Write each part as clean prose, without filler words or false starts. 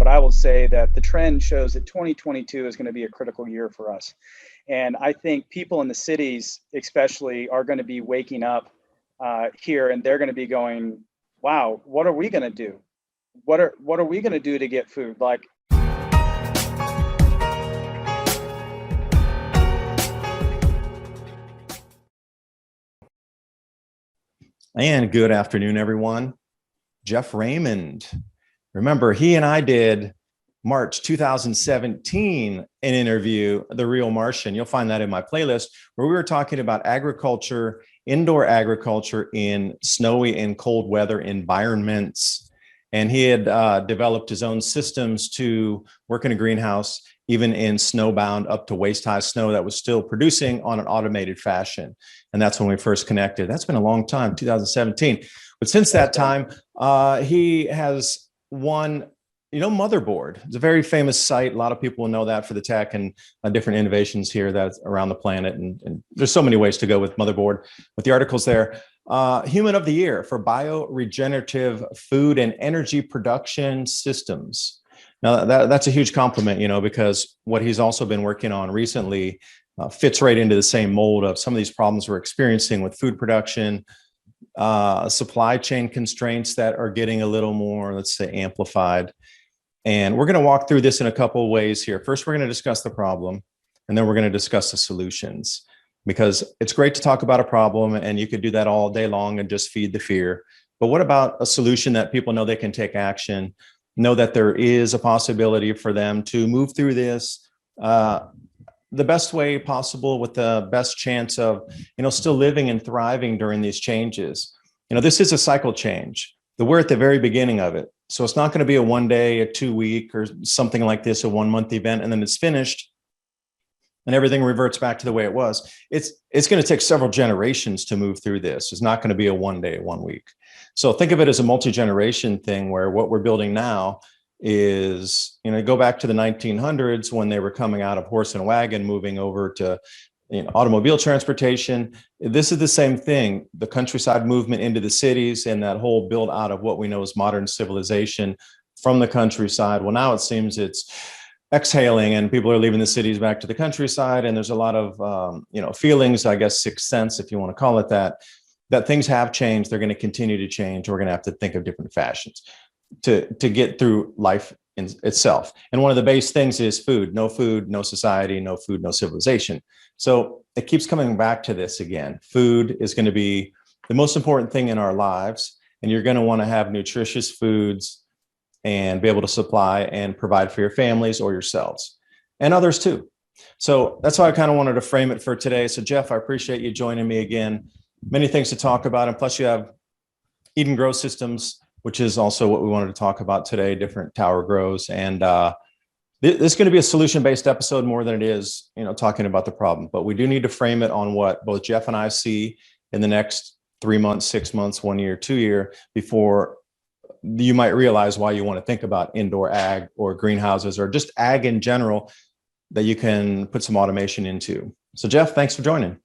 but I will say that the trend shows that 2022 is going to be a critical year for us. And I think people in the cities, especially, are going to be waking up here, and they're going to be going, "Wow, what are we going to do? What are we going to do to get food?" Like, And good afternoon, everyone. Jeff Raymond. Remember, he and I did March 2017 an interview, The Real Martian. You'll find that in my playlist, where we were talking about agriculture, indoor agriculture in snowy and cold weather environments. And he had developed his own systems to work in a greenhouse, even in snowbound up to waist-high snow that was still producing on an automated fashion. And that's when we first connected. That's been a long time, 2017. But since that time, he has won, Motherboard. It's a very famous site. A lot of people will know that for the tech and different innovations here that's around the planet. And there's so many ways to go with Motherboard, with the articles there. Human of the Year for bioregenerative food and energy production systems. Now, that's a huge compliment, because what he's also been working on recently fits right into the same mold of some of these problems we're experiencing with food production, supply chain constraints that are getting a little more, let's say, amplified. And we're going to walk through this in a couple of ways here. First, we're going to discuss the problem, and then we're going to discuss the solutions, because it's great to talk about a problem, and you could do that all day long and just feed the fear. But what about a solution that people know they can take action, know that there is a possibility for them to move through this the best way possible, with the best chance of, still living and thriving during these changes. This is a cycle change. We're at the very beginning of it. So it's not going to be a 1 day, a 2 week, or something like this, a 1 month event, and then it's finished and everything reverts back to the way it was. It's going to take several generations to move through this. It's not going to be a 1 day, 1 week. So think of it as a multi-generation thing, where what we're building now is, go back to the 1900s when they were coming out of horse and wagon, moving over to automobile transportation. This is the same thing, the countryside movement into the cities, and that whole build out of what we know as modern civilization from the countryside. Well, now it seems it's exhaling, and people are leaving the cities back to the countryside. And there's a lot of, feelings, I guess, sixth sense, if you want to call it that things have changed. They're going to continue to change. We're going to have to think of different fashions to get through life in itself. And one of the base things is food. No food, no society. No food, no civilization. So it keeps coming back to this again. Food is going to be the most important thing in our lives, and you're going to want to have nutritious foods and be able to supply and provide for your families or yourselves and others too. So that's how I kind of wanted to frame it for today. So Jeff, I appreciate you joining me again. Many things to talk about, and plus you have Eden Grow Systems, which is also what we wanted to talk about today, different tower grows. And this is going to be a solution-based episode more than it is, talking about the problem. But we do need to frame it on what both Jeff and I see in the next 3 months, 6 months, 1 year, 2 year, before you might realize why you want to think about indoor ag or greenhouses or just ag in general that you can put some automation into. So Jeff, thanks for joining.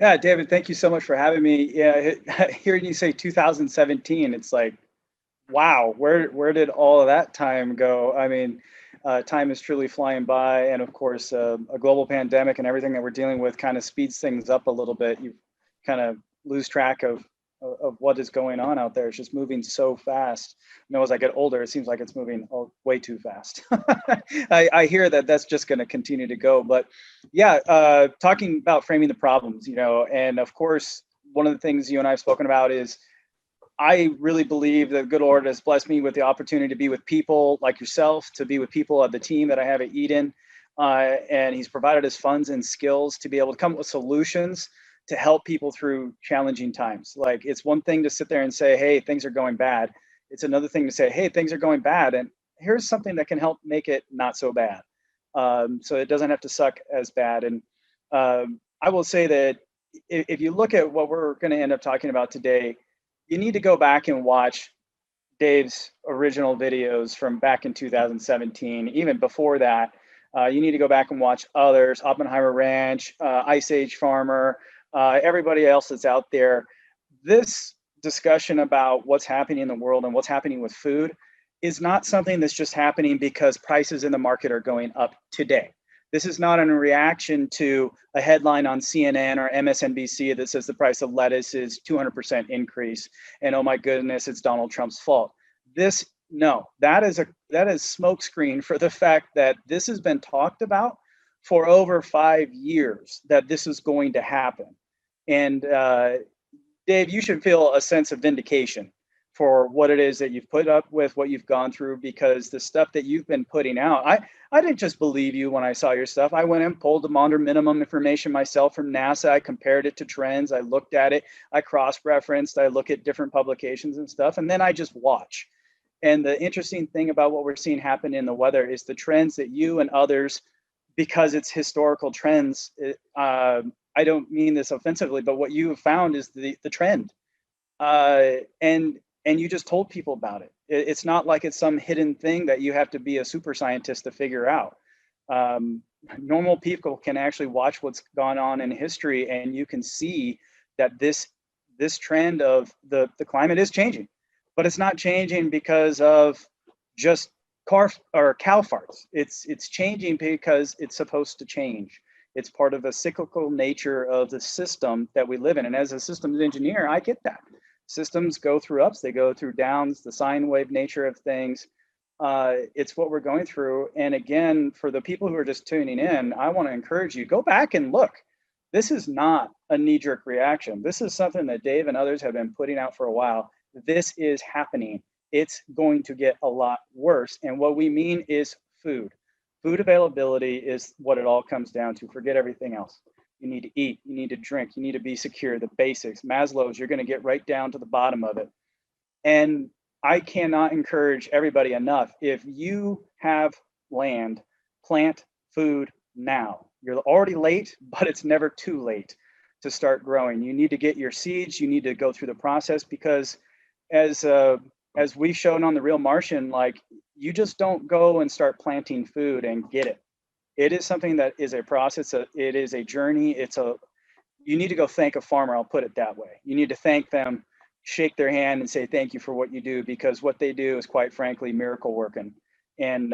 yeah, David, thank you so much for having me. Yeah, hearing you say 2017, it's like, wow, where did all of that time go? I mean, time is truly flying by, and of course, a global pandemic and everything that we're dealing with kind of speeds things up a little bit. You kind of lose track of what is going on out there. It's just moving so fast. As I get older, it seems like it's moving way too fast. I hear that that's just going to continue to go. But yeah, talking about framing the problems, and of course, one of the things you and I have spoken about is I really believe that good Lord has blessed me with the opportunity to be with people like yourself, to be with people of the team that I have at Eden. And he's provided us funds and skills to be able to come up with solutions to help people through challenging times. Like, it's one thing to sit there and say, hey, things are going bad. It's another thing to say, hey, things are going bad, and here's something that can help make it not so bad. So it doesn't have to suck as bad. And I will say that if you look at what we're going to end up talking about today, you need to go back and watch Dave's original videos from back in 2017. Even before that, you need to go back and watch others, Oppenheimer Ranch, Ice Age Farmer, everybody else that's out there. This discussion about what's happening in the world and what's happening with food is not something that's just happening because prices in the market are going up today. This is not in reaction to a headline on CNN or MSNBC that says the price of lettuce is 200% increase and oh my goodness, it's Donald Trump's fault. No, that is smokescreen for the fact that this has been talked about for over 5 years, that this is going to happen. And Dave, you should feel a sense of vindication for what it is that you've put up with, what you've gone through, because the stuff that you've been putting out, I didn't just believe you when I saw your stuff. I went and pulled the Maunder minimum information myself from NASA. I compared it to trends. I looked at it. I cross-referenced. I look at different publications and stuff, and then I just watch. And the interesting thing about what we're seeing happen in the weather is the trends that you and others, because it's historical trends, I don't mean this offensively, but what you have found is the trend. And you just told people about it. It's not like it's some hidden thing that you have to be a super scientist to figure out. Normal people can actually watch what's gone on in history, and you can see that this trend of the climate is changing, but it's not changing because of just cow farts. It's changing because it's supposed to change. It's part of a cyclical nature of the system that we live in. And as a systems engineer, I get that. Systems go through ups, they go through downs, the sine wave nature of things. It's what we're going through. And again, for the people who are just tuning in, I want to encourage you, go back and look. This is not a knee-jerk reaction. This is something that Dave and others have been putting out for a while. This is happening. It's going to get a lot worse. And what we mean is food. Food availability is what it all comes down to. Forget everything else. You need to eat, you need to drink, you need to be secure, the basics. Maslow's, you're going to get right down to the bottom of it. And I cannot encourage everybody enough. If you have land, plant food now. You're already late, but it's never too late to start growing. You need to get your seeds, you need to go through the process, because as we've shown on The Real Martian, like, you just don't go and start planting food and get it. It is something that is a process. It is a journey. You need to go thank a farmer. I'll put it that way. You need to thank them, shake their hand and say, thank you for what you do, because what they do is, quite frankly, miracle working. And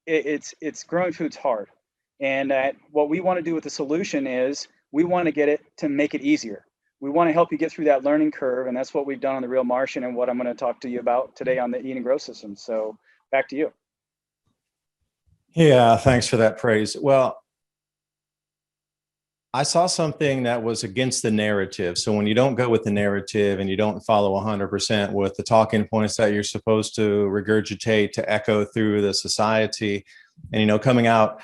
it's growing food's hard. And what we want to do with the solution is we want to get it to make it easier. We want to help you get through that learning curve. And that's what we've done on The Real Martian and what I'm going to talk to you about today on the Eat and Grow System. So back to you. Yeah, thanks for that praise. Well, I saw something that was against the narrative. So when you don't go with the narrative and you don't follow 100% with the talking points that you're supposed to regurgitate to echo through the society, and, coming out,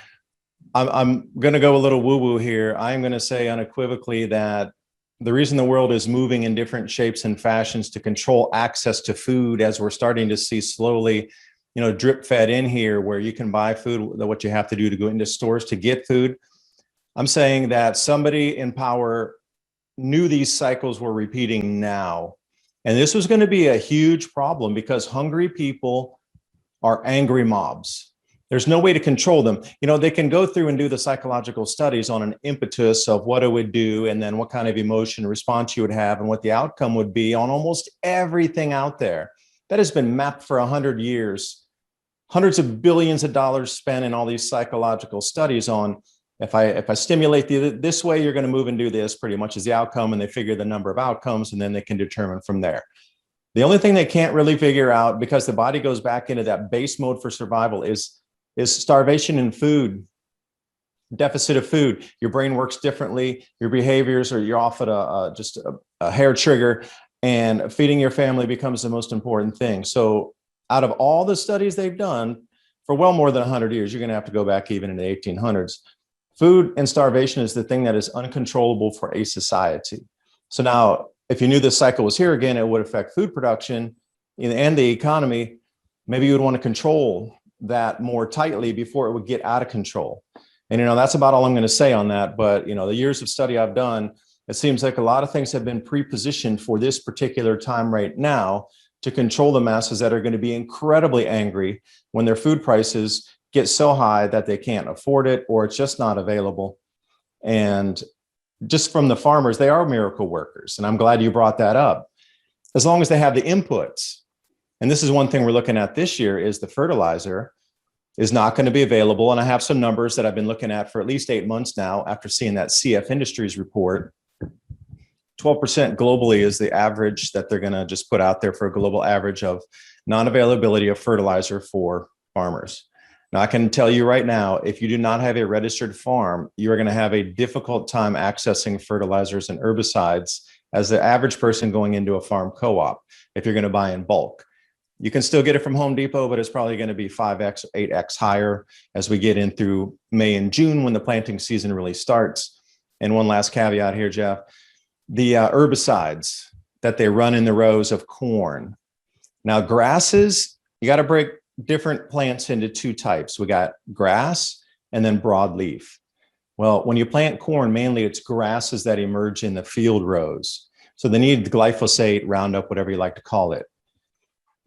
I'm going to go a little woo-woo here. I'm going to say unequivocally that the reason the world is moving in different shapes and fashions to control access to food, as we're starting to see slowly, drip fed in here, where you can buy food, what you have to do to go into stores to get food. I'm saying that somebody in power knew these cycles were repeating now. And this was going to be a huge problem, because hungry people are angry mobs. There's no way to control them. They can go through and do the psychological studies on an impetus of what it would do, and then what kind of emotion response you would have, and what the outcome would be on almost everything out there. That has been mapped for 100 years. Hundreds of billions of dollars spent in all these psychological studies on, if I stimulate this way, you're going to move and do this, pretty much is the outcome. And they figure the number of outcomes, and then they can determine from there. The only thing they can't really figure out, because the body goes back into that base mode for survival, is starvation and food, deficit of food. Your brain works differently. Your behaviors, or you're off at just a hair trigger, and feeding your family becomes the most important thing. So out of all the studies they've done for well more than 100 years, you're going to have to go back even in the 1800s. Food and starvation is the thing that is uncontrollable for a society. So now, if you knew this cycle was here again, it would affect food production and the economy. Maybe you would want to control that more tightly before it would get out of control. And, that's about all I'm going to say on that. But, the years of study I've done, it seems like a lot of things have been pre-positioned for this particular time right now to control the masses that are going to be incredibly angry when their food prices get so high that they can't afford it, or it's just not available. And just from the farmers, they are miracle workers. And I'm glad you brought that up. As long as they have the inputs. And this is one thing we're looking at this year is the fertilizer is not going to be available. And I have some numbers that I've been looking at for at least 8 months now after seeing that CF Industries report. 12% globally is the average that they're going to just put out there for a global average of non-availability of fertilizer for farmers. Now, I can tell you right now, if you do not have a registered farm, you're going to have a difficult time accessing fertilizers and herbicides as the average person going into a farm co-op if you're going to buy in bulk. You can still get it from Home Depot, but it's probably going to be 5x, 8x higher as we get in through May and June when the planting season really starts. And one last caveat here, Jeff, the herbicides that they run in the rows of corn. Now, grasses, you got to break different plants into two types. We got grass and then broadleaf. Well, when you plant corn, mainly it's grasses that emerge in the field rows. So they need glyphosate, Roundup, whatever you like to call it.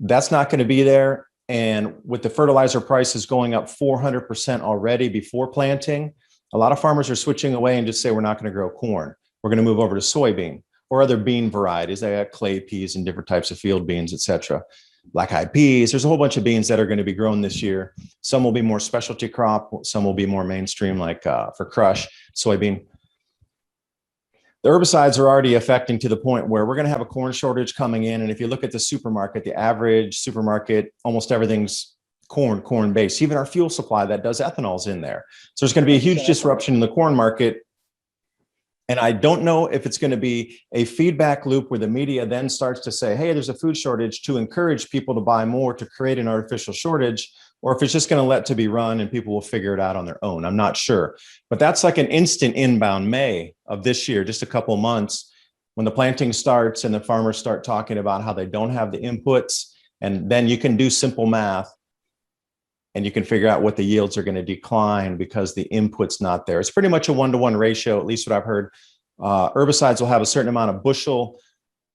That's not going to be there. And with the fertilizer prices going up 400% already before planting, a lot of farmers are switching away and just say, we're not going to grow corn. We're going to move over to soybean or other bean varieties. They got clay peas and different types of field beans, et cetera. Black-eyed peas. There's a whole bunch of beans that are going to be grown this year. Some will be more specialty crop. Some will be more mainstream, like for crush, soybean. The herbicides are already affecting to the point where we're going to have a corn shortage coming in. And if you look at the supermarket, the average supermarket, almost everything's corn based. Even our fuel supply that does ethanol is in there. So there's going to be a huge disruption in the corn market. And I don't know if it's going to be a feedback loop where the media then starts to say, hey, there's a food shortage to encourage people to buy more to create an artificial shortage, or if it's just going to let to be run and people will figure it out on their own. I'm not sure. But that's like an instant inbound May of this year, just a couple of months when the planting starts and the farmers start talking about how they don't have the inputs. And then you can do simple math and you can figure out what the yields are going to decline because the input's not there. It's pretty much a 1-to-1 ratio, at least what I've heard. Herbicides will have a certain amount of bushel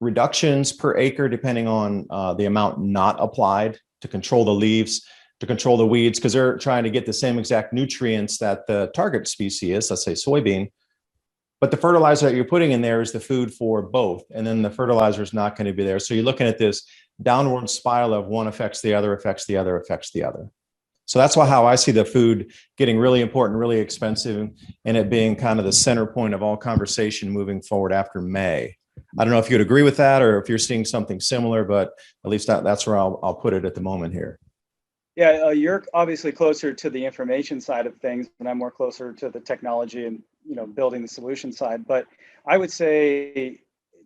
reductions per acre, depending on the amount not applied to control the leaves, to control the weeds, because they're trying to get the same exact nutrients that the target species is, let's say soybean. But the fertilizer that you're putting in there is the food for both. And then the fertilizer is not going to be there. So you're looking at this downward spiral of one affects the other, affects the other, affects the other. So that's how I see the food getting really important, really expensive, and it being kind of the center point of all conversation moving forward after May. I don't know if you'd agree with that or if you're seeing something similar, but at least that's where I'll put it at the moment here. Yeah, you're obviously closer to the information side of things, and I'm more closer to the technology and building the solution side. But I would say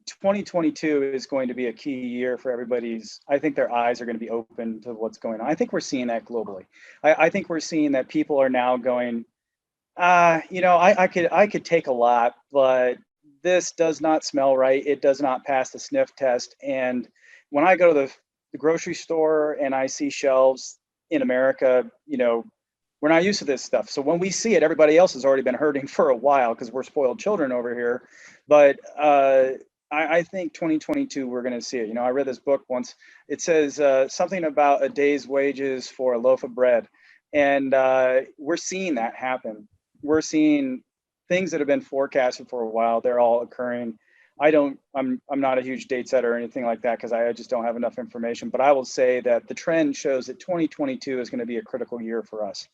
2022 is going to be a key year for everybody's. I think their eyes are going to be open to what's going on. I think we're seeing that globally. I think we're seeing that people are now going, I could take a lot, but this does not smell right. It does not pass the sniff test. And when I go to the grocery store and I see shelves in America, we're not used to this stuff. So when we see it, everybody else has already been hurting for a while because we're spoiled children over here. But I think 2022, we're going to see it. I read this book once. It says something about a day's wages for a loaf of bread. And we're seeing that happen. We're seeing things that have been forecasted for a while. They're all occurring. I'm not a huge date setter or anything like that because I just don't have enough information. But I will say that the trend shows that 2022 is going to be a critical year for us.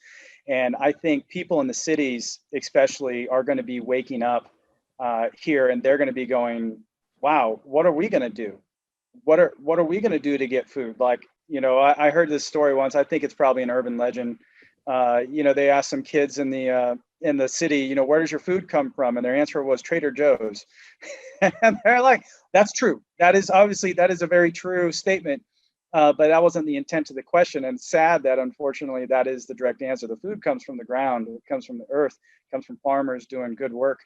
And I think people in the cities especially are going to be waking up here, and they're going to be going, wow, what are we going to do? What are we going to do to get food? Like, I heard this story once. I think it's probably an urban legend. They asked some kids in the city, where does your food come from? And their answer was Trader Joe's. And they're like, that's true. That is a very true statement. But that wasn't the intent of the question. And it's sad that unfortunately that is the direct answer. The food comes from the ground. It comes from the earth. It comes from farmers doing good work.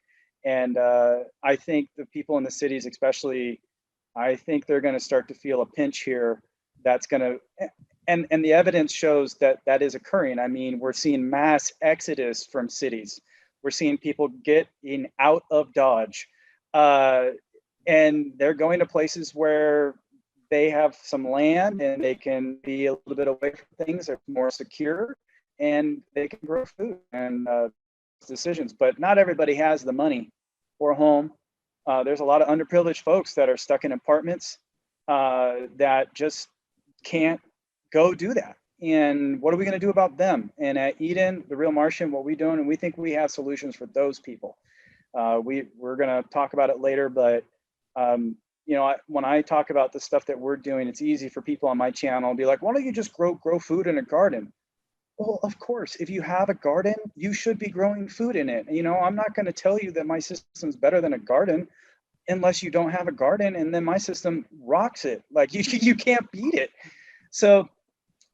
And I think the people in the cities, especially, I think they're going to start to feel a pinch here. That's going to, and the evidence shows that is occurring. I mean, we're seeing mass exodus from cities. We're seeing people getting out of Dodge, and they're going to places where they have some land and they can be a little bit away from things. They're more secure, and they can grow food and decisions. But not everybody has the money for a home. There's a lot of underprivileged folks that are stuck in apartments that just can't go do that. And what are we going to do about them? And at Eden, the Real Martian, what we doing? And we think we have solutions for those people. We're going to talk about it later, but when I talk about the stuff that we're doing, it's easy for people on my channel to be like, why don't you just grow food in a garden? Well, of course, if you have a garden, you should be growing food in it. I'm not going to tell you that my system's better than a garden unless you don't have a garden, and then my system rocks it. Like you can't beat it. So,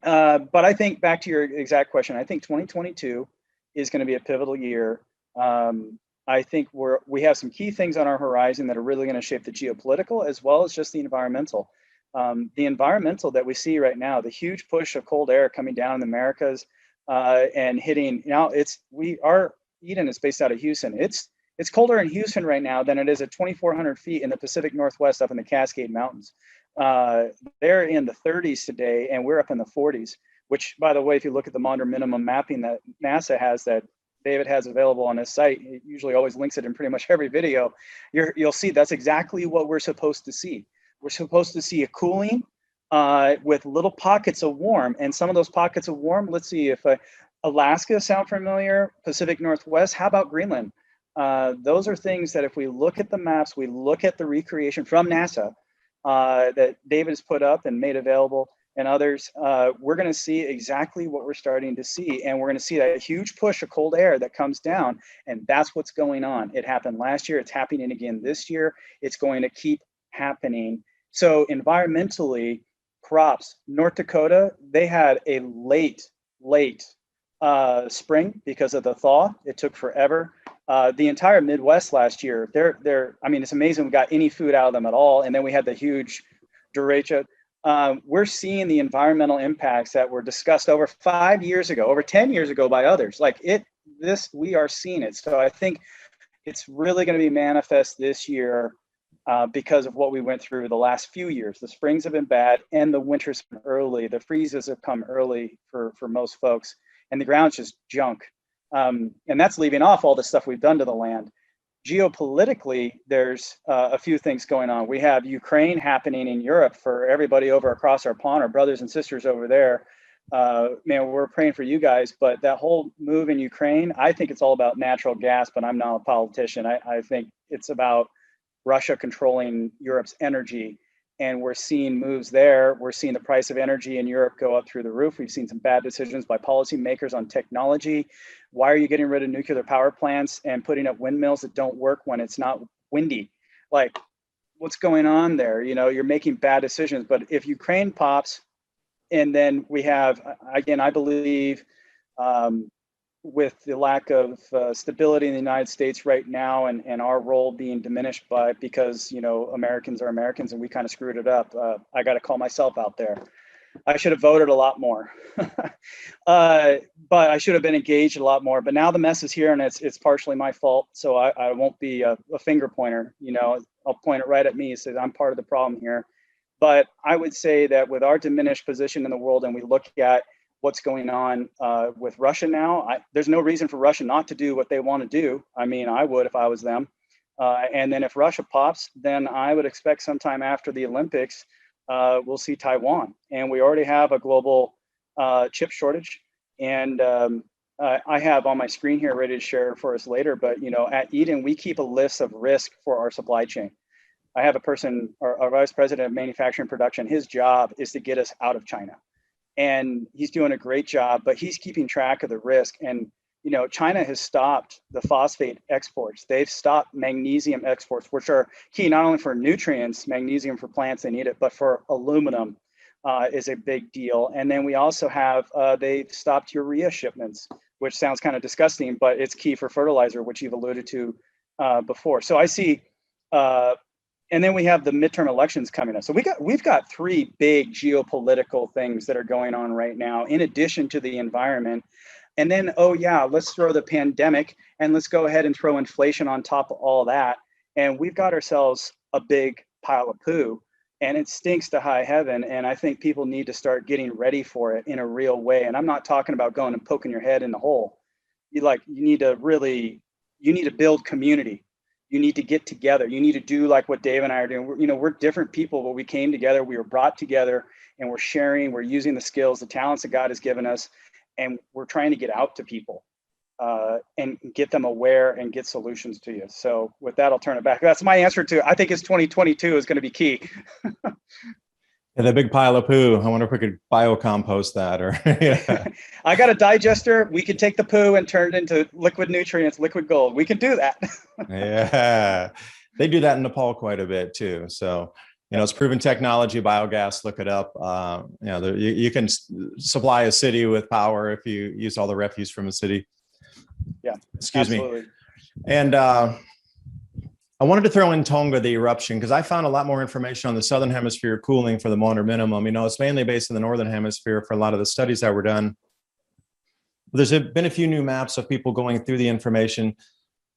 but I think back to your exact question, I think 2022 is going to be a pivotal year. I think we have some key things on our horizon that are really going to shape the geopolitical as well as just the environmental. The environmental that we see right now, the huge push of cold air coming down in the Americas and hitting. Our Eden is based out of Houston. It's colder in Houston right now than it is at 2,400 feet in the Pacific Northwest up in the Cascade Mountains. They're in the 30s today, and we're up in the 40s, which, by the way, if you look at the modern minimum mapping that NASA has, that David has available on his site, he usually always links it in pretty much every video, you'll see that's exactly what we're supposed to see. We're supposed to see a cooling with little pockets of warm, and some of those pockets of warm, let's see if Alaska sound familiar, Pacific Northwest, how about Greenland? Those are things that if we look at the maps, we look at the recreation from NASA that David has put up and made available and others, we're going to see exactly what we're starting to see. And we're going to see that huge push of cold air that comes down. And that's what's going on. It happened last year. It's happening again this year. It's going to keep happening. So environmentally, crops, North Dakota, they had a late spring because of the thaw. It took forever. The entire Midwest last year, it's amazing we got any food out of them at all. And then we had the huge derecha. We're seeing the environmental impacts that were discussed over 5 years ago, over 10 years ago by others. We are seeing it. So I think it's really going to be manifest this year because of what we went through the last few years. The springs have been bad and the winters early. The freezes have come early for most folks, and the ground's just junk. And that's leaving off all the stuff we've done to the land. Geopolitically, there's a few things going on. We have Ukraine happening in Europe for everybody over across our pond, our brothers and sisters over there. We're praying for you guys, but that whole move in Ukraine, I think it's all about natural gas, but I'm not a politician. I think it's about Russia controlling Europe's energy. And we're seeing moves there. We're seeing the price of energy in Europe go up through the roof. We've seen some bad decisions by policymakers on technology. Why are you getting rid of nuclear power plants and putting up windmills that don't work when it's not windy? Like, what's going on there? You're making bad decisions. But if Ukraine pops, and then we have, again, I believe, with the lack of stability in the United States right now, and our role being diminished because Americans are Americans and we kind of screwed it up. I got to call myself out there. I should have voted a lot more, but I should have been engaged a lot more. But now the mess is here, and it's partially my fault. So I won't be a finger pointer. I'll point it right at me and say I'm part of the problem here. But I would say that with our diminished position in the world, and we look at what's going on with Russia now, there's no reason for Russia not to do what they want to do. I would if I was them. And then if Russia pops, then I would expect sometime after the Olympics, we'll see Taiwan. And we already have a global chip shortage. And I have on my screen here ready to share for us later. But at Eden, we keep a list of risk for our supply chain. I have a person, our vice president of manufacturing production. His job is to get us out of China. And he's doing a great job, but he's keeping track of the risk. And, China has stopped the phosphate exports. They've stopped magnesium exports, which are key not only for nutrients, magnesium for plants, they need it, but for aluminum is a big deal. And then we also have, they've stopped urea shipments, which sounds kind of disgusting, but it's key for fertilizer, which you've alluded to before. So I see, and then we have the midterm elections coming up. So we've got three big geopolitical things that are going on right now, in addition to the environment. And then, let's throw the pandemic and let's go ahead and throw inflation on top of all that. And we've got ourselves a big pile of poo, and it stinks to high heaven. And I think people need to start getting ready for it in a real way. And I'm not talking about going and poking your head in the hole. You need to build community. You need to get together. You need to do like what Dave and I are doing. We're different people, but we came together, we were brought together, and we're sharing, we're using the skills, the talents that God has given us, and we're trying to get out to people and get them aware and get solutions to you. So with that, I'll turn it back. That's my answer to, I think it's 2022 is going to be key. And the big pile of poo. I wonder if we could biocompost that or yeah. I got a digester. We can take the poo and turn it into liquid nutrients, liquid gold. We can do that. Yeah. They do that in Nepal quite a bit too. So, it's proven technology, biogas, look it up. You can supply a city with power if you use all the refuse from a city. Yeah. Excuse absolutely. me. And I wanted to throw in Tonga, the eruption, because I found a lot more information on the Southern Hemisphere cooling for the Maunder minimum. It's mainly based in the Northern Hemisphere for a lot of the studies that were done. There's been a few new maps of people going through the information,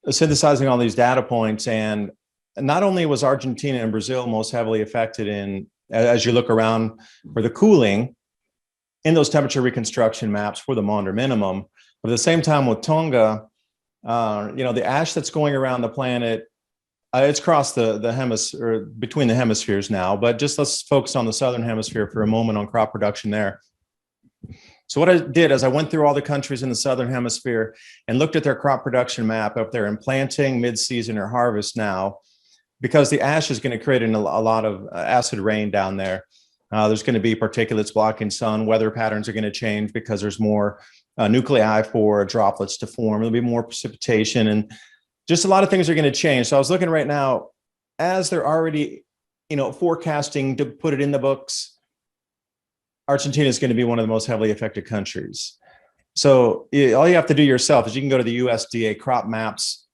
synthesizing all these data points. And not only was Argentina and Brazil most heavily affected as you look around for the cooling in those temperature reconstruction maps for the Maunder minimum, but at the same time with Tonga, the ash that's going around the planet, it's across the hemisphere, between the hemispheres now, but just let's focus on the Southern Hemisphere for a moment on crop production there. So what I did is I went through all the countries in the Southern Hemisphere and looked at their crop production map up there in planting, mid-season, or harvest now, because the ash is going to create a lot of acid rain down there. There's going to be particulates blocking sun. Weather patterns are going to change because there's more nuclei for droplets to form. There'll be more precipitation, and just a lot of things are going to change. So I was looking right now, as they're already, forecasting to put it in the books, Argentina is going to be one of the most heavily affected countries. So all you have to do yourself is you can go to the USDA crop maps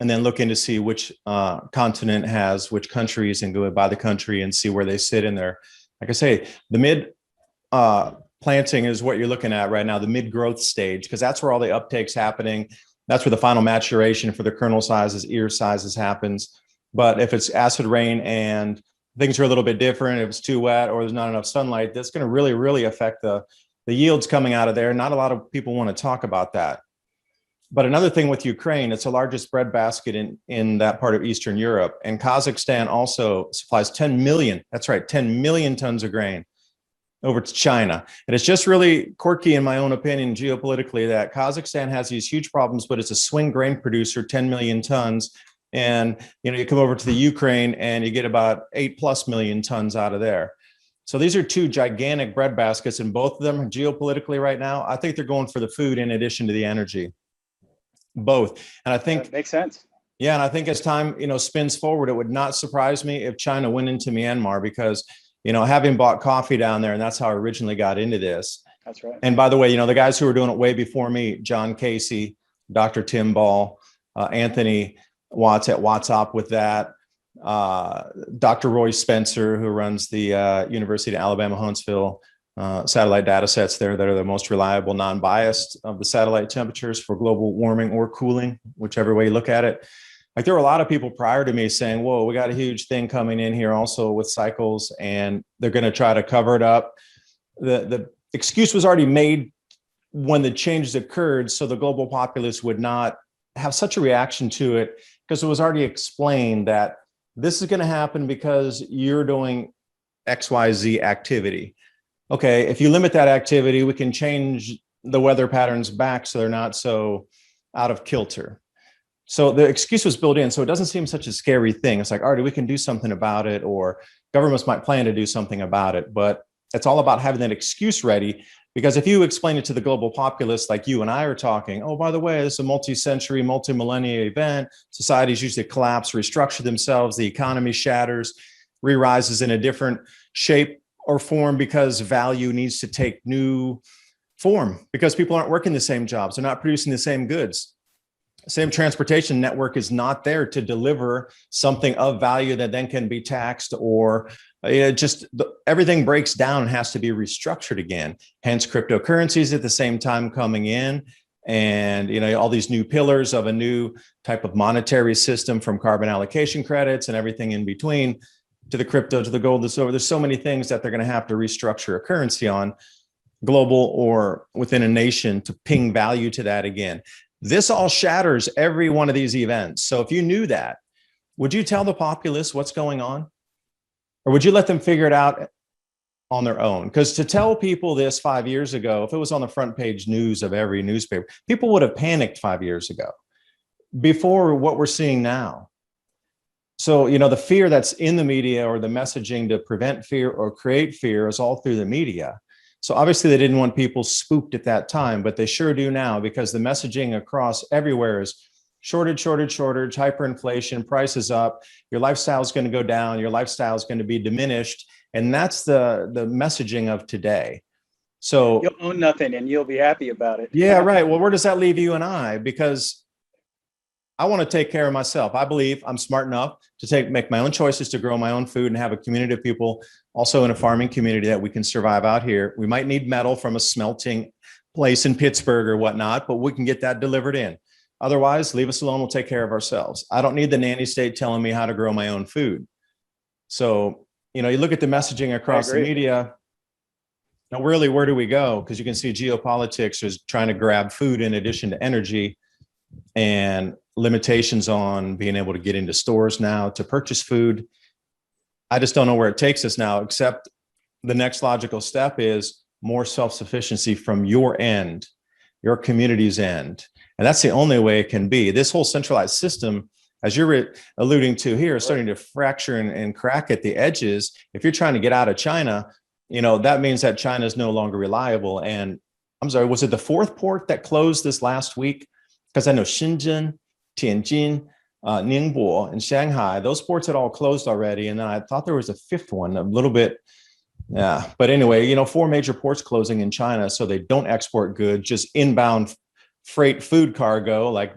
and then look in to see which continent has which countries and go by the country and see where they sit in there. Like I say, the mid planting is what you're looking at right now, the mid growth stage, because that's where all the uptake's happening. That's where the final maturation for the kernel sizes, ear sizes happens. But if it's acid rain and things are a little bit different, if it's too wet or there's not enough sunlight, that's going to really, really affect the yields coming out of there. Not a lot of people want to talk about that. But another thing with Ukraine, it's the largest breadbasket in that part of Eastern Europe. And Kazakhstan also supplies 10 million, that's right, 10 million tons of grain over to China. And it's just really quirky, in my own opinion, geopolitically, that Kazakhstan has these huge problems, but it's a swing grain producer, 10 million tons. And, you come over to the Ukraine and you get about 8+ million tons out of there. So these are two gigantic breadbaskets, and both of them geopolitically right now, I think they're going for the food in addition to the energy, both. And I think that makes sense. Yeah. And I think as time, spins forward, it would not surprise me if China went into Myanmar, because having bought coffee down there, and that's how I originally got into this. That's right. And by the way, the guys who were doing it way before me, John Casey, Dr. Tim Ball, Anthony Watts at WhatsApp with that, Dr. Roy Spencer, who runs the University of Alabama, Huntsville satellite data sets there that are the most reliable, non-biased of the satellite temperatures for global warming or cooling, whichever way you look at it. Like, there were a lot of people prior to me saying, whoa, we got a huge thing coming in here also with cycles, and they're going to try to cover it up. The excuse was already made when the changes occurred, so the global populace would not have such a reaction to it, because it was already explained that this is going to happen because you're doing XYZ activity. Okay, if you limit that activity, we can change the weather patterns back so they're not so out of kilter. So the excuse was built in, so it doesn't seem such a scary thing. It's like, all right, we can do something about it, or governments might plan to do something about it. But it's all about having that excuse ready, because if you explain it to the global populace like you and I are talking, oh, by the way, this is a multi-century, multi-millennia event. Societies usually collapse, restructure themselves, the economy shatters, re-rises in a different shape or form because value needs to take new form, because people aren't working the same jobs. They're not producing the same goods. Same transportation network is not there to deliver something of value that then can be taxed, or everything breaks down and has to be restructured again. Hence cryptocurrencies at the same time coming in, and all these new pillars of a new type of monetary system, from carbon allocation credits and everything in between to the crypto, to the gold, the silver. There's so many things that they're going to have to restructure a currency on, global or within a nation, to ping value to that again. This all shatters every one of these events. So if you knew that, would you tell the populace what's going on? Or would you let them figure it out on their own? Because to tell people this 5 years ago, if it was on the front page news of every newspaper, people would have panicked 5 years ago before what we're seeing now. So, the fear that's in the media or the messaging to prevent fear or create fear is all through the media. So obviously they didn't want people spooked at that time, but they sure do now, because the messaging across everywhere is shortage, hyperinflation, prices up, your lifestyle is going to go down, your lifestyle is going to be diminished. And that's the messaging of today. So you'll own nothing and you'll be happy about it. Yeah, right. Well, where does that leave you and I? Because I want to take care of myself. I believe I'm smart enough to make my own choices, to grow my own food and have a community of people also in a farming community that we can survive out here. We might need metal from a smelting place in Pittsburgh or whatnot, but we can get that delivered in. Otherwise, leave us alone. We'll take care of ourselves. I don't need the nanny state telling me how to grow my own food. So, you look at the messaging across the media. Now, really, where do we go? Because you can see geopolitics is trying to grab food in addition to energy, and limitations on being able to get into stores now to purchase food. I just don't know where it takes us now, except the next logical step is more self-sufficiency from your end, your community's end. And that's the only way it can be. This whole centralized system, as you're alluding to here, is starting to fracture and crack at the edges. If you're trying to get out of China, that means that China is no longer reliable. And I'm sorry, was it the fourth port that closed this last week? Because I know Shenzhen, Tianjin, Ningbo, and Shanghai, those ports had all closed already. And then I thought there was a fifth one, a little bit. Yeah. But anyway, 4 major ports closing in China. So they don't export goods, just inbound freight food cargo like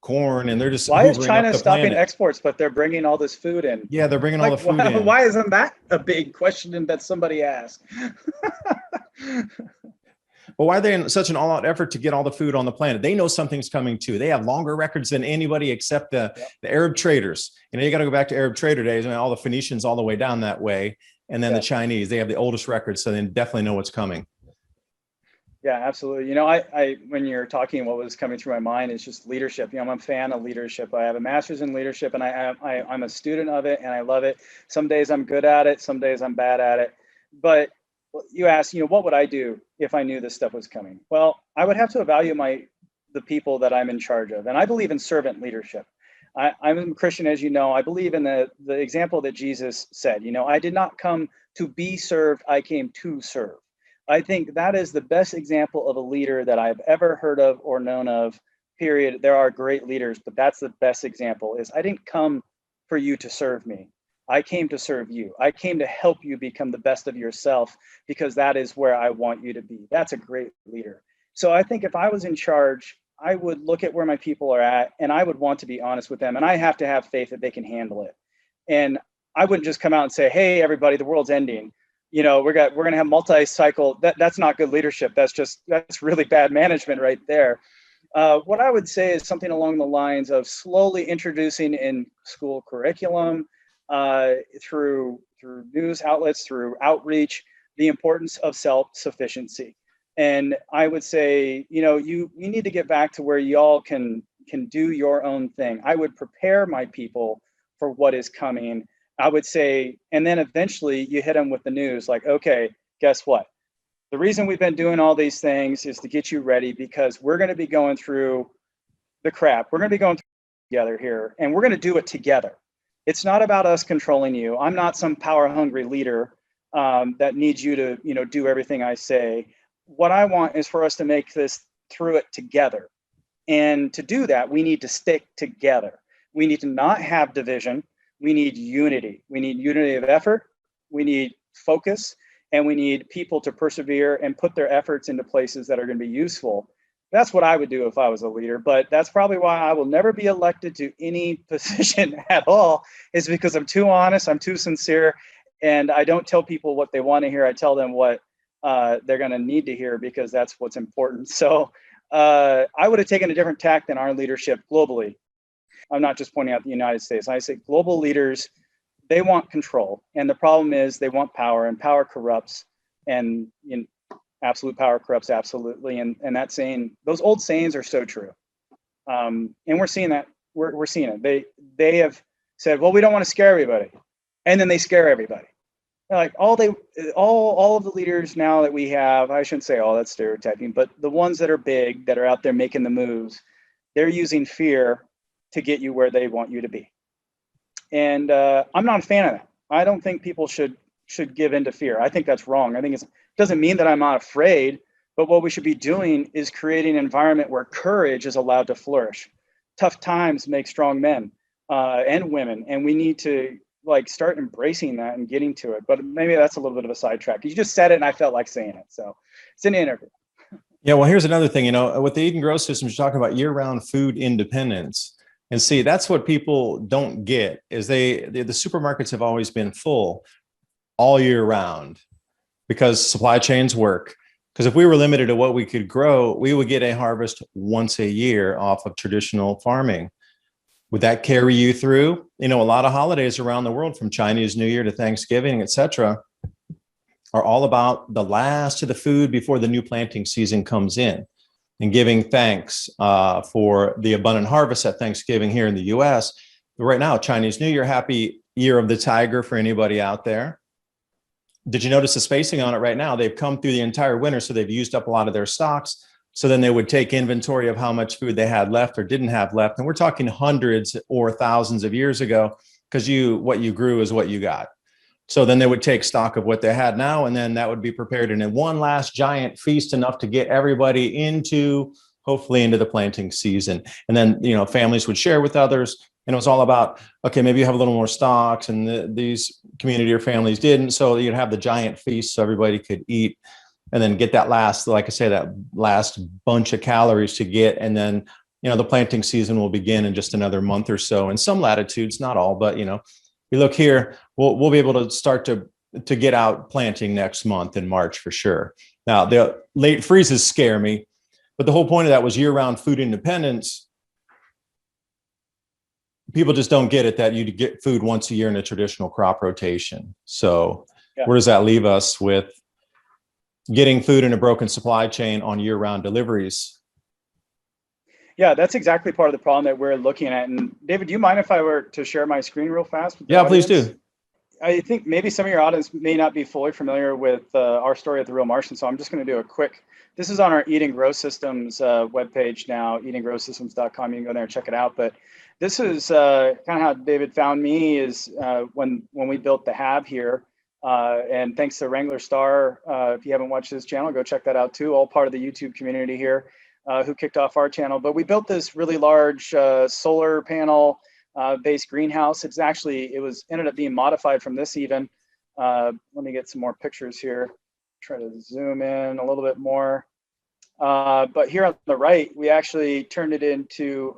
corn. And they're just why is China stopping planet. Exports, but they're bringing all this food in? Yeah, they're bringing all the food in. Why isn't that a big question that somebody asked? But why are they in such an all-out effort to get all the food on the planet? They know something's coming too. They have longer records than anybody except the Arab traders. You got to go back to Arab trader days. All the Phoenicians all the way down that way. And then the Chinese, they have the oldest records, so they definitely know what's coming. Yeah, absolutely. I when you're talking, what was coming through my mind is just leadership. I'm a fan of leadership. I have a master's in leadership, and I'm a student of it, and I love it. Some days I'm good at it, some days I'm bad at it. But you asked, what would I do if I knew this stuff was coming? Well, I would have to evaluate the people that I'm in charge of, and I believe in servant leadership. I'm a Christian, as you know. I believe in the example that Jesus said. I did not come to be served; I came to serve. I think that is the best example of a leader that I've ever heard of or known of, period. There are great leaders, but that's the best example. Is I didn't come for you to serve me. I came to serve you. I came to help you become the best of yourself, because that is where I want you to be. That's a great leader. So I think if I was in charge, I would look at where my people are at, and I would want to be honest with them. And I have to have faith that they can handle it. And I wouldn't just come out and say, hey, everybody, the world's ending. We're going to have multi-cycle. That's not good leadership. That's really bad management right there. What I would say is something along the lines of slowly introducing in school curriculum, through news outlets, through outreach, the importance of self-sufficiency. And I would say, you need to get back to where y'all can do your own thing. I would prepare my people for what is coming. I would say, and then eventually you hit them with the news, like, okay, guess what? The reason we've been doing all these things is to get you ready, because we're going to be going through the crap. We're going to be going through together here, and we're going to do it together. It's not about us controlling you. I'm not some power hungry leader that needs you to, do everything I say. What I want is for us to make this through it together. And to do that, we need to stick together. We need to not have division. We need unity. We need unity of effort. We need focus, and we need people to persevere and put their efforts into places that are going to be useful. That's what I would do if I was a leader, but that's probably why I will never be elected to any position at all, is because I'm too honest, I'm too sincere, and I don't tell people what they want to hear. I tell them what they're going to need to hear, because that's what's important. So I would have taken a different tack than our leadership globally. I'm not just pointing out the United States. I say global leaders, they want control. And the problem is they want power, and power corrupts. And absolute power corrupts absolutely. And that saying, those old sayings are so true. And we're seeing that. We're seeing it. They have said, well, we don't want to scare everybody, and then they scare everybody. Like all of the leaders now that we have, I shouldn't say all, that's stereotyping, but the ones that are big, that are out there making the moves, they're using fear to get you where they want you to be. And I'm not a fan of that. I don't think people should give in to fear. I think that's wrong. I think it doesn't mean that I'm not afraid, but what we should be doing is creating an environment where courage is allowed to flourish. Tough times make strong men and women, and we need to like start embracing that and getting to it. But maybe that's a little bit of a sidetrack. You just said it and I felt like saying it. So it's an interview. Yeah, well, here's another thing, with the Eat and Grow systems, you're talking about year-round food independence. And see, that's what people don't get is the supermarkets have always been full all year round because supply chains work. Because if we were limited to what we could grow, we would get a harvest once a year off of traditional farming. Would that carry you through? A lot of holidays around the world, from Chinese New Year to Thanksgiving, et cetera, are all about the last of the food before the new planting season comes in and giving thanks for the abundant harvest at Thanksgiving here in the US. But right now, Chinese New Year, happy year of the tiger for anybody out there. Did you notice the spacing on it right now? They've come through the entire winter, so they've used up a lot of their stocks. So then they would take inventory of how much food they had left or didn't have left. And we're talking hundreds or thousands of years ago, because what you grew is what you got. So then they would take stock of what they had now, and then that would be prepared in one last giant feast, enough to get everybody hopefully into the planting season. And then, families would share with others. And it was all about, okay, maybe you have a little more stocks, and these community or families didn't. So you'd have the giant feast so everybody could eat, and then get that last, like I say, that last bunch of calories to get. And then, the planting season will begin in just another month or so. In some latitudes, not all, but, you look here, we'll be able to start to get out planting next month in March for sure. Now, the late freezes scare me, but the whole point of that was year-round food independence. People just don't get it that you get food once a year in a traditional crop rotation. So yeah. Where does that leave us with getting food in a broken supply chain on year-round deliveries? Yeah, that's exactly part of the problem that we're looking at. And David, do you mind if I were to share my screen real fast? Yeah, please do. I think maybe some of your audience may not be fully familiar with our story at The Real Martian, so I'm just going to do a quick. This is on our Eat and Grow Systems webpage now, eatandgrowsystems.com. You can go there and check it out. But this is kind of how David found me, is when we built the Hab here. And thanks to Wrangler Star, if you haven't watched his channel, go check that out too. All part of the YouTube community here. Who kicked off our channel. But we built this really large solar panel based greenhouse. It ended up being modified from this even. Let me get some more pictures here. Try to zoom in a little bit more. But here on the right, we actually turned it into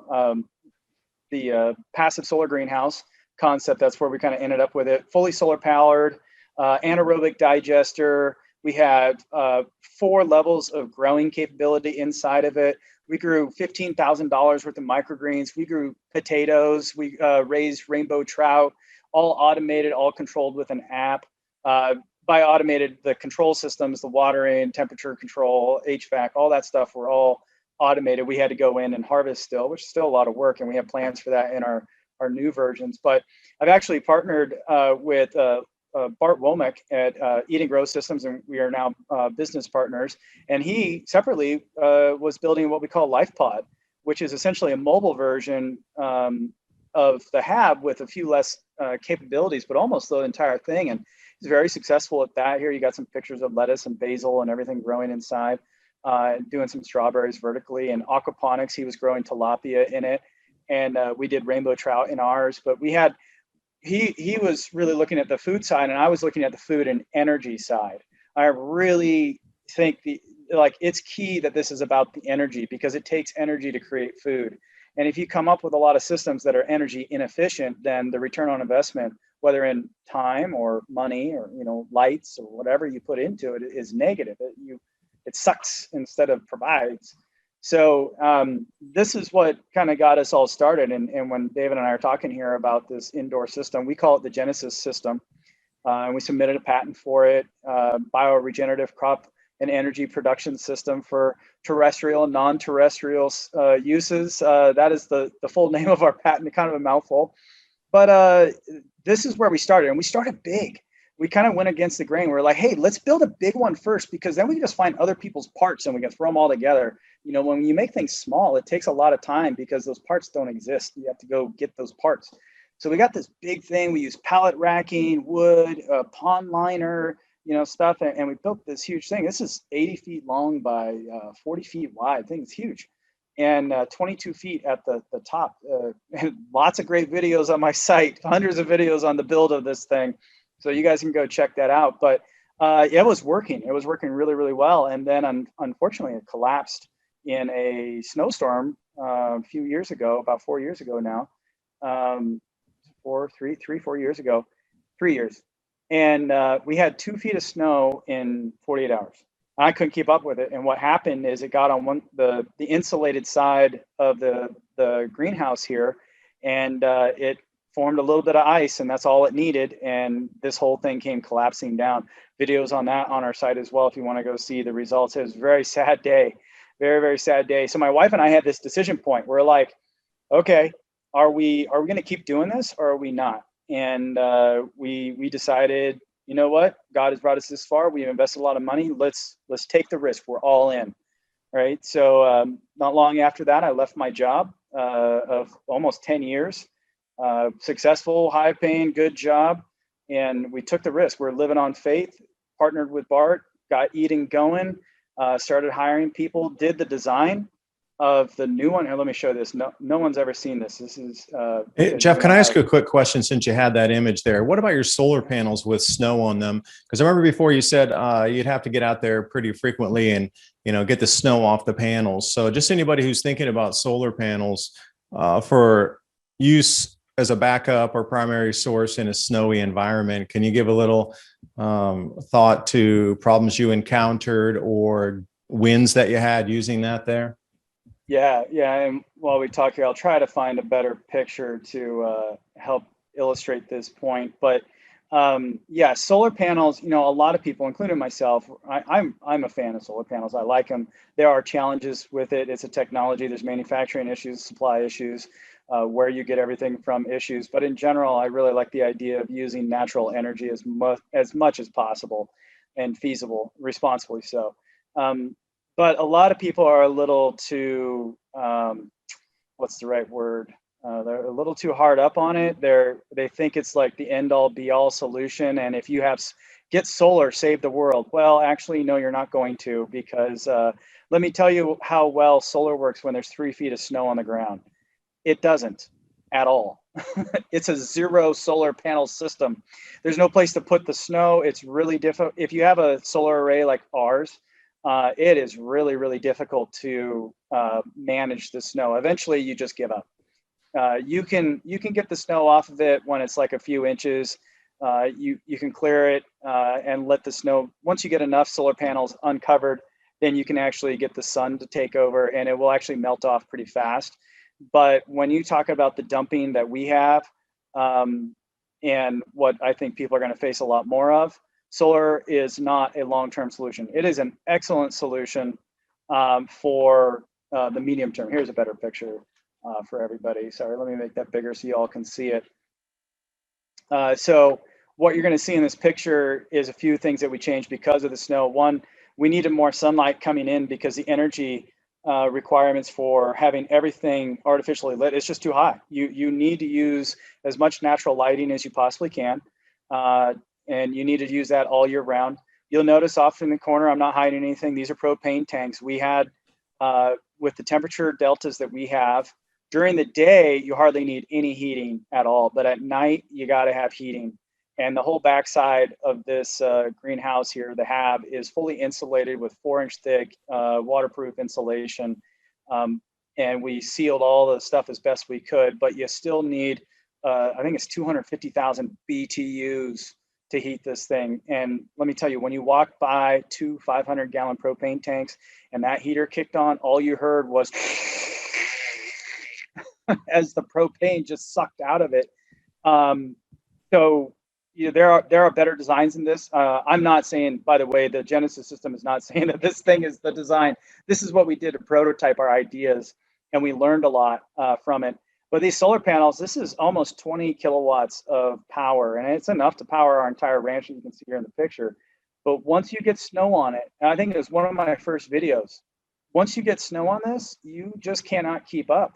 the passive solar greenhouse concept. That's where we kind of ended up with it. Fully solar powered, anaerobic digester. We had 4 levels of growing capability inside of it. We grew $15,000 worth of microgreens. We grew potatoes. We raised rainbow trout, all automated, all controlled with an app. By automated, the control systems, the watering, temperature control, HVAC, all that stuff were all automated. We had to go in and harvest still, which is still a lot of work. And we have plans for that in our new versions. But I've actually partnered with Bart Womack at Eat and Grow Systems, and we are now business partners. And he separately was building what we call LifePod, which is essentially a mobile version of the Hab with a few less capabilities, but almost the entire thing. And he's very successful at that. Here you got some pictures of lettuce and basil and everything growing inside, doing some strawberries vertically. And aquaponics, he was growing tilapia in it. And we did rainbow trout in ours, but we had he was really looking at the food side, and I was looking at the food and energy side. I really think it's key that this is about the energy, because it takes energy to create food. And if you come up with a lot of systems that are energy inefficient, then the return on investment, whether in time or money or lights or whatever you put into it, is negative. It sucks instead of provides. So this is what kind of got us all started. And when David and I are talking here about this indoor system, we call it the Genesis system. And we submitted a patent for it, bioregenerative crop an energy production system for terrestrial and non-terrestrial uses. That is the full name of our patent, kind of a mouthful. But this is where we started, and we started big. We kind of went against the grain. We're like, hey, let's build a big one first, because then we can just find other people's parts and we can throw them all together. You know, when you make things small, it takes a lot of time because those parts don't exist. You have to go get those parts. So we got this big thing. We use pallet racking, wood, pond liner, you know, stuff, and we built this huge thing. This is 80 feet long by 40 feet wide. I think it's huge, and 22 feet at the top. And lots of great videos on my site, hundreds of videos on the build of this thing. So you guys can go check that out. But it was working. It was working really, really well. And then unfortunately, it collapsed in a snowstorm a few years ago, about 4 years ago now. 4 years ago, 3 years. And we had 2 feet of snow in 48 hours. I couldn't keep up with it. And what happened is it got on the insulated side of the greenhouse here, and it formed a little bit of ice, and that's all it needed. And this whole thing came collapsing down. Videos on that on our site as well if you want to go see the results. It was a very sad day, very, very sad day. So my wife and I had this decision point. We're like, okay, are we going to keep doing this or are we not? And we decided, you know what? God has brought us this far. We've invested a lot of money. Let's take the risk. We're all in, right? So not long after that, I left my job of almost 10 years, successful, high-paying, good job, and we took the risk. We're living on faith. Partnered with Bart, got Eden going, started hiring people, did the design of the new one. Here, let me show this. No one's ever seen this. This is Hey, Jeff, can I ask you a quick question since you had that image there? What about your solar panels with snow on them? Because I remember before you said you'd have to get out there pretty frequently and, you know, get the snow off the panels. So just anybody who's thinking about solar panels for use as a backup or primary source in a snowy environment, can you give a little thought to problems you encountered or wins that you had using that there? Yeah. And while we talk here, I'll try to find a better picture to help illustrate this point. But yeah, solar panels, you know, a lot of people, including myself, I'm a fan of solar panels. I like them. There are challenges with it. It's a technology. There's manufacturing issues, supply issues, where you get everything from issues. But in general, I really like the idea of using natural energy as much as possible and feasible, responsibly so. But a lot of people are a little too, what's the right word? They're a little too hard up on it. They think it's like the end all be all solution. And if you have get solar, save the world. Well, actually, no, you're not going to, because let me tell you how well solar works when there's 3 feet of snow on the ground. It doesn't at all. It's a zero solar panel system. There's no place to put the snow. It's really difficult. If you have a solar array like ours, it is really, really difficult to manage the snow. Eventually, you just give up. You can get the snow off of it when it's like a few inches. You can clear it and let the snow. Once you get enough solar panels uncovered, then you can actually get the sun to take over, and it will actually melt off pretty fast. But when you talk about the dumping that we have, and what I think people are going to face a lot more of, solar is not a long-term solution. It is an excellent solution for the medium term. Here's a better picture for everybody. Sorry, let me make that bigger so you all can see it. So what you're going to see in this picture is a few things that we changed because of the snow. One, we needed more sunlight coming in because the energy requirements for having everything artificially lit, it's just too high. You need to use as much natural lighting as you possibly can. And you need to use that all year round. You'll notice off in the corner, I'm not hiding anything. These are propane tanks. We had, with the temperature deltas that we have, during the day, you hardly need any heating at all. But at night, you got to have heating. And the whole backside of this greenhouse here, the hab, is fully insulated with 4-inch thick waterproof insulation. And we sealed all the stuff as best we could, but you still need, I think it's 250,000 BTUs to heat this thing. And let me tell you, when you walk by 2 500-gallon propane tanks and that heater kicked on, all you heard was as the propane just sucked out of it. So there are better designs in this. I'm not saying, by the way, the Genesis system is not saying that this thing is the design. This is what we did to prototype our ideas, and we learned a lot from it. But these solar panels, this is almost 20 kilowatts of power, and it's enough to power our entire ranch, as you can see here in the picture. But once you get snow on it, and I think it was one of my first videos, once you get snow on this, you just cannot keep up.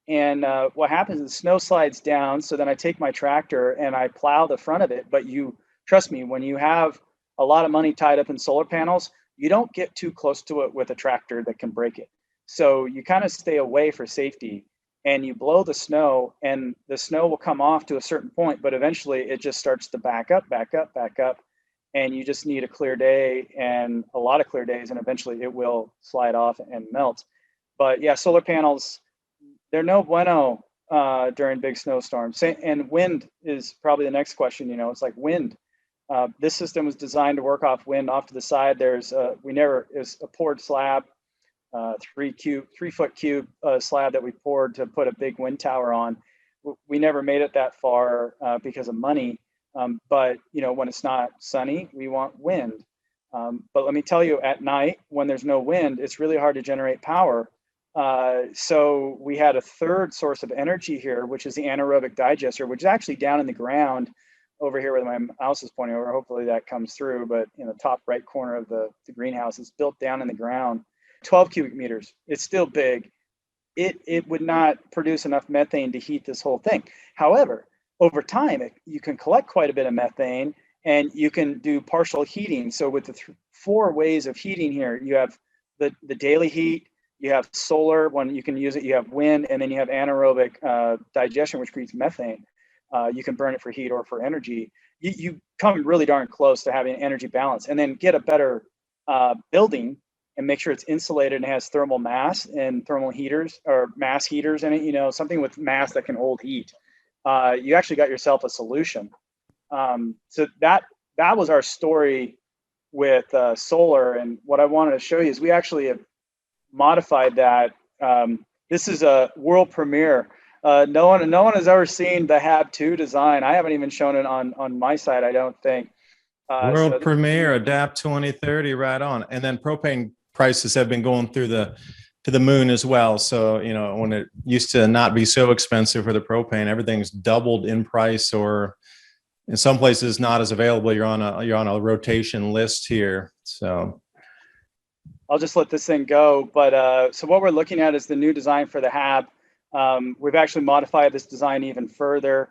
And what happens is snow slides down. So then I take my tractor and I plow the front of it. But you trust me, when you have a lot of money tied up in solar panels, you don't get too close to it with a tractor that can break it. So you kind of stay away for safety, and you blow the snow, and the snow will come off to a certain point, but eventually it just starts to back up, back up, back up. And you just need a clear day and a lot of clear days, and eventually it will slide off and melt. But yeah, solar panels, they're no bueno during big snowstorms. And wind is probably the next question. It's like wind. This system was designed to work off wind off to the side. It's a poured slab, 3-foot cube slab that we poured to put a big wind tower on. We never made it that far because of money. But when it's not sunny, we want wind. But let me tell you, at night when there's no wind, it's really hard to generate power. So we had a third source of energy here, which is the anaerobic digester, which is actually down in the ground over here where my mouse is pointing over. Hopefully that comes through, but in the top right corner of the greenhouse, it's built down in the ground. 12 cubic meters. It's still big. It would not produce enough methane to heat this whole thing. However, over time, you can collect quite a bit of methane, and you can do partial heating. So with the 4 ways of heating here, you have the daily heat, you have solar when you can use it, you have wind, and then you have anaerobic digestion, which creates methane. You can burn it for heat or for energy. You come really darn close to having an energy balance, and then get a better building and make sure it's insulated and has thermal mass and thermal heaters or mass heaters in it, something with mass that can hold heat. You actually got yourself a solution. So that was our story with solar. And what I wanted to show you is we actually have modified that. This is a world premiere. No one has ever seen the HAB 2 design. I haven't even shown it on my side, I don't think. World premiere, Adapt 2030, right on. And then propane prices have been going through to the moon as well. So, when it used to not be so expensive for the propane, everything's doubled in price, or in some places not as available. You're on a rotation list here. So I'll just let this thing go. But so what we're looking at is the new design for the HAB. We've actually modified this design even further.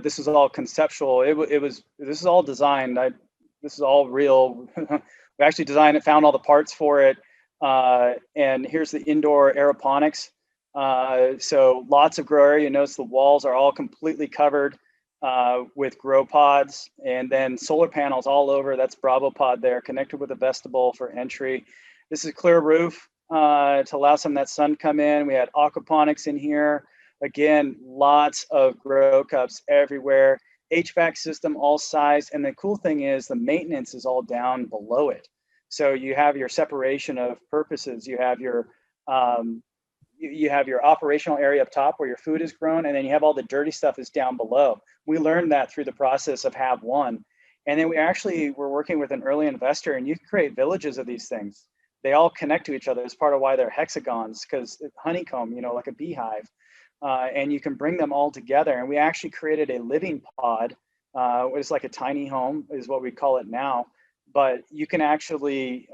This is all conceptual. This is all designed. This is all real. We actually designed it, found all the parts for it. And here's the indoor aeroponics. So lots of grow area. You notice the walls are all completely covered with grow pods, and then solar panels all over. That's Bravo pod there, connected with a vestibule for entry. This is a clear roof to allow some of that sun come in. We had aquaponics in here. Again, lots of grow cups everywhere. HVAC system, all size. And the cool thing is the maintenance is all down below it. So you have your separation of purposes. You have your operational area up top where your food is grown, and then you have all the dirty stuff is down below. We learned that through the process of HAB 1. And then we're working with an early investor, and you can create villages of these things. They all connect to each other. It's part of why they're hexagons, because honeycomb, like a beehive. And you can bring them all together. And we actually created a living pod. It's like a tiny home is what we call it now. But you can actually,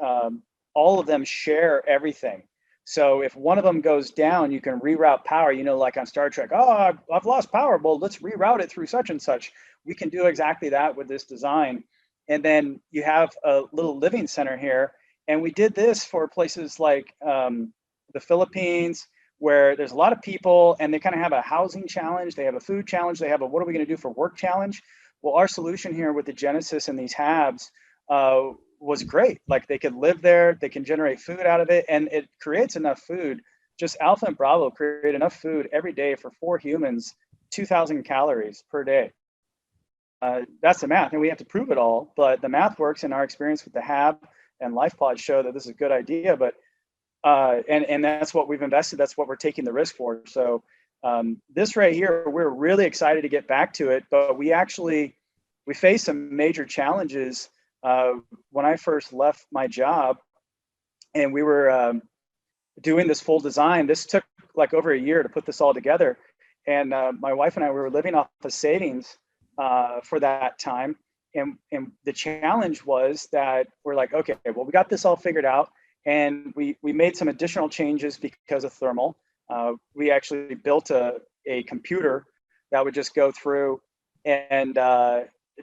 all of them share everything. So if one of them goes down, you can reroute power, like on Star Trek. Oh, I've lost power. Well, let's reroute it through such and such. We can do exactly that with this design. And then you have a little living center here. And we did this for places like the Philippines, where there's a lot of people and they kind of have a housing challenge. They have a food challenge. They have a what are we going to do for work challenge? Well, our solution here with the Genesis and these HABs was great. Like they could live there, they can generate food out of it, and it creates enough food. Just Alpha and Bravo create enough food every day for 4 humans, 2,000 calories per day. That's the math, and we have to prove it all, but the math works, and our experience with the HAB and LifePod show that this is a good idea. But and that's what we've invested. That's what we're taking the risk for. So this right here, we're really excited to get back to it, but we actually we faced some major challenges when I first left my job, and we were doing this full design. This took like over a year to put this all together. And my wife and I, we were living off of savings for that time. And the challenge was that we're like, okay, well, we got this all figured out. And we made some additional changes because of thermal. We actually built a computer that would just go through and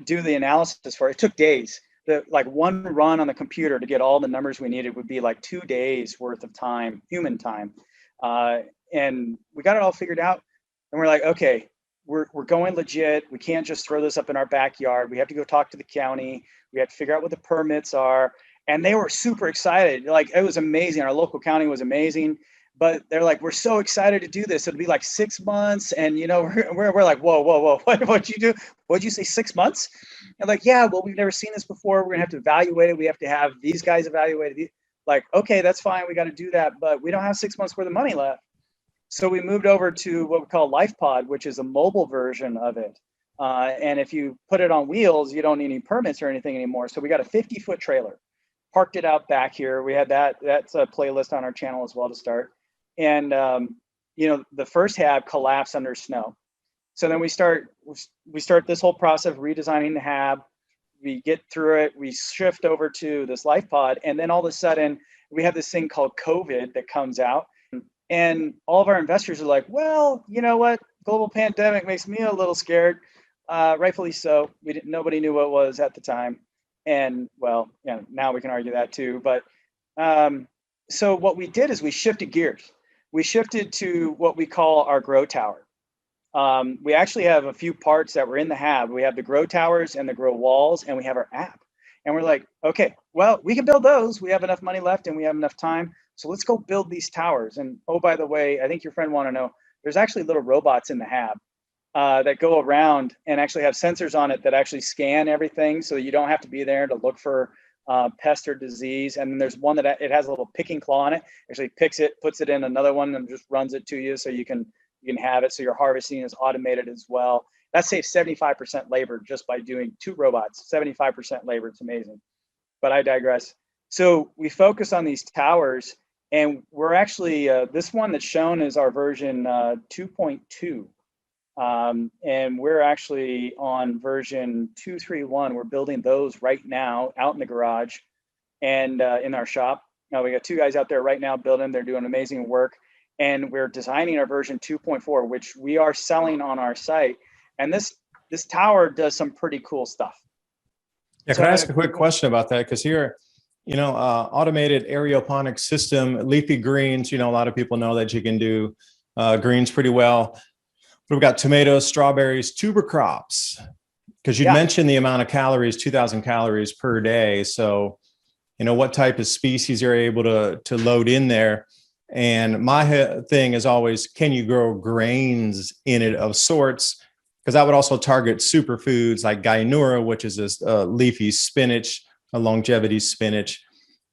do the analysis for it. It took days. Like one run on the computer to get all the numbers we needed would be like 2 days worth of time, human time. And we got it all figured out. And we're like, okay, we're going legit. We can't just throw this up in our backyard. We have to go talk to the county. We have to figure out what the permits are. And they were super excited. Like, it was amazing. Our local county was amazing. But they're like, we're so excited to do this. It'll be like 6 months. And, you know, we're like, whoa. What'd you do? What'd you say, 6 months? And like, yeah, well, we've never seen this before. We're going to have to evaluate it. We have to have these guys evaluate it. Like, okay, that's fine. We got to do that. But we don't have 6 months worth of money left. So we moved over to what we call LifePod, which is a mobile version of it. And if you put it on wheels, you don't need any permits or anything anymore. So we got a 50-foot trailer, parked it out back here. We had that's a playlist on our channel as well to start. And, you know, the first hab collapsed under snow. So then we start this whole process of redesigning the hab. We get through it. We shift over to this LifePod. And then all of a sudden we have this thing called COVID that comes out. And all of our investors are like, well, you know what? Global pandemic makes me a little scared. Rightfully so. Nobody knew what it was at the time. And well, yeah, now we can argue that too. But so what we did is we shifted gears. We shifted to what we call our grow tower. We actually have a few parts that were in the hab. We have the grow towers and the grow walls, and we have our app. And we're like, okay, well, we can build those. We have enough money left and we have enough time. So let's go build these towers. And oh, by the way, I think your friend want to know, there's actually little robots in the hab that go around and actually have sensors on it that actually scan everything, so you don't have to be there to look for pest or disease. And then there's one that it has a little picking claw on it. Actually picks it, puts it in another one, and just runs it to you, so you can have it. So your harvesting is automated as well. That saves 75% labor just by doing 2 robots. 75% labor. It's amazing. But I digress. So we focus on these towers, and we're actually this one that's shown is our version 2.2. And we're actually on version 2.3.1. We're building those right now out in the garage and in our shop. Now we got 2 guys out there right now building. They're doing amazing work. And we're designing our version 2.4, which we are selling on our site. And this tower does some pretty cool stuff. Yeah, can I ask a quick question about that? Because here, you know, automated aeroponics system, leafy greens, you know, a lot of people know that you can do greens pretty well. We've got tomatoes, strawberries, tuber crops, because you mentioned the amount of calories, 2,000 calories per day. So, you know, what type of species you're able to load in there. And my thing is always, can you grow grains in it of sorts? Because I would also target superfoods like Guinura, which is this leafy spinach, a longevity spinach,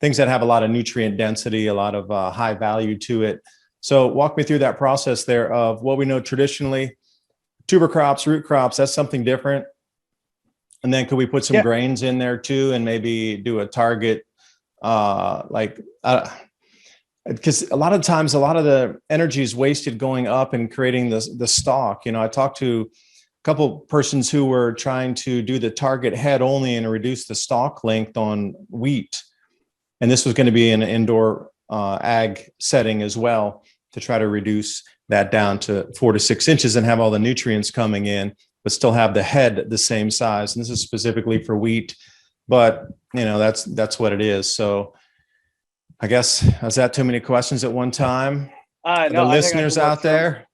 things that have a lot of nutrient density, a lot of high value to it. So walk me through that process there of what we know traditionally, tuber crops, root crops, that's something different. And then could we put some grains in there too, and maybe do a target because a lot of times, a lot of the energy is wasted going up and creating the stalk. You know, I talked to a couple persons who were trying to do the target head only and reduce the stalk length on wheat. And this was going to be an indoor ag setting as well, to try to reduce that down to 4 to 6 inches and have all the nutrients coming in, but still have the head the same size. And this is specifically for wheat, but you know, that's what it is. So I guess, is that too many questions at one time? No, the listeners out there?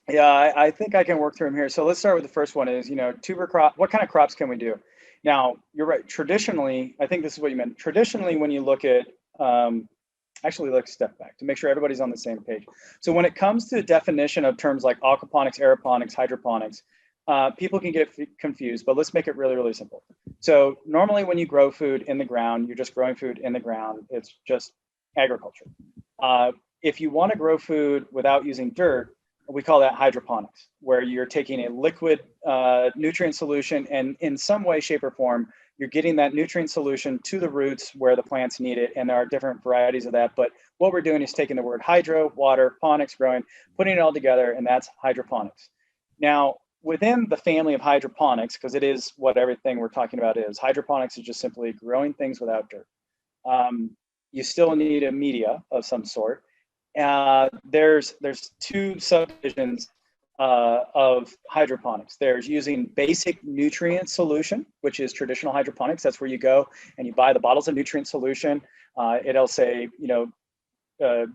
Yeah, I think I can work through them here. So let's start with the first one is, you know, tuber crop. What kind of crops can we do? Now, you're right. Traditionally, I think this is what you meant. Traditionally, when you look at, actually, let's step back to make sure everybody's on the same page. So when it comes to the definition of terms like aquaponics, aeroponics, hydroponics, people can get confused, but let's make it really, really simple. So normally when you grow food in the ground, you're just growing food in the ground. It's just agriculture. If you want to grow food without using dirt, We call that hydroponics, where you're taking a liquid nutrient solution and in some way, shape, or form, you're getting that nutrient solution to the roots where the plants need it. And there are different varieties of that. But what we're doing is taking the word hydro, water, ponics, growing, putting it all together, and that's hydroponics. Now, within the family of hydroponics, because it is what everything we're talking about is, hydroponics is just simply growing things without dirt. You still need a media of some sort. There's two subdivisions of hydroponics. There's using basic nutrient solution, which is traditional hydroponics. That's where you go and you buy the bottles of nutrient solution. It'll say, it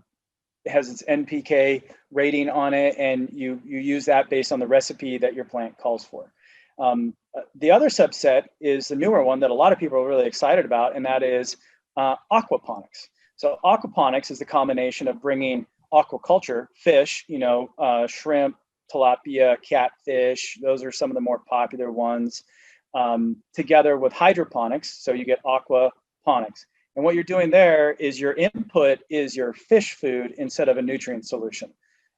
has its NPK rating on it, and you use that based on the recipe that your plant calls for. The other subset is the newer one that a lot of people are really excited about, and that is aquaponics. So aquaponics is the combination of bringing aquaculture, fish, shrimp, tilapia, catfish, those are some of the more popular ones, together with hydroponics. So you get aquaponics. And what you're doing there is your input is your fish food instead of a nutrient solution.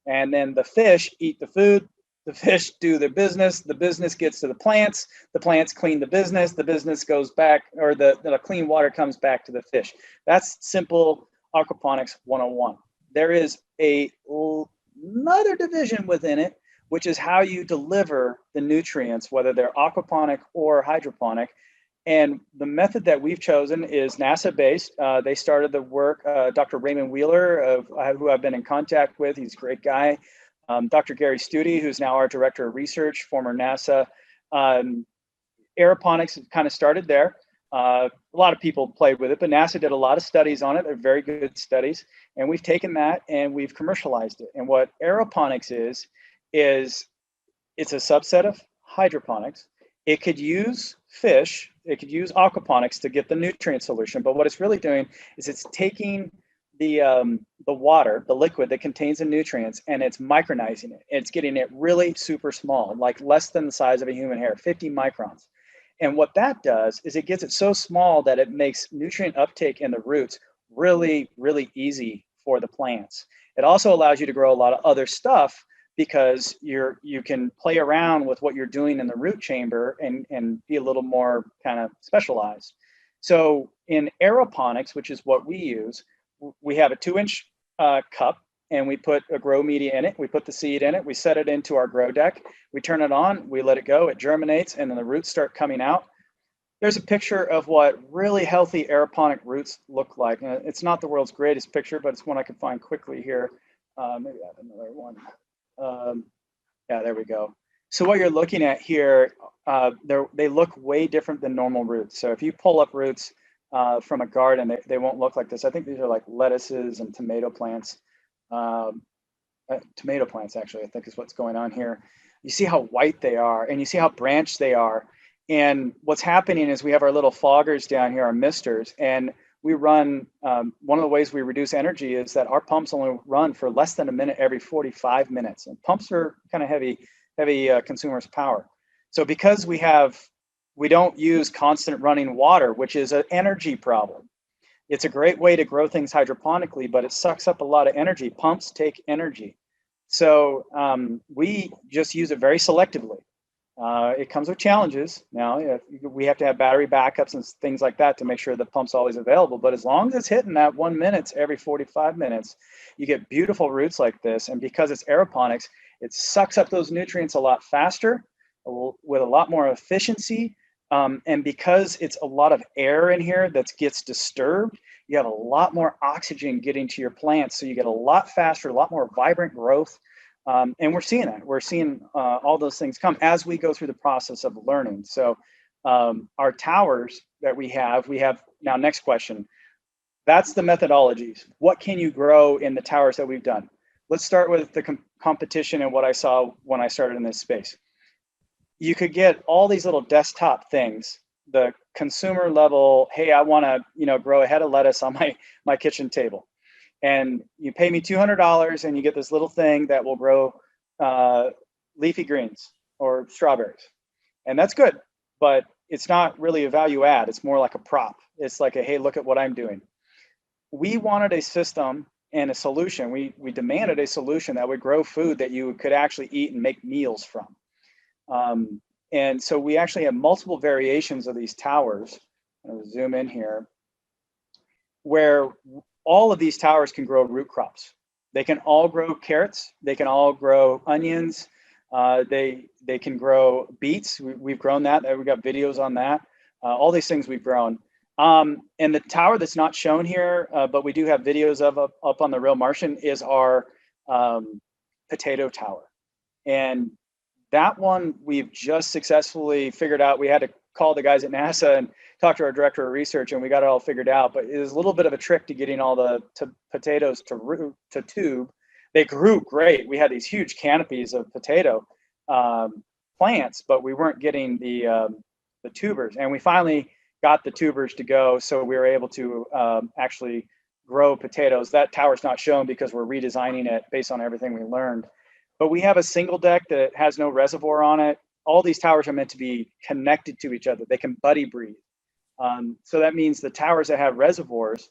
And then the fish eat the food, the fish do their business, the business gets to the plants clean the business goes back, or the clean water comes back to the fish. That's simple aquaponics 101. There is another division within it, which is how you deliver the nutrients, whether they're aquaponic or hydroponic. And the method that we've chosen is NASA-based. They started the work, Dr. Raymond Wheeler, who I've been in contact with. He's a great guy. Dr. Gary Studi, who's now our director of research, former NASA. Aeroponics kind of started there. A lot of people played with it, but NASA did a lot of studies on it. They're very good studies. And we've taken that and we've commercialized it. And what aeroponics is it's a subset of hydroponics. It could use fish, it could use aquaponics to get the nutrient solution, but what it's really doing is it's taking the water, the liquid that contains the nutrients, and it's micronizing it. It's getting it really super small, like less than the size of a human hair, 50 microns. And what that does is it gets it so small that it makes nutrient uptake in the roots really, really easy for the plants. It also allows you to grow a lot of other stuff because you can play around with what you're doing in the root chamber and be a little more kind of specialized. So in aeroponics, which is what we use, we have a 2-inch cup and we put a grow media in it. We put the seed in it. We set it into our grow deck. We turn it on. We let it go. It germinates, and then the roots start coming out. There's a picture of what really healthy aeroponic roots look like. And it's not the world's greatest picture, but it's one I can find quickly here. Maybe I have another one. Yeah, there we go. So what you're looking at here, they look way different than normal roots. So if you pull up roots from a garden, they won't look like this. I think these are like lettuces and tomato plants. Tomato plants, actually, I think is what's going on here. You see how white they are, and you see how branched they are. And what's happening is we have our little foggers down here, our misters, and we run, one of the ways we reduce energy is that our pumps only run for less than a minute every 45 minutes. And pumps are kind of heavy consumers power. So because we don't use constant running water, which is an energy problem. It's a great way to grow things hydroponically, but it sucks up a lot of energy. Pumps take energy. So we just use it very selectively. It comes with challenges. Now, we have to have battery backups and things like that to make sure the pump's always available. But as long as it's hitting that 1 minute every 45 minutes, you get beautiful roots like this. And because it's aeroponics, it sucks up those nutrients a lot faster, with a lot more efficiency. And because it's a lot of air in here that gets disturbed, you have a lot more oxygen getting to your plants. So you get a lot faster, a lot more vibrant growth. And we're seeing that. We're seeing all those things come as we go through the process of learning. So our towers that we have now, next question. That's the methodologies. What can you grow in the towers that we've done? Let's start with the competition and what I saw when I started in this space. You could get all these little desktop things, the consumer level, hey, I want to grow a head of lettuce on my kitchen table. And you pay me $200 and you get this little thing that will grow leafy greens or strawberries. And that's good, but it's not really a value add. It's more like a prop. It's like hey, look at what I'm doing. We wanted a system and a solution. We demanded a solution that would grow food that you could actually eat and make meals from. And so we actually have multiple variations of these towers. I'll zoom in here, where all of these towers can grow root crops. They can all grow carrots. They can all grow onions. They can grow beets. We've grown that. We've got videos on that. All these things we've grown. And the tower that's not shown here, but we do have videos of up on the Real Martian, is our potato tower. And that one we've just successfully figured out. We had to call the guys at NASA and talk to our director of research, and we got it all figured out. But it was a little bit of a trick to getting all the potatoes to tube. They grew great. We had these huge canopies of potato plants, but we weren't getting the tubers. And we finally got the tubers to go, so we were able to actually grow potatoes. That tower's not shown because we're redesigning it based on everything we learned. But we have a single deck that has no reservoir on it. All these towers are meant to be connected to each other. They can buddy breathe. So that means the towers that have reservoirs,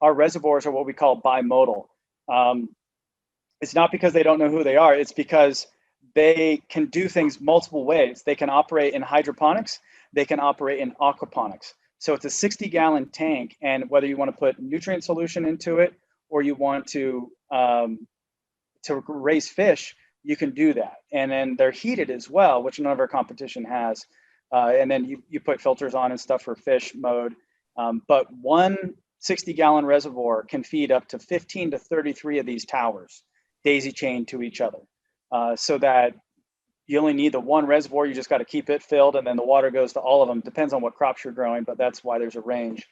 our reservoirs are what we call bimodal. It's not because they don't know who they are. It's because they can do things multiple ways. They can operate in hydroponics. They can operate in aquaponics. So it's a 60-gallon tank, and whether you want to put nutrient solution into it or you want to raise fish, you can do that. And then they're heated as well, which none of our competition has. And then you put filters on and stuff for fish mode. But one 60-gallon reservoir can feed up to 15 to 33 of these towers, daisy chained to each other. So that you only need the one reservoir, you just got to keep it filled, and then the water goes to all of them. Depends on what crops you're growing, but that's why there's a range.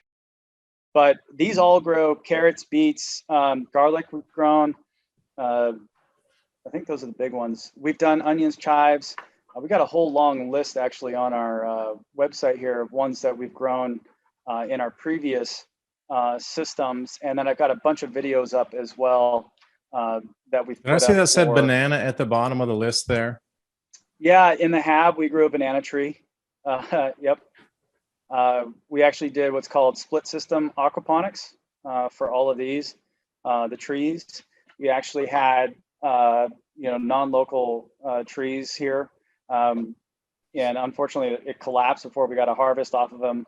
But these all grow carrots, beets, garlic we've grown. I think those are the big ones. We've done onions, chives. We got a whole long list actually on our website here of ones that we've grown in our previous systems. And then I've got a bunch of videos up as well that we've put Did I see up that said for, banana at the bottom of the list there? Yeah, in the Hab, we grew a banana tree. Yep. We actually did what's called split system aquaponics for all of these, the trees. We actually had, non-local trees here. And unfortunately, it collapsed before we got a harvest off of them.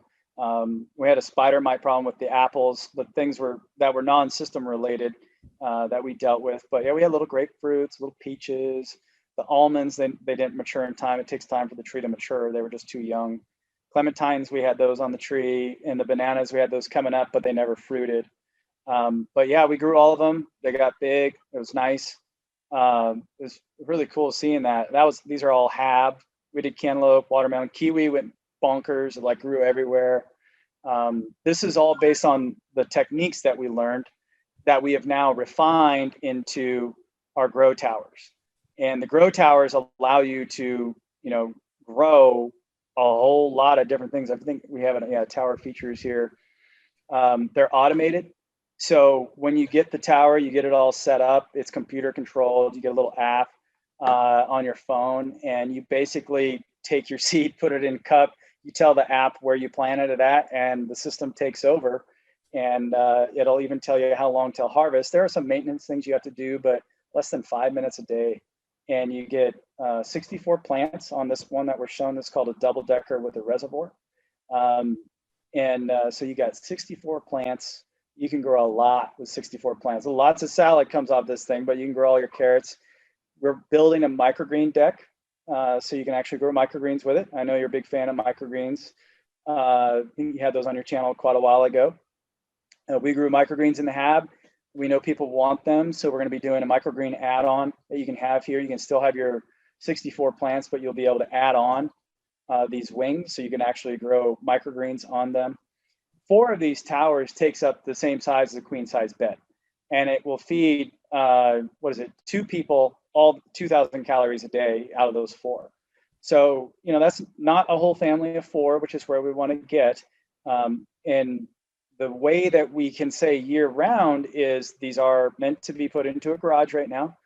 We had a spider mite problem with the apples, but things that were non-system related that we dealt with. But yeah, we had little grapefruits, little peaches. The almonds, they didn't mature in time. It takes time for the tree to mature. They were just too young. Clementines, we had those on the tree, and the bananas, we had those coming up, but they never fruited. But yeah, we grew all of them. They got big. It was nice. It was really cool seeing that. These are all Hab. We did cantaloupe, watermelon, kiwi went bonkers. It like grew everywhere. This is all based on the techniques that we learned that we have now refined into our grow towers. And the grow towers allow you to, grow a whole lot of different things. I think we have tower features here. They're automated. So when you get the tower, you get it all set up. It's computer controlled. You get a little app on your phone, and you basically take your seed, put it in cup. You tell the app where you planted it at, and the system takes over. And it'll even tell you how long till harvest. There are some maintenance things you have to do, but less than 5 minutes a day. And you get 64 plants on this one that we're shown. That's called a double decker with a reservoir. So you got 64 plants. You can grow a lot with 64 plants. Lots of salad comes off this thing, but you can grow all your carrots. We're building a microgreen deck, so you can actually grow microgreens with it. I know you're a big fan of microgreens. I think you had those on your channel quite a while ago. We grew microgreens in the Hab. We know people want them, so we're going to be doing a microgreen add-on that you can have here. You can still have your 64 plants, but you'll be able to add on these wings, so you can actually grow microgreens on them. 4 of these towers takes up the same size as a queen size bed, and it will feed 2 people, all 2,000 calories a day out of those 4. So that's not a whole family of 4, which is where we want to get. And the way that we can say year round is these are meant to be put into a garage right now.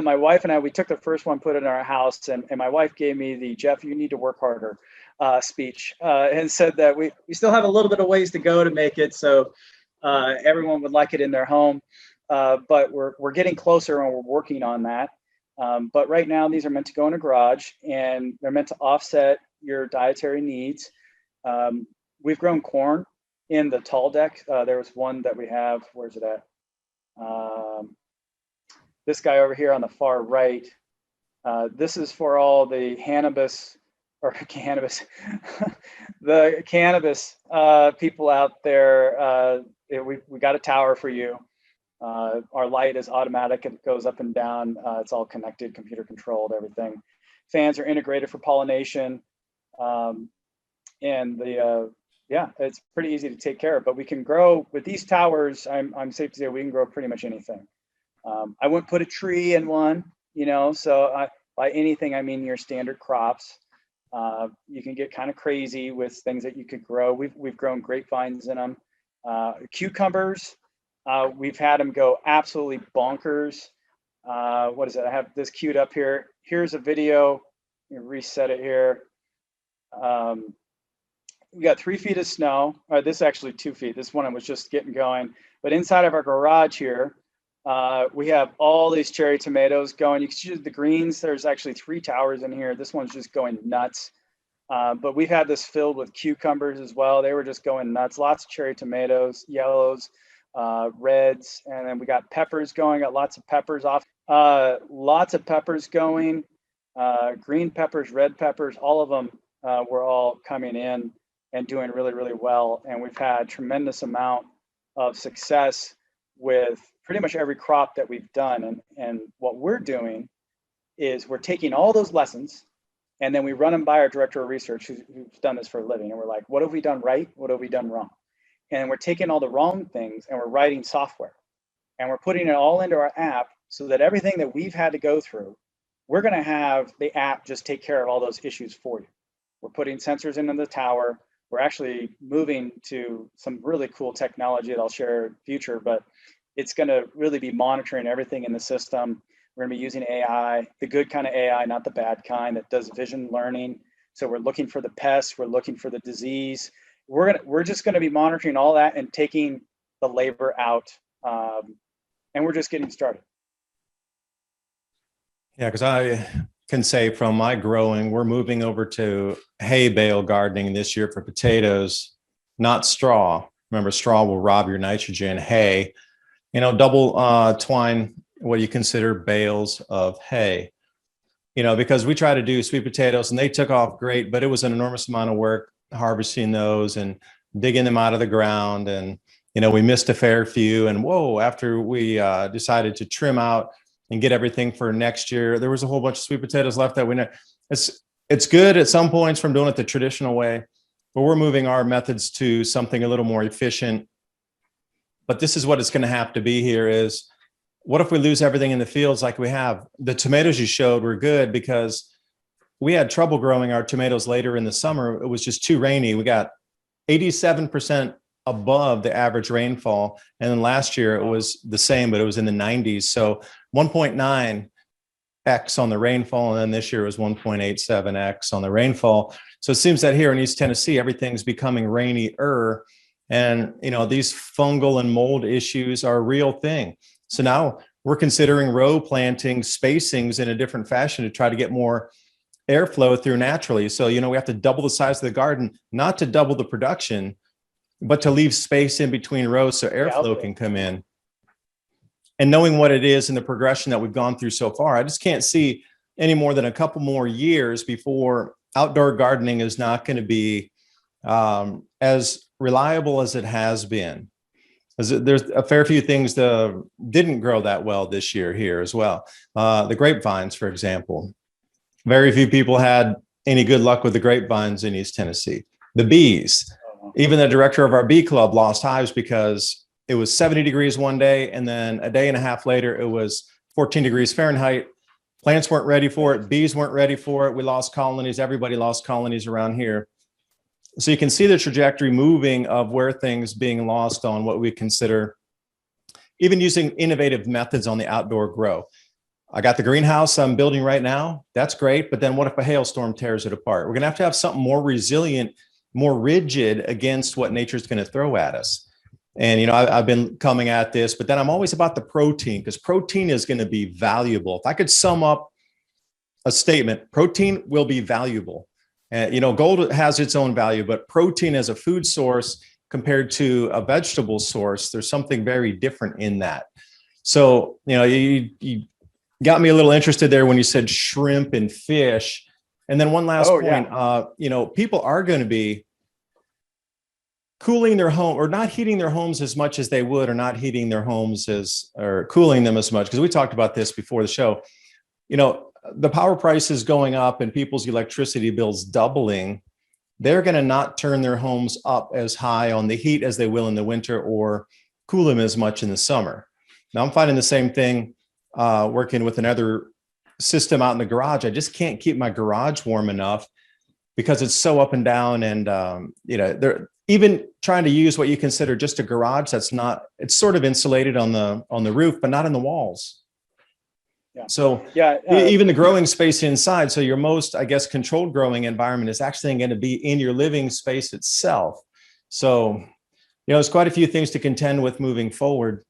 My wife and I, we took the first one, put it in our house, and my wife gave me the "Jeff, you need to work harder" speech, and said that we still have a little bit of ways to go to make it so everyone would like it in their home. but we're getting closer and we're working on that. But right now, these are meant to go in a garage, and they're meant to offset your dietary needs. We've grown corn in the tall deck. There was one that we have. Where's it at? This guy over here on the far right. This is for all the cannabis the cannabis people out there. We got a tower for you. Our light is automatic. It goes up and down. It's all connected, computer controlled, everything. Fans are integrated for pollination. And yeah, it's pretty easy to take care of, but we can grow with these towers. I'm safe to say we can grow pretty much anything. I wouldn't put a tree in one, so by anything, I mean your standard crops. You can get kind of crazy with things that you could grow. We've grown grapevines in them. Cucumbers, we've had them go absolutely bonkers. What is it? I have this queued up here. Here's a video. Let me reset it here. We got 3 feet of snow. This is actually 2 feet. This one was just getting going. But inside of our garage here, we have all these cherry tomatoes going. You can see the greens. There's actually 3 towers in here. This one's just going nuts. But we've had this filled with cucumbers as well. They were just going nuts. Lots of cherry tomatoes, yellows, reds, and then we got peppers going. Got lots of peppers off. Lots of peppers going. Green peppers, red peppers, all of them were all coming in and doing really, really well. And we've had tremendous amount of success with pretty much every crop that we've done. And what we're doing is we're taking all those lessons and then we run them by our director of research who's done this for a living. And we're like, what have we done right? What have we done wrong? And we're taking all the wrong things and we're writing software and we're putting it all into our app so that everything that we've had to go through, we're going to have the app just take care of all those issues for you. We're putting sensors into the tower. We're actually moving to some really cool technology that I'll share in the future, but it's going to really be monitoring everything in the system. We're going to be using AI, the good kind of AI, not the bad kind that does vision learning. So we're looking for the pests, we're looking for the disease. We're just going to be monitoring all that and taking the labor out, and we're just getting started. Yeah, because I can say from my growing, we're moving over to hay bale gardening this year for potatoes, not straw. Remember, straw will rob your nitrogen. Hay, double twine what you consider bales of hay, because we try to do sweet potatoes and they took off great, but it was an enormous amount of work harvesting those and digging them out of the ground. And, we missed a fair few. And after we decided to trim out and get everything for next year, there was a whole bunch of sweet potatoes left that we know. It's good at some points from doing it the traditional way, but we're moving our methods to something a little more efficient. But this is what it's going to have to be here is, what if we lose everything in the fields like we have? The tomatoes you showed were good because we had trouble growing our tomatoes later in the summer. It was just too rainy. We got 87% above the average rainfall. And then last year it was the same, but it was in the 90s. So 1.9x on the rainfall. And then this year was 1.87x on the rainfall. So it seems that here in East Tennessee, everything's becoming rainier. And, these fungal and mold issues are a real thing. So now we're considering row planting spacings in a different fashion to try to get more airflow through naturally. So, we have to double the size of the garden, not to double the production, but to leave space in between rows so airflow can come in. And knowing what it is and the progression that we've gone through so far, I just can't see any more than a couple more years before outdoor gardening is not going to be as reliable as it has been. There's a fair few things that didn't grow that well this year here as well. The grapevines, for example. Very few people had any good luck with the grapevines in East Tennessee. The bees, even the director of our bee club lost hives because it was 70 degrees one day, and then a day and a half later, it was 14 degrees Fahrenheit. Plants weren't ready for it. Bees weren't ready for it. We lost colonies. Everybody lost colonies around here. So you can see the trajectory moving of where things being lost on what we consider, even using innovative methods on the outdoor grow. I got the greenhouse I'm building right now. That's great. But then what if a hailstorm tears it apart? We're going to have something more resilient, more rigid against what nature's going to throw at us. And, I've been coming at this, but then I'm always about the protein, because protein is going to be valuable. If I could sum up a statement, protein will be valuable. Gold has its own value, but protein as a food source compared to a vegetable source, there's something very different in that. So, you got me a little interested there when you said shrimp and fish. And then one last point, people are going to be cooling their home, or not heating their homes as much as they would, or not heating their homes or cooling them as much. Because we talked about this before the show. The power prices going up and people's electricity bills doubling, they're going to not turn their homes up as high on the heat as they will in the winter, or cool them as much in the summer. Now I'm finding the same thing working with another system out in the garage. I just can't keep my garage warm enough because it's so up and down. And, they're even trying to use what you consider just a garage. It's sort of insulated on the roof, but not in the walls. Yeah. So even the growing space inside. So your most, I guess, controlled growing environment is actually going to be in your living space itself. So, there's quite a few things to contend with moving forward,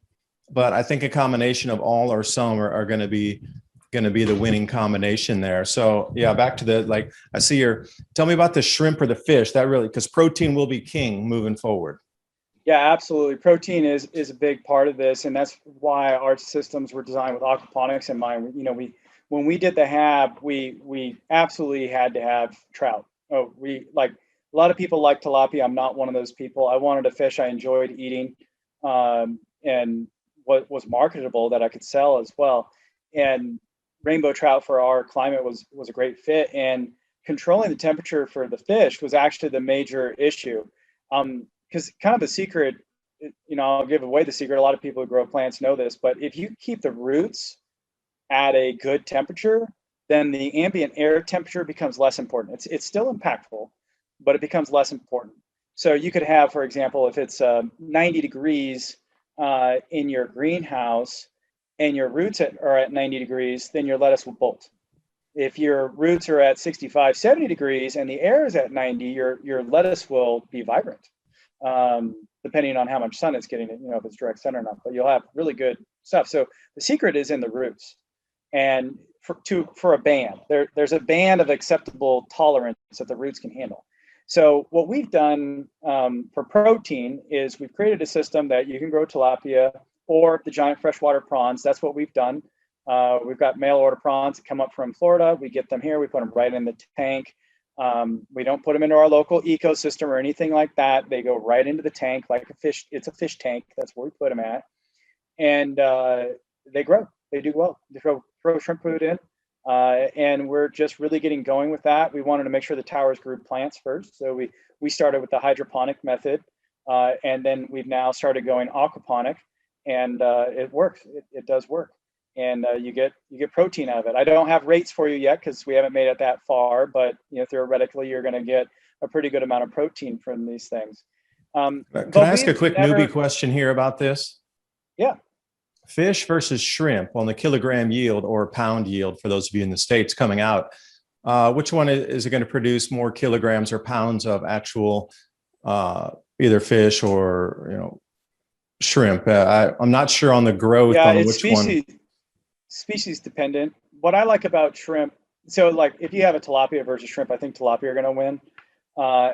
but I think a combination of all or some are going to be the winning combination there. So yeah, back to I see tell me about the shrimp or the fish. That really, because protein will be king moving forward. Yeah, absolutely. Protein is a big part of this, and that's why our systems were designed with aquaponics in mind. When we did the HAB, we absolutely had to have trout. A lot of people like tilapia. I'm not one of those people. I wanted a fish I enjoyed eating, and what was marketable that I could sell as well. And rainbow trout for our climate was a great fit. And controlling the temperature for the fish was actually the major issue. Because kind of the secret, I'll give away the secret. A lot of people who grow plants know this, but if you keep the roots at a good temperature, then the ambient air temperature becomes less important. It's still impactful, but it becomes less important. So you could have, for example, if it's 90 degrees in your greenhouse and your roots are at 90 degrees, then your lettuce will bolt. If your roots are at 65, 70 degrees and the air is at 90, your lettuce will be vibrant. Depending on how much sun it's getting, if it's direct sun or not, but you'll have really good stuff. So the secret is in the roots. And for a band, there's a band of acceptable tolerance that the roots can handle. So what we've done for protein is we've created a system that you can grow tilapia or the giant freshwater prawns. That's what we've done. We've got mail order prawns that come up from Florida. We get them here. We put them right in the tank. We don't put them into our local ecosystem or anything like that. They go right into the tank like a fish. It's a fish tank. That's where we put them at. And they grow. They do well. They throw shrimp food in. And we're just really getting going with that. We wanted to make sure the towers grew plants first. So we started with the hydroponic method. And then we've now started going aquaponic. And it works. It does work. And you get protein out of it. I don't have rates for you yet because we haven't made it that far, but theoretically you're going to get a pretty good amount of protein from these things. Can I ask a quick newbie question here about this? Yeah. Fish versus shrimp on the kilogram yield or pound yield for those of you in the States coming out. Which one is it going to produce more kilograms or pounds of actual either fish or shrimp? I'm not sure on the growth on which species, one. Species dependent. What I like about shrimp, so like if you have a tilapia versus shrimp, I think tilapia are going to win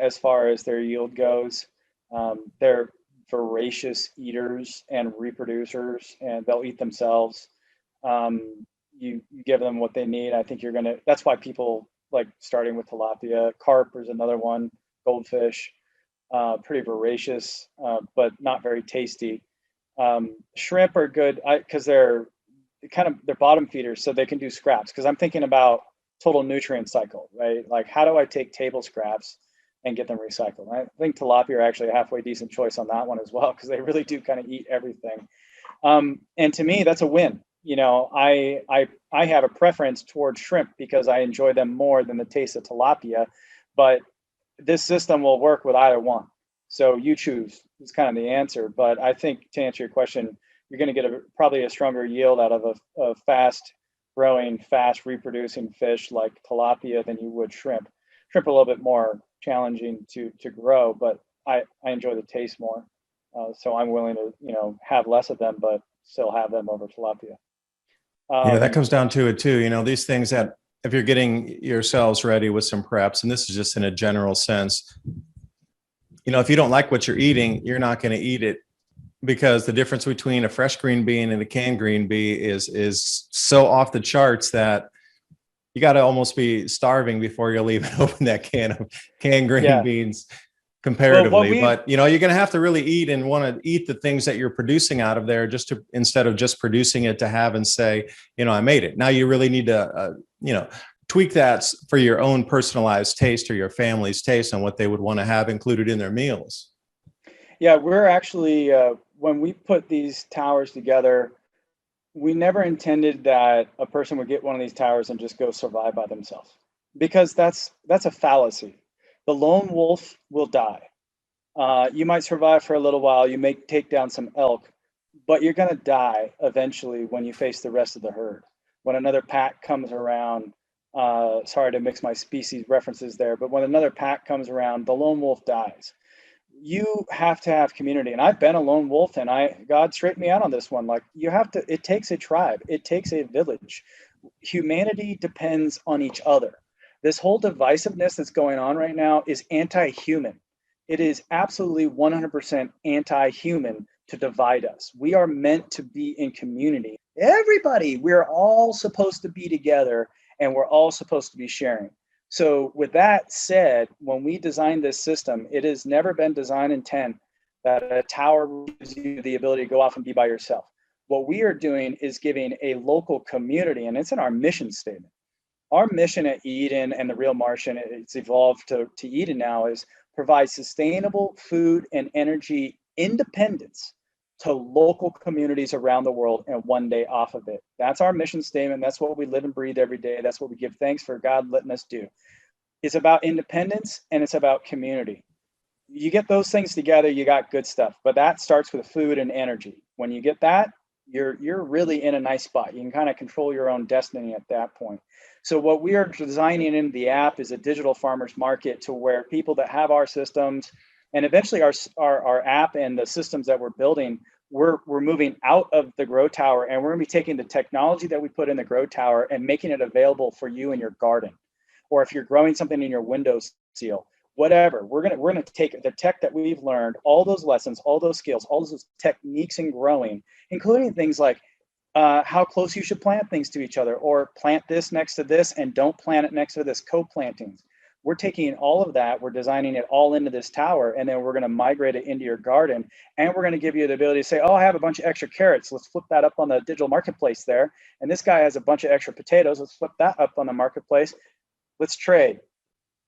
as far as their yield goes. They're voracious eaters and reproducers, and they'll eat themselves. You give them what they need. I think that's why people like starting with tilapia. Carp is another one, goldfish, pretty voracious, but not very tasty. Shrimp are good because they're bottom feeders, so they can do scraps. Because I'm thinking about total nutrient cycle, right? Like, how do I take table scraps and get them recycled? I think tilapia are actually a halfway decent choice on that one as well, because they really do kind of eat everything. And to me, that's a win. I have a preference towards shrimp because I enjoy them more than the taste of tilapia, but this system will work with either one. So you choose. It's kind of the answer. But I think to answer your question, you're going to get probably a stronger yield out of a fast growing, fast reproducing fish like tilapia than you would shrimp. Shrimp are a little bit more challenging to grow, but I enjoy the taste more. So I'm willing to, have less of them, but still have them over tilapia. Yeah, that Um, comes down to it too. These things that if you're getting yourselves ready with some preps, and this is just in a general sense, if you don't like what you're eating, you're not going to eat it, because the difference between a fresh green bean and a canned green bean is so off the charts that you got to almost be starving before you'll even open that can of canned green yeah. beans Well, what comparatively. we've But you're going to have to really eat and want to eat the things that you're producing out of there, just to, instead of just producing it to have and say, I made it. Now you really need to tweak that for your own personalized taste or your family's taste on what they would want to have included in their meals. Yeah, we're actually, when we put these towers together, we never intended that a person would get one of these towers and just go survive by themselves, because that's a fallacy. The lone wolf will die. You might survive for a little while, you may take down some elk, but you're going to die eventually when you face the rest of the herd. When another pack comes around, sorry to mix my species references there, but when another pack comes around, the lone wolf dies. You have to have community. And I've been a lone wolf, and God straightened me out on this one. Like, you have to, it takes a tribe, it takes a village. Humanity depends on each other. This whole divisiveness that's going on right now is anti-human. It is absolutely 100% anti-human to divide us. We are meant to be in community. Everybody, we're all supposed to be together, and we're all supposed to be sharing. So with that said, when we designed this system, it has never been design intent that a tower gives you the ability to go off and be by yourself. What we are doing is giving a local community, and it's in our mission statement. Our mission at Eden and the Real Martian, it's evolved to Eden now, is provide sustainable food and energy independence to local communities around the world, and one day off of it. That's our mission statement. That's what we live and breathe every day. That's what we give thanks for God letting us do. It's about independence, and it's about community. You get those things together, you got good stuff. But that starts with food and energy. When you get that, you're really in a nice spot. You can kind of control your own destiny at that point. So what we are designing in the app is a digital farmers market, to where people that have our systems, and eventually our app and the systems that we're building, we're moving out of the grow tower, and we're going to be taking the technology that we put in the grow tower and making it available for you in your garden, or if you're growing something in your windowsill, whatever. We're gonna take the tech that we've learned, all those lessons, all those skills, all those techniques in growing, including things like how close you should plant things to each other, or plant this next to this and don't plant it next to this, co-plantings. We're taking all of that, we're designing it all into this tower, and then we're going to migrate it into your garden, and we're going to give you the ability to say, oh, I have a bunch of extra carrots, let's flip that up on the digital marketplace there, and this guy has a bunch of extra potatoes, let's flip that up on the marketplace, let's trade,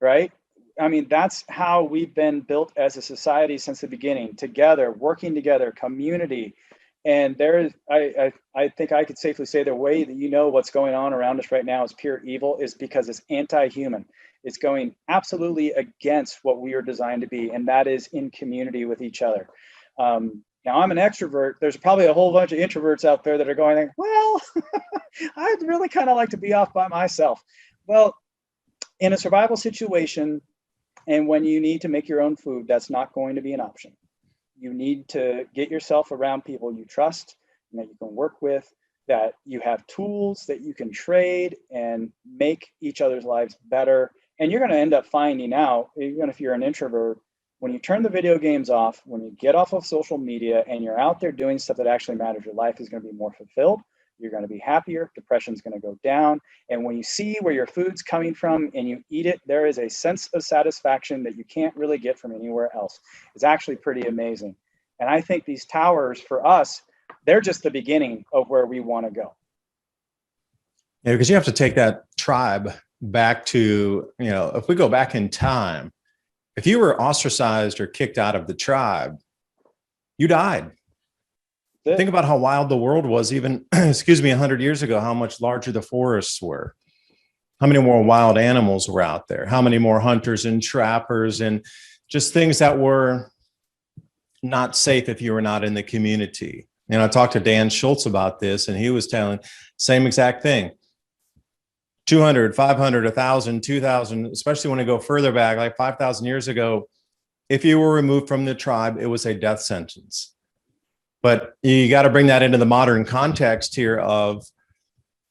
right? I mean, that's how we've been built as a society since the beginning, together, working together, community. And there is, I think I could safely say, the way that what's going on around us right now is pure evil, is because it's anti-human. It's going absolutely against what we are designed to be, and that is in community with each other. Now, I'm an extrovert. There's probably a whole bunch of introverts out there that are going, well, I'd really kind of like to be off by myself. Well, in a survival situation, and when you need to make your own food, that's not going to be an option. You need to get yourself around people you trust and that you can work with, that you have tools that you can trade and make each other's lives better. And you're going to end up finding out, even if you're an introvert, when you turn the video games off, when you get off of social media and you're out there doing stuff that actually matters, your life is going to be more fulfilled. You're going to be happier. Depression's going to go down. And when you see where your food's coming from and you eat it, there is a sense of satisfaction that you can't really get from anywhere else. It's actually pretty amazing. And I think these towers, for us, they're just the beginning of where we want to go. Yeah, because you have to take that tribe back to, if we go back in time, if you were ostracized or kicked out of the tribe, you died. Think about how wild the world was even, 100 years ago, how much larger the forests were, how many more wild animals were out there, how many more hunters and trappers, and just things that were not safe if you were not in the community. I talked to Dan Schultz about this, and he was telling same exact thing. 200, 500, 1,000, 2,000, especially when we go further back, like 5,000 years ago, if you were removed from the tribe, it was a death sentence. But you got to bring that into the modern context here of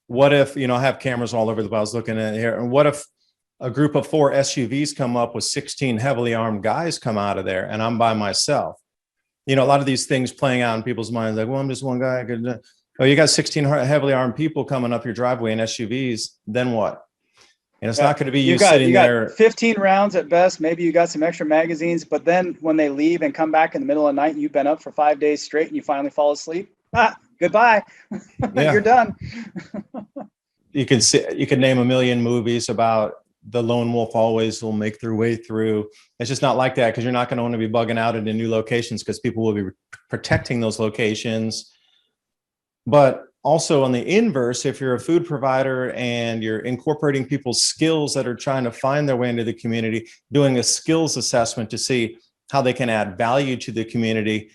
what if, I have cameras all over the place. I was looking at here, and what if a group of 4 SUVs come up with 16 heavily armed guys come out of there, and I'm by myself? A lot of these things playing out in people's minds, like, well, I'm just one guy. Oh, you got 16 heavily armed people coming up your driveway in SUVs. Then what? And it's not going to be you sitting there. 15 rounds at best. Maybe you got some extra magazines, but then when they leave and come back in the middle of the night, and you've been up for 5 days straight and you finally fall asleep. Goodbye. Yeah. You're done. You can name a million movies about the lone wolf always will make their way through. It's just not like that, because you're not going to want to be bugging out into new locations, because people will be protecting those locations. But also on the inverse, if you're a food provider and you're incorporating people's skills that are trying to find their way into the community, doing a skills assessment to see how they can add value to the community,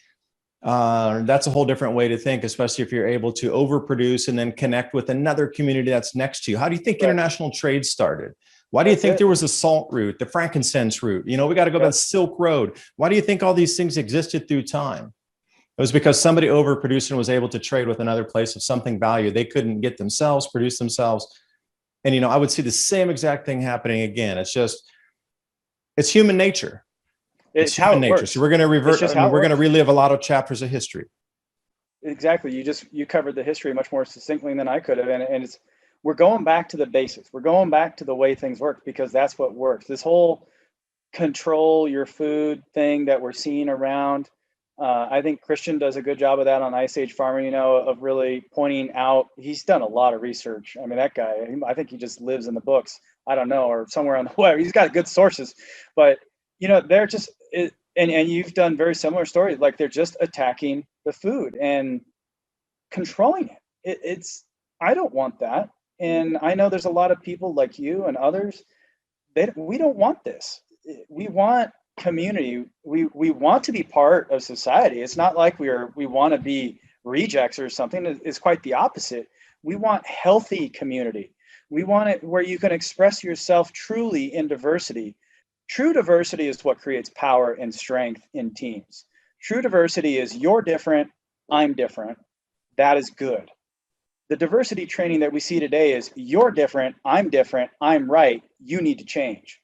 that's a whole different way to think, especially if you're able to overproduce and then connect with another community that's next to you. How do you think international trade started? Why do you think there was a salt route, the frankincense route? We got to go by the Silk Road. Why do you think all these things existed through time? It was because somebody overproduced and was able to trade with another place of something value they couldn't get themselves, produce themselves. And, I would see the same exact thing happening again. It's human nature. It's how it nature. Works. So we're going to revert, we're going to relive a lot of chapters of history. Exactly. You covered the history much more succinctly than I could have. And we're going back to the basics. We're going back to the way things work, because that's what works. This whole control your food thing that we're seeing around, I think Christian does a good job of that on Ice Age Farming, of really pointing out. He's done a lot of research. I mean, that guy, I think he just lives in the books. I don't know, or somewhere on the web. He's got good sources, but they're just, and you've done very similar stories. Like, they're just attacking the food and controlling it. I don't want that. And I know there's a lot of people like you and others we don't want this. We want community. We want to be part of society. It's not like we want to be rejects or something. It's quite the opposite. We want healthy community. We want it where you can express yourself truly in diversity. True diversity is what creates power and strength in teams. True diversity is you're different, I'm different. That is good. The diversity training that we see today is you're different, I'm right, you need to change.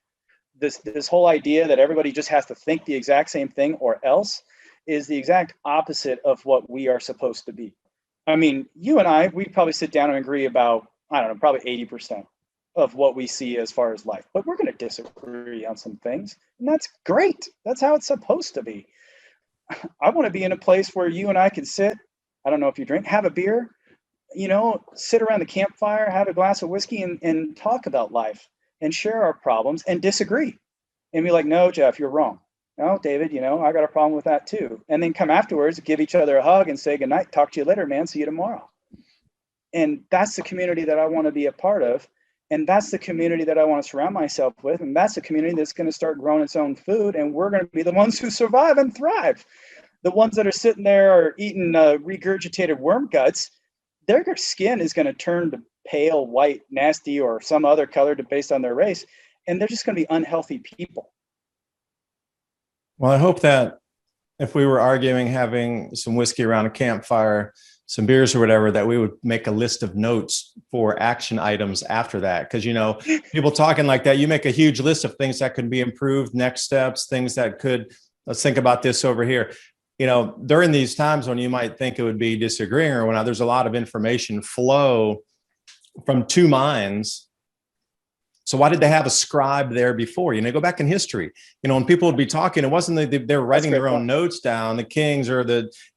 This whole idea that everybody just has to think the exact same thing or else is the exact opposite of what we are supposed to be. I mean, you and we probably sit down and agree about, I don't know, probably 80% of what we see as far as life, but we're going to disagree on some things, and that's great. That's how it's supposed to be. I want to be in a place where you and I can sit, I don't know if you drink, have a beer, sit around the campfire, have a glass of whiskey, and talk about life and share our problems and disagree and be like, no, Jeff, you're wrong. No, David, I got a problem with that too. And then come afterwards, give each other a hug and say goodnight. Talk to you later, man. See you tomorrow. And that's the community that I want to be a part of. And that's the community that I want to surround myself with. And that's the community that's going to start growing its own food. And we're going to be the ones who survive and thrive. The ones that are sitting there or eating regurgitated worm guts, their skin is going to turn to pale, white, nasty, or some other color based on their race. And they're just going to be unhealthy people. Well, I hope that if we were arguing, having some whiskey around a campfire, some beers or whatever, that we would make a list of notes for action items after that. Because, people talking like that, you make a huge list of things that could be improved, next steps, things that could, let's think about this over here. During these times when you might think it would be disagreeing or whatnot, there's a lot of information flow from two minds. So why did they have a scribe there before? Go back in history, when people would be talking, it wasn't that they're writing their own notes down. The kings or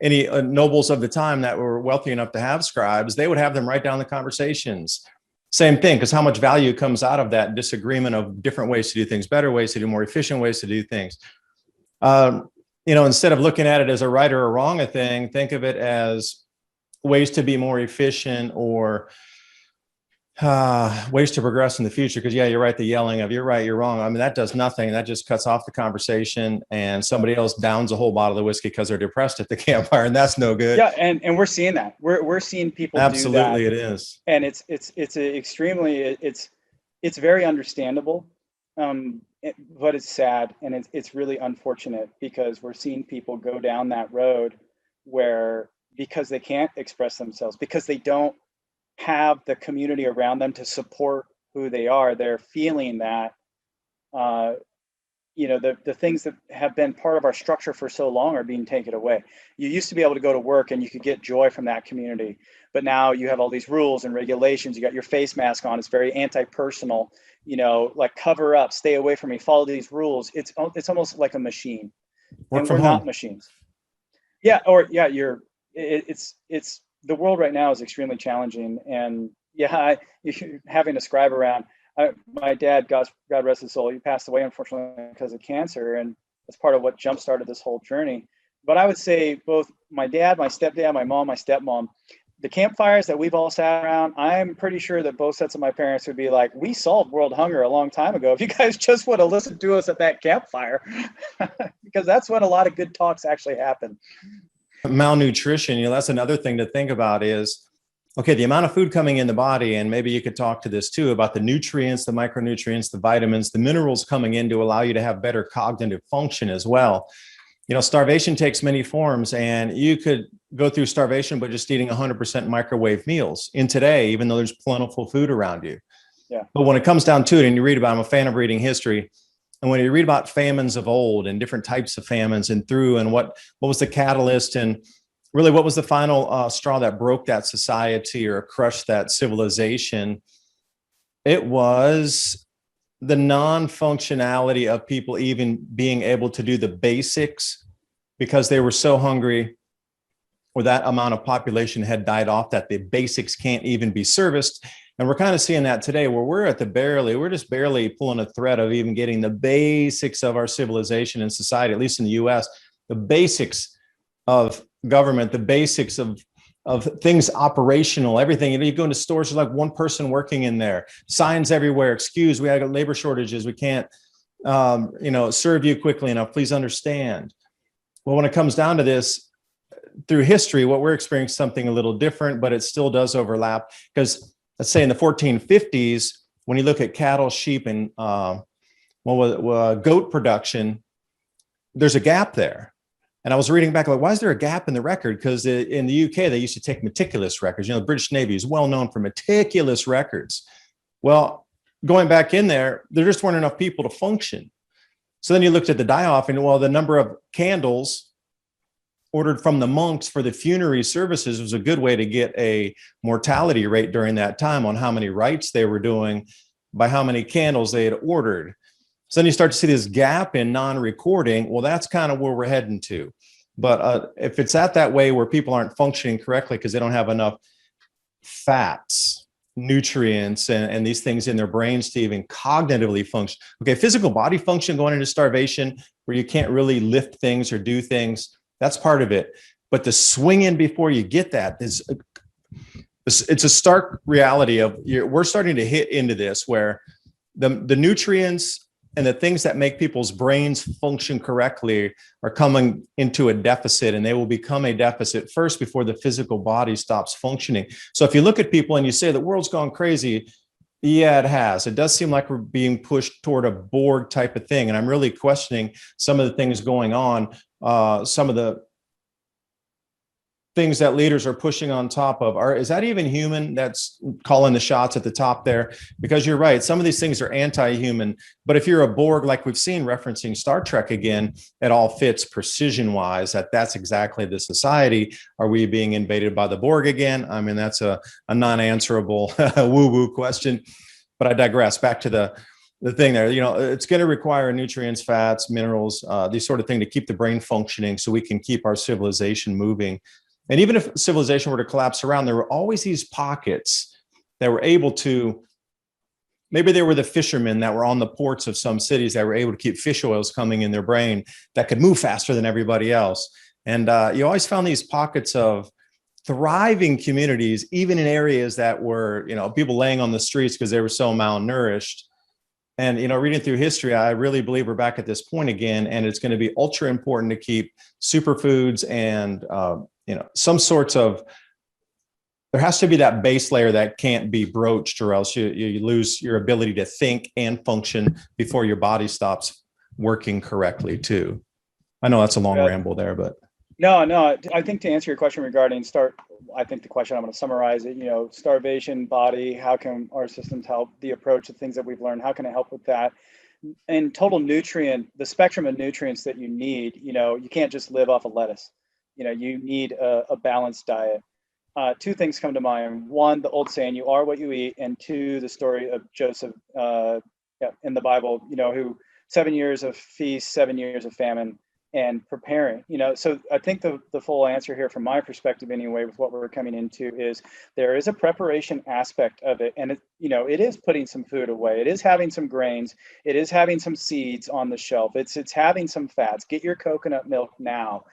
any nobles of the time that were wealthy enough to have scribes, they would have them write down the conversations. Same thing, because how much value comes out of that disagreement of different ways to do things, better ways to do, more efficient ways to do things. Instead of looking at it as a right or a wrong a thing, think of it as ways to be more efficient or ways to progress in the future. Because you're right, the yelling of you're right, you're wrong, I mean, that does nothing. That just cuts off the conversation, and somebody else downs a whole bottle of whiskey because they're depressed at the campfire, and that's no good. Yeah, and we're seeing that. We're seeing people absolutely do that. It is, and it's very understandable. but it's sad, and it's really unfortunate, because we're seeing people go down that road where, because they can't express themselves, because they don't have the community around them to support who they are, they're feeling that, uh, the things that have been part of our structure for so long are being taken away. You used to be able to go to work and you could get joy from that community, but now you have all these rules and regulations. You got your face mask on. It's very anti-personal. Like, cover up, stay away from me, follow these rules. It's almost like a machine, Work and from we're not home. machines. Yeah, or yeah, it's the world right now is extremely challenging, and yeah, having a scribe around. My dad, God rest his soul, he passed away unfortunately because of cancer, and that's part of what jump started this whole journey. But I would say both my dad, my stepdad, my mom, my stepmom, the campfires that we've all sat around, I'm pretty sure that both sets of my parents would be like, we solved world hunger a long time ago if you guys just would have listened to us at that campfire, because that's when a lot of good talks actually happen. Malnutrition, that's another thing to think about is, okay, the amount of food coming in the body, and maybe you could talk to this too, about the nutrients, the micronutrients, the vitamins, the minerals coming in to allow you to have better cognitive function as well. Starvation takes many forms, and you could go through starvation, but just eating 100% microwave meals in today, even though there's plentiful food around you. Yeah. But when it comes down to it, and you read about, I'm a fan of reading history, and when you read about famines of old and different types of famines and what was the catalyst, and really what was the final straw that broke that society or crushed that civilization, it was the non-functionality of people even being able to do the basics, because they were so hungry, or that amount of population had died off that the basics can't even be serviced. And we're kind of seeing that today, where we're just barely pulling a thread of even getting the basics of our civilization and society, at least in the US, the basics of government, the basics of things operational, everything. You go into stores, there's like one person working in there, signs everywhere, excuse, we have labor shortages, we can't serve you quickly enough, please understand. Well, when it comes down to this, through history, what we're experiencing something a little different, but it still does overlap. Because let's say in the 1450s, when you look at cattle, sheep, and goat production, there's a gap there. And I was reading back, like, why is there a gap in the record? Because in the UK, they used to take meticulous records. The British Navy is well known for meticulous records. Well, going back in there just weren't enough people to function. So then you looked at the die-off, and the number of candles ordered from the monks for the funerary services was a good way to get a mortality rate during that time on how many rites they were doing by how many candles they had ordered. So then you start to see this gap in non-recording. Well, that's kind of where we're heading to. But if it's at that way where people aren't functioning correctly because they don't have enough fats, nutrients, and these things in their brains to even cognitively function. Okay, physical body function going into starvation where you can't really lift things or do things, that's part of it. But the swing in before you get that is, it's a stark reality of, we're starting to hit into this where the nutrients and the things that make people's brains function correctly are coming into a deficit, and they will become a deficit first before the physical body stops functioning. So if you look at people and you say the world's gone crazy, yeah, it has. It does seem like we're being pushed toward a Borg type of thing. And I'm really questioning some of the things going on, some of the things that leaders are pushing on top of. Is that even human that's calling the shots at the top there? Because you're right, some of these things are anti-human, but if you're a Borg, like we've seen referencing Star Trek again, it all fits precision-wise, that's exactly the society. Are we being invaded by the Borg again? I mean, that's a non-answerable woo-woo question, but I digress. Back to the thing there, it's going to require nutrients, fats, minerals, these sort of thing to keep the brain functioning so we can keep our civilization moving. And even if civilization were to collapse around, there were always these pockets that were able to, maybe they were the fishermen that were on the ports of some cities that were able to keep fish oils coming in their brain that could move faster than everybody else. And you always found these pockets of thriving communities, even in areas that were, people laying on the streets because they were so malnourished. And, reading through history, I really believe we're back at this point again, and it's going to be ultra important to keep superfoods and, some sorts of there has to be that base layer that can't be broached, or else you lose your ability to think and function before your body stops working correctly too. I know that's a long ramble there, but no, I think to answer your question regarding I think the question, I'm going to summarize it, starvation, body, how can our systems help, the approach to things that we've learned, how can it help with that? And total nutrient, the spectrum of nutrients that you need, you can't just live off of lettuce. You need a balanced diet. Two things come to mind. One, the old saying, you are what you eat. And two, the story of Joseph in the Bible, who 7 years of feast, 7 years of famine, and preparing, so I think the full answer here from my perspective anyway, with what we're coming into, is there is a preparation aspect of it. And it is putting some food away. It is having some grains. It is having some seeds on the shelf. It's having some fats. Get your coconut milk now,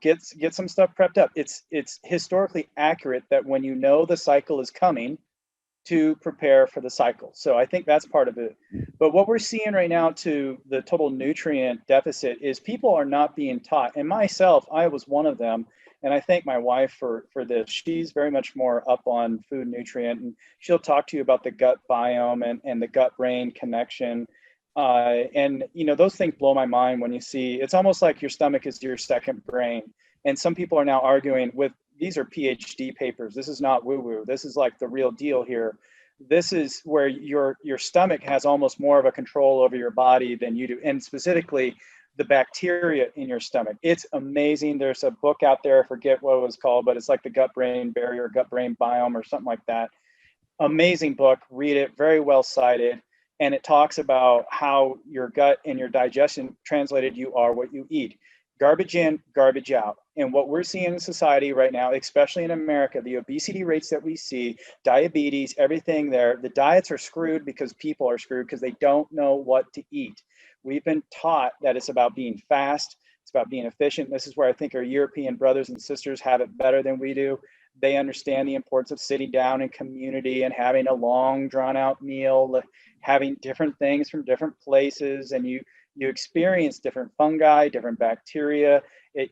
get some stuff prepped up. It's historically accurate that when the cycle is coming, to prepare for the cycle. So I think that's part of it. But what we're seeing right now to the total nutrient deficit is people are not being taught. And myself, I was one of them. And I thank my wife for this. She's very much more up on food nutrient, and she'll talk to you about the gut biome and the gut brain connection. And those things blow my mind when you see, it's almost like your stomach is your second brain. And some people are now arguing with, these are PhD papers. This is not woo-woo. This is like the real deal here. This is where your stomach has almost more of a control over your body than you do, and specifically the bacteria in your stomach. It's amazing. There's a book out there, I forget what it was called, but it's like the gut-brain barrier, gut-brain biome, or something like that. Amazing book. Read it. Very well cited. And it talks about how your gut and your digestion, translated, you are what you eat. Garbage in, garbage out. And what we're seeing in society right now, especially in America, the obesity rates that we see, diabetes, everything there, the diets are screwed because people are screwed because they don't know what to eat. We've been taught that it's about being fast, it's about being efficient. This is where I think our European brothers and sisters have it better than we do. They understand the importance of sitting down in community and having a long, drawn out meal, having different things from different places, and you experience different fungi, different bacteria.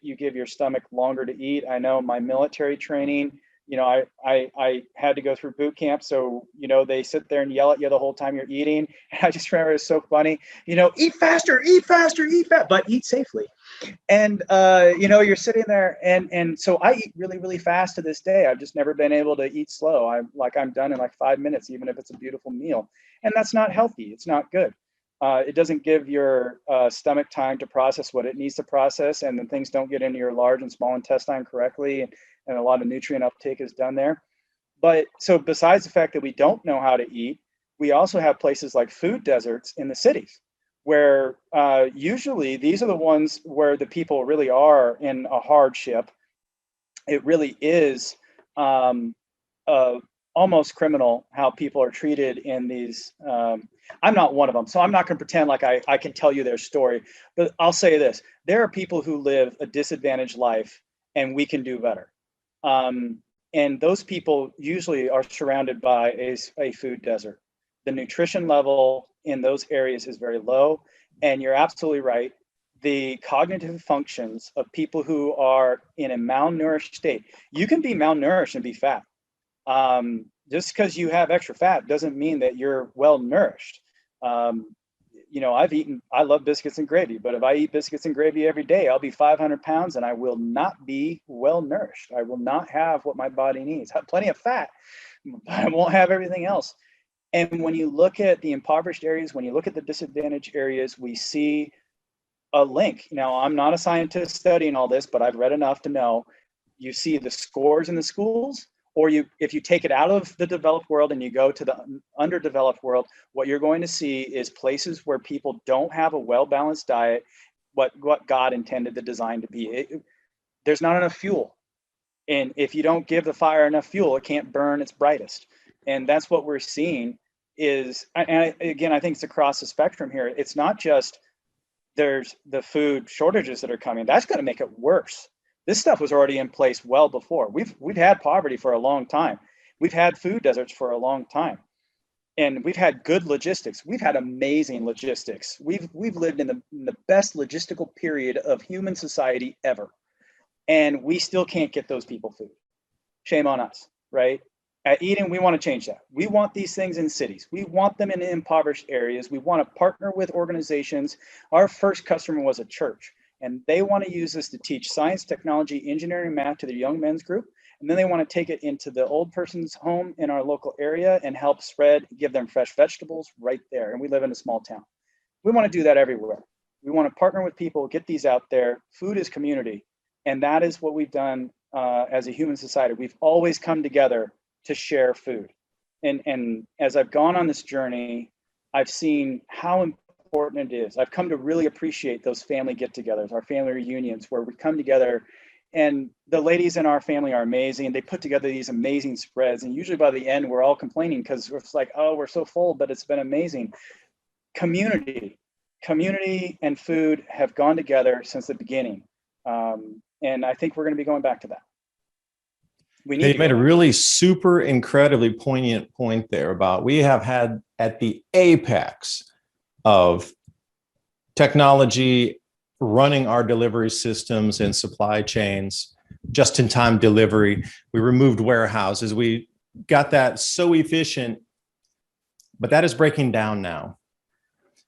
You give your stomach longer to eat. I know my military training, I had to go through boot camp. So, they sit there and yell at you the whole time you're eating. And I just remember it's so funny, eat faster, eat faster, eat fast, but eat safely. And, you're sitting there and so I eat really, really fast to this day. I've just never been able to eat slow. I'm done in like 5 minutes, even if it's a beautiful meal. And that's not healthy. It's not good. It doesn't give your stomach time to process what it needs to process, and then things don't get into your large and small intestine correctly, and a lot of nutrient uptake is done there. But so besides the fact that we don't know how to eat, we also have places like food deserts in the cities, where usually these are the ones where the people really are in a hardship. It really is almost criminal how people are treated in these. I'm not one of them, so I'm not going to pretend like I can tell you their story, but I'll say this. There are people who live a disadvantaged life, and we can do better. And those people usually are surrounded by a food desert. The nutrition level in those areas is very low, and you're absolutely right. The cognitive functions of people who are in a malnourished state, you can be malnourished and be fat. Just because you have extra fat doesn't mean that you're well nourished. I love biscuits and gravy, but if I eat biscuits and gravy every day, I'll be 500 pounds and I will not be well nourished. I will not have what my body needs. I have plenty of fat, but I won't have everything else. And when you look at the impoverished areas, when you look at the disadvantaged areas, we see a link. Now, I'm not a scientist studying all this, but I've read enough to know you see the scores in the schools. Or if you take it out of the developed world and you go to the underdeveloped world, what you're going to see is places where people don't have a well-balanced diet, what God intended the design to be. There's not enough fuel. And if you don't give the fire enough fuel, it can't burn its brightest. And that's what we're seeing is, and again, I think it's across the spectrum here. It's not just there's the food shortages that are coming. That's going to make it worse. This stuff was already in place well before. We've had poverty for a long time. We've had food deserts for a long time, and we've had good logistics. We've had amazing logistics. We've lived in the best logistical period of human society ever, and we still can't get those people food. Shame on us. right? At Eden, we want to change that. We want these things in cities. We want them in impoverished areas. We want to partner with organizations. Our first customer was a church, and they want to use this to teach science, technology, engineering, math to their young men's group. And then they want to take it into the old person's home in our local area and help spread, give them fresh vegetables right there. And we live in a small town. We want to do that everywhere. We want to partner with people, get these out there. Food is community. And that is what we've done as a human society. We've always come together to share food. And as I've gone on this journey, I've seen how important it is. I've come to really appreciate those family get-togethers, our family reunions, where we come together. And the ladies in our family are amazing. They put together these amazing spreads. And usually by the end, we're all complaining because it's like, oh, we're so full, but it's been amazing. Community and food have gone together since the beginning. And I think we're going to be going back to that. We need you made a really super incredibly poignant point there about we have had at the apex of technology running our delivery systems and supply chains, just-in-time delivery. We removed warehouses. We got that so efficient, but that is breaking down now.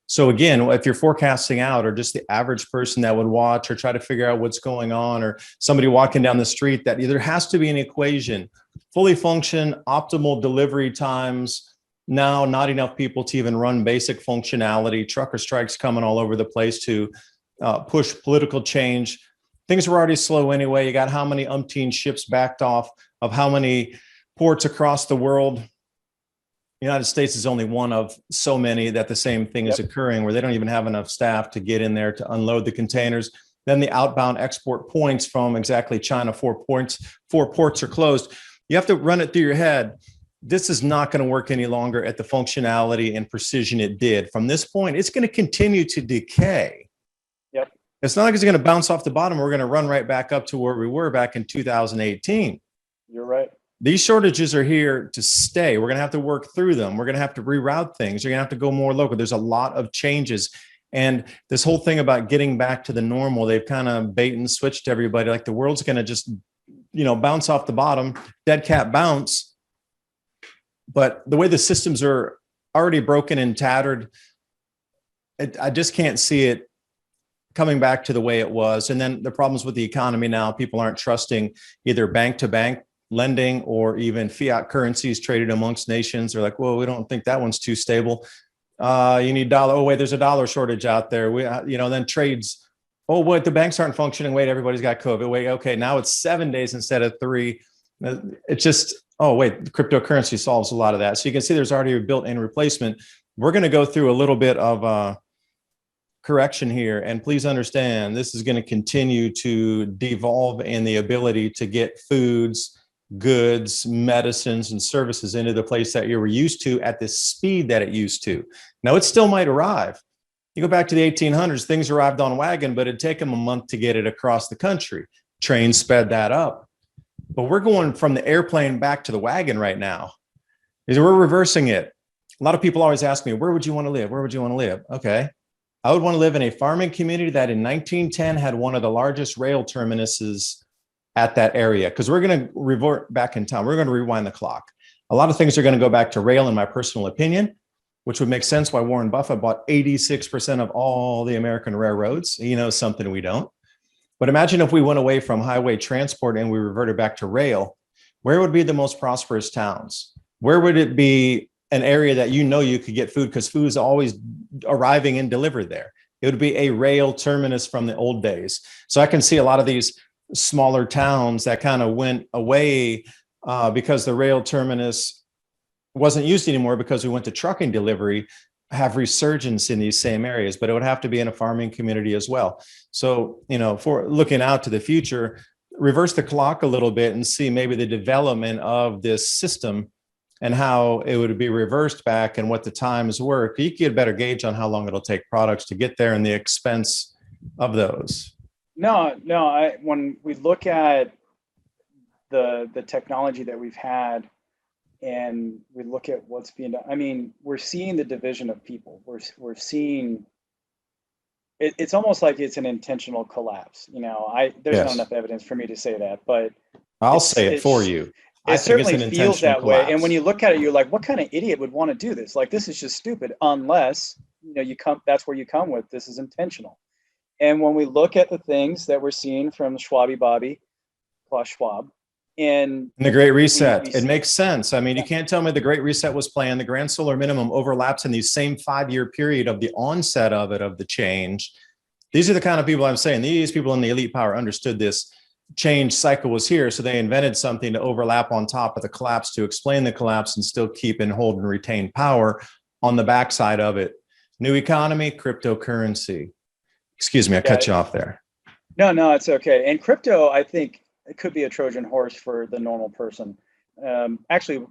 So again, if you're forecasting out, or just the average person that would watch or try to figure out what's going on, or somebody walking down the street, that there has to be an equation. Fully function, optimal delivery times. Now, not enough people to even run basic functionality. Trucker strikes coming all over the place to push political change. Things were already slow anyway. You got how many umpteen ships backed off of how many ports across the world. The United States is only one of so many that the same thing is occurring, where they don't even have enough staff to get in there to unload the containers. Then the outbound export points from exactly China, 4 ports are closed. You have to run it through your head. This is not going to work any longer at the functionality and precision it did. From this point, it's going to continue to decay. Yep. It's not like it's going to bounce off the bottom. We're going to run right back up to where we were back in 2018. You're right. These shortages are here to stay. We're going to have to work through them. We're going to have to reroute things. You're going to have to go more local. There's a lot of changes. And this whole thing about getting back to the normal, they've kind of bait and switched everybody. Like the world's going to just, bounce off the bottom, dead cat bounce. But the way the systems are already broken and tattered, I just can't see it coming back to the way it was. And then the problems with the economy now, people aren't trusting either bank to bank lending or even fiat currencies traded amongst nations. They're like, well, we don't think that one's too stable. You need dollar. Oh, wait, there's a dollar shortage out there. Then trades. Oh, wait, the banks aren't functioning. Wait, everybody's got COVID. Wait, okay, now it's 7 days instead of 3. It's just, oh, wait, cryptocurrency solves a lot of that. So you can see there's already a built-in replacement. We're going to go through a little bit of correction here. And please understand, this is going to continue to devolve in the ability to get foods, goods, medicines, and services into the place that you were used to at the speed that it used to. Now, it still might arrive. You go back to the 1800s, things arrived on wagon, but it'd take them a month to get it across the country. Trains sped that up. But we're going from the airplane back to the wagon right now. We're reversing it. A lot of people always ask me, where would you want to live? Where would you want to live? Okay. I would want to live in a farming community that in 1910 had one of the largest rail terminuses at that area, because we're going to revert back in time. We're going to rewind the clock. A lot of things are going to go back to rail, in my personal opinion, which would make sense why Warren Buffett bought 86% of all the American railroads. Something we don't. But imagine if we went away from highway transport and we reverted back to rail. Where would be the most prosperous towns? Where would it be an area that you could get food, because food is always arriving and delivered there? It would be a rail terminus from the old days. So I can see a lot of these smaller towns that kind of went away because the rail terminus wasn't used anymore because we went to trucking delivery, have resurgence in these same areas, but it would have to be in a farming community as well. So, for looking out to the future, reverse the clock a little bit and see maybe the development of this system and how it would be reversed back and what the times were. You get a better gauge on how long it'll take products to get there and the expense of those. No. When we look at the technology that we've had, and we look at what's being done, we're seeing the division of people. We're seeing it's almost like it's an intentional collapse. There's not enough evidence for me to say that, but I'll say it for you. I It think it's certainly an feels intentional that way. And when collapse. you look at it, you're like, what kind of idiot would want to do this? Like, this is just stupid, unless, you come, that's where you come with, this is intentional. And when we look at the things that we're seeing from Schwabi Bobby, Klaus Schwab, and And the Great we Reset, it makes sense. I mean, you yeah, can't tell me the Great Reset was planned. The Grand Solar Minimum overlaps in the same 5-year period of the onset of it, of the change. These are the kind of people I'm saying, these people in the elite power understood this change cycle was here. So they invented something to overlap on top of the collapse to explain the collapse and still keep and hold and retain power on the backside of it. New economy, cryptocurrency. Excuse me, I cut you yeah. off there. No, it's okay. And crypto, I think it could be a Trojan horse for the normal person. Actually,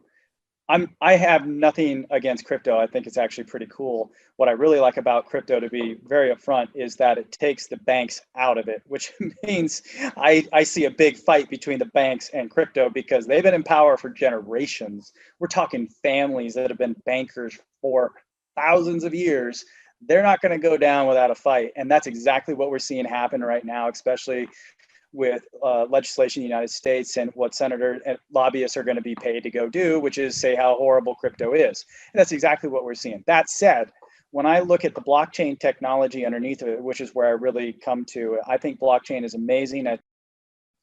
I have nothing against crypto. I think it's actually pretty cool. What I really like about crypto, to be very upfront, is that it takes the banks out of it, which means I see a big fight between the banks and crypto because they've been in power for generations. We're talking families that have been bankers for thousands of years. They're not going to go down without a fight. And that's exactly what we're seeing happen right now, especially with legislation in the United States and what senators and lobbyists are going to be paid to go do, which is say how horrible crypto is. And that's exactly what we're seeing. That said, when I look at the blockchain technology underneath of it, which is where I really come to, I think blockchain is amazing.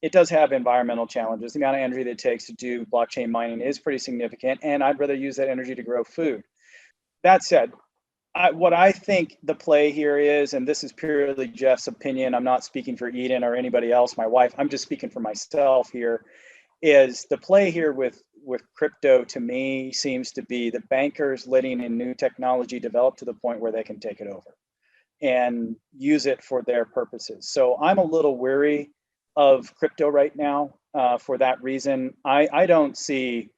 It does have environmental challenges. The amount of energy that it takes to do blockchain mining is pretty significant, and I'd rather use that energy to grow food. That said, what I think the play here is, and this is purely Jeff's opinion, I'm not speaking for Eden or anybody else, my wife, I'm just speaking for myself here, is the play here with crypto to me seems to be the bankers letting in new technology develop to the point where they can take it over and use it for their purposes. So I'm a little weary of crypto right now for that reason. I don't see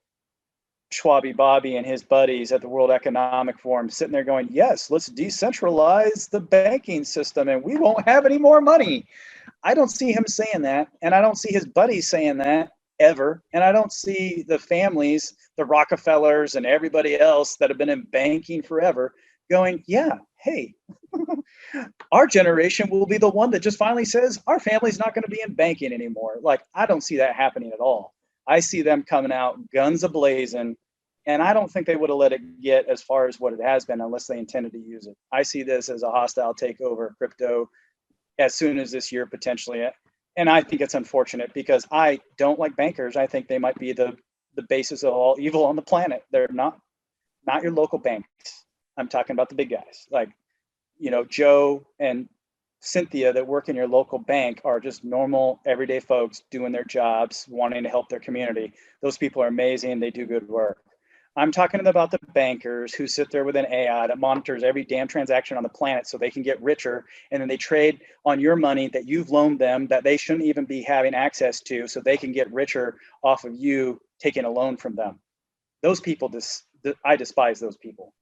Schwabi Bobby and his buddies at the World Economic Forum sitting there going, yes, let's decentralize the banking system and we won't have any more money. I don't see him saying that. And I don't see his buddies saying that ever. And I don't see the families, the Rockefellers and everybody else that have been in banking forever going, yeah, hey, our generation will be the one that just finally says our family's not going to be in banking anymore. Like, I don't see that happening at all. I see them coming out guns ablazing, and I don't think they would have let it get as far as what it has been unless they intended to use it. I see this as a hostile takeover of crypto as soon as this year potentially. And I think it's unfortunate because I don't like bankers. I think they might be the basis of all evil on the planet. They're not your local banks. I'm talking about the big guys like, Joe and Cynthia that work in your local bank are just normal, everyday folks doing their jobs, wanting to help their community. Those people are amazing. They do good work. I'm talking about the bankers who sit there with an AI that monitors every damn transaction on the planet so they can get richer. And then they trade on your money that you've loaned them that they shouldn't even be having access to so they can get richer off of you taking a loan from them. Those people, I despise those people.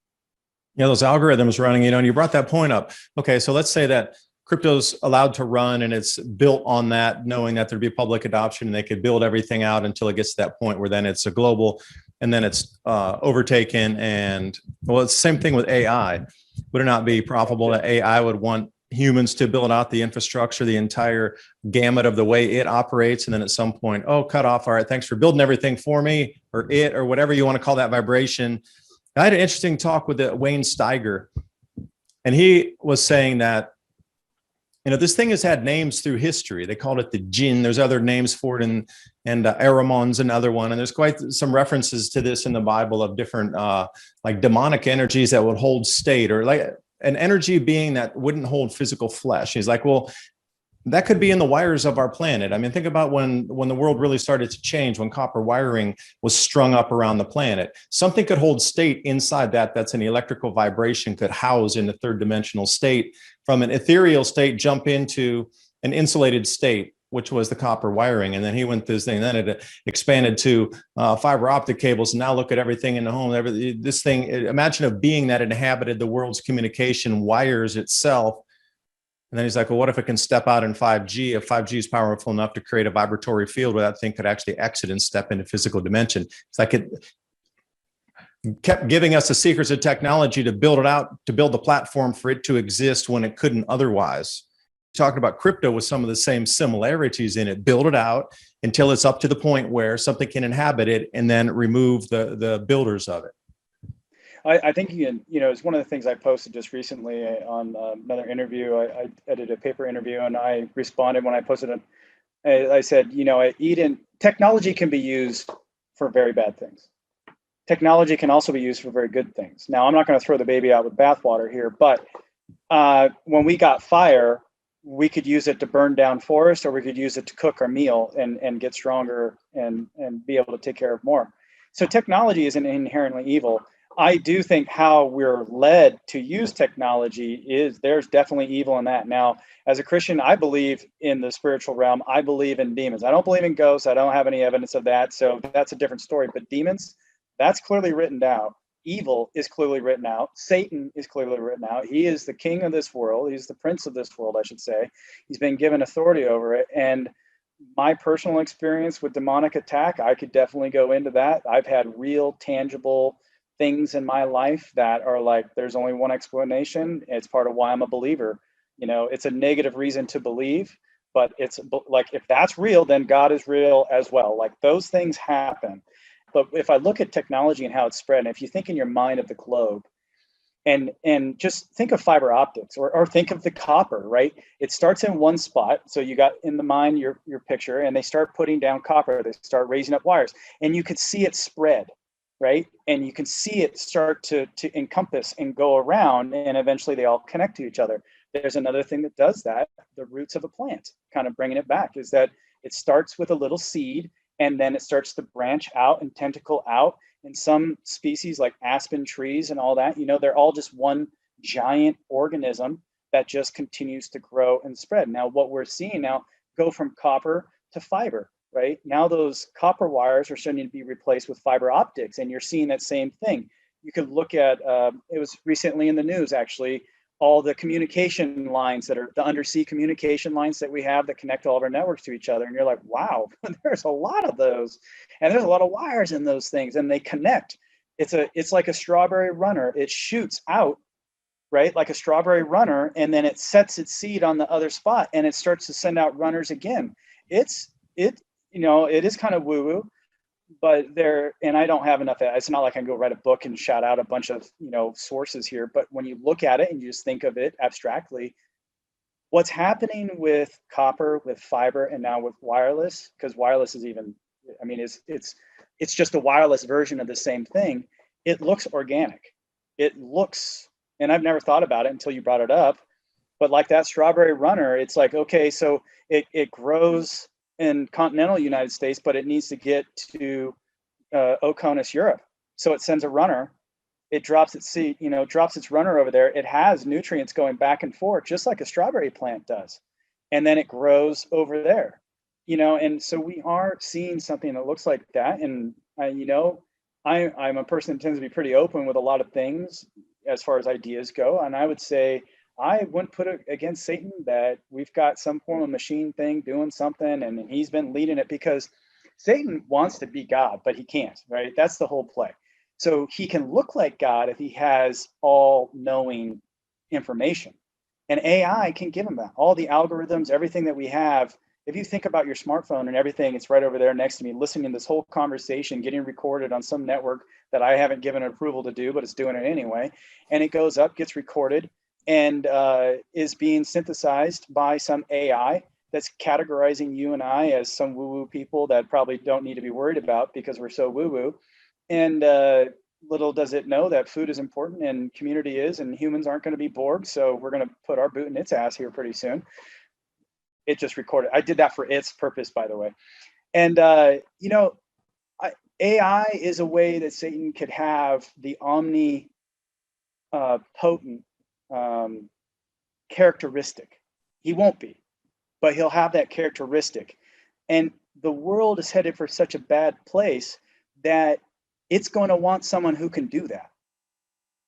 Those algorithms running, and you brought that point up. Okay, so let's say that crypto's allowed to run and it's built on that, knowing that there'd be public adoption and they could build everything out until it gets to that point where then it's a global and then it's overtaken. And well, it's the same thing with AI. Would it not be profitable that AI would want humans to build out the infrastructure, the entire gamut of the way it operates? And then at some point, oh, cut off. All right, thanks for building everything for me, or it, or whatever you want to call that vibration. I had an interesting talk with Wayne Steiger, and he was saying that, this thing has had names through history. They called it the jinn. There's other names for it, and Aramon's another one. And there's quite some references to this in the Bible of different like demonic energies that would hold state, or like an energy being that wouldn't hold physical flesh. He's like, well, that could be in the wires of our planet. I mean, think about when the world really started to change, when copper wiring was strung up around the planet. Something could hold state inside that's an electrical vibration, could house in a third dimensional state, from an ethereal state, jump into an insulated state, which was the copper wiring. And then he went through this thing, and then it expanded to fiber optic cables. And now look at everything in the home. This thing, imagine a being that inhabited the world's communication wires itself. And then he's like, well, what if it can step out in 5G? If 5G is powerful enough to create a vibratory field where that thing could actually exit and step into physical dimension. It's like it kept giving us the secrets of technology to build it out, to build the platform for it to exist when it couldn't otherwise. talking about crypto with some of the same similarities in it. Build it out until it's up to the point where something can inhabit it, and then remove the builders of it. I think it's one of the things I posted just recently on another interview. I edited a paper interview, and I responded when I posted it. I said, Eden, technology can be used for very bad things. Technology can also be used for very good things. Now, I'm not going to throw the baby out with bathwater here, but when we got fire, we could use it to burn down forests, or we could use it to cook our meal and get stronger and be able to take care of more. So technology isn't inherently evil. I do think how we're led to use technology there's definitely evil in that. Now, as a Christian, I believe in the spiritual realm. I believe in demons. I don't believe in ghosts. I don't have any evidence of that. So that's a different story. But demons, that's clearly written out. Evil is clearly written out. Satan is clearly written out. He is the king of this world. He's the prince of this world, I should say. He's been given authority over it. And my personal experience with demonic attack, I could definitely go into that. I've had real tangible things in my life that are like, there's only one explanation. It's part of why I'm a believer. It's a negative reason to believe, but it's like, if that's real, then God is real as well. Like, those things happen. But if I look at technology and how it's spread, and if you think in your mind of the globe, and just think of fiber optics, or think of the copper, right? It starts in one spot. So you got in the mind your picture, and they start putting down copper. They start raising up wires, and you could see it spread, right? And you can see it start to encompass and go around, and eventually they all connect to each other. There's another thing that does that. The roots of a plant, kind of bringing it back, is that it starts with a little seed, and then it starts to branch out and tentacle out. And some species, like aspen trees and all that, they're all just one giant organism that just continues to grow and spread. Now, what we're seeing now, go from copper to fiber, right? Now those copper wires are starting to be replaced with fiber optics, and you're seeing that same thing. You could look at, it was recently in the news, actually, all the communication lines that are the undersea communication lines that we have that connect all of our networks to each other. And you're like, wow, there's a lot of those. And there's a lot of wires in those things, and they connect. It's like a strawberry runner. It shoots out, right? Like a strawberry runner, and then it sets its seed on the other spot, and it starts to send out runners again. It is kind of woo-woo, but and I don't have enough. It's not like I can go write a book and shout out a bunch of, sources here. But when you look at it and you just think of it abstractly, what's happening with copper, with fiber, and now with wireless, because wireless is even, it's just a wireless version of the same thing. It looks organic. It looks, and I've never thought about it until you brought it up, but like that strawberry runner, it's like, okay, so it grows in continental United States, but it needs to get to Oconus, Europe. So it sends a runner. It drops its seed, drops its runner over there. It has nutrients going back and forth, just like a strawberry plant does. And then it grows over there, and so we are seeing something that looks like that. And I'm a person that tends to be pretty open with a lot of things as far as ideas go. And I would say, I wouldn't put it against Satan that we've got some form of machine thing doing something, and he's been leading it, because Satan wants to be God, but he can't, right? That's the whole play. So he can look like God if he has all-knowing information. And AI can give him that. All the algorithms, everything that we have. If you think about your smartphone and everything, it's right over there next to me, listening to this whole conversation, getting recorded on some network that I haven't given approval to do, but it's doing it anyway. And it goes up, gets recorded, and is being synthesized by some AI that's categorizing you and I as some woo-woo people that probably don't need to be worried about because we're so woo-woo. And little does it know that food is important, and community is, and humans aren't going to be Borg. So we're going to put our boot in its ass here pretty soon. It just recorded. I did that for its purpose, by the way. And, AI is a way that Satan could have the omnipotent characteristic. He won't be, but he'll have that characteristic. And the world is headed for such a bad place that it's going to want someone who can do that.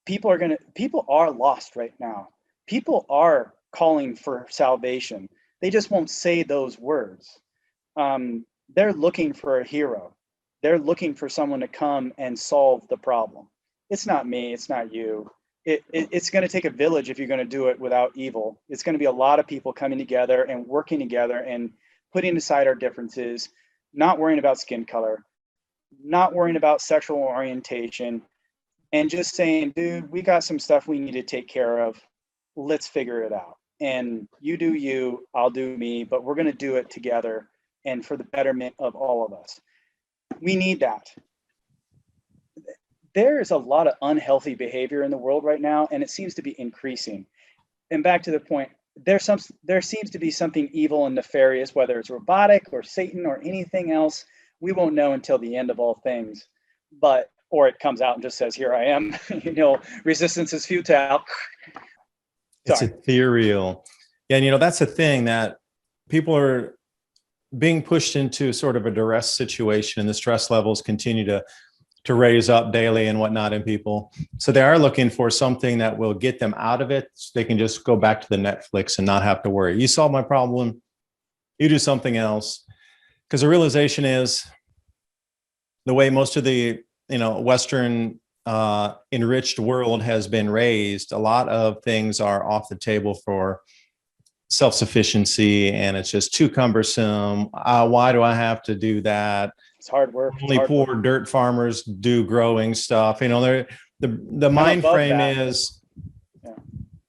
People are lost right now. People are calling for salvation. They just won't say those words. They're looking for a hero. They're looking for someone to come and solve the problem. It's not me. It's not you. it's going to take a village if you're going to do it without evil. It's going to be a lot of people coming together and working together and putting aside our differences, not worrying about skin color, not worrying about sexual orientation, and just saying, dude, we got some stuff we need to take care of. Let's figure it out. And you do you, I'll do me, but we're going to do it together and for the betterment of all of us. We need that. There is a lot of unhealthy behavior in the world right now, and it seems to be increasing. And back to the point, there seems to be something evil and nefarious, whether it's robotic or Satan or anything else. We won't know until the end of all things, or it comes out and just says, "Here I am." Resistance is futile. It's ethereal. Yeah, and that's the thing, that people are being pushed into sort of a duress situation, and the stress levels continue to raise up daily and whatnot in people. So they are looking for something that will get them out of it, so they can just go back to the Netflix and not have to worry. You solve my problem, you do something else. Because the realization is, the way most of the Western enriched world has been raised, a lot of things are off the table for self-sufficiency, and it's just too cumbersome. Why do I have to do that? It's hard work. Only poor dirt farmers do growing stuff. The mind frame is,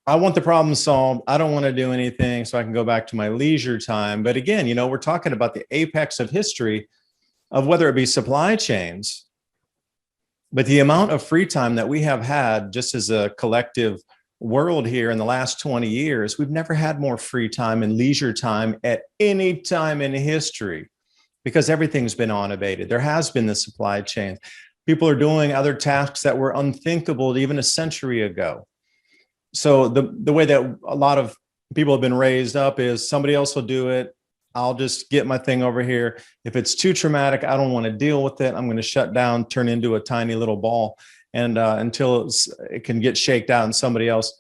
I want the problem solved. I don't want to do anything, so I can go back to my leisure time. But again, we're talking about the apex of history of whether it be supply chains, but the amount of free time that we have had just as a collective world here in the last 20 years, we've never had more free time and leisure time at any time in history, because everything's been unabated. There has been the supply chain. People are doing other tasks that were unthinkable even a century ago. So the way that a lot of people have been raised up is, somebody else will do it, I'll just get my thing over here. If it's too traumatic, I don't want to deal with it. I'm going to shut down, turn into a tiny little ball, and until it can get shaked out and somebody else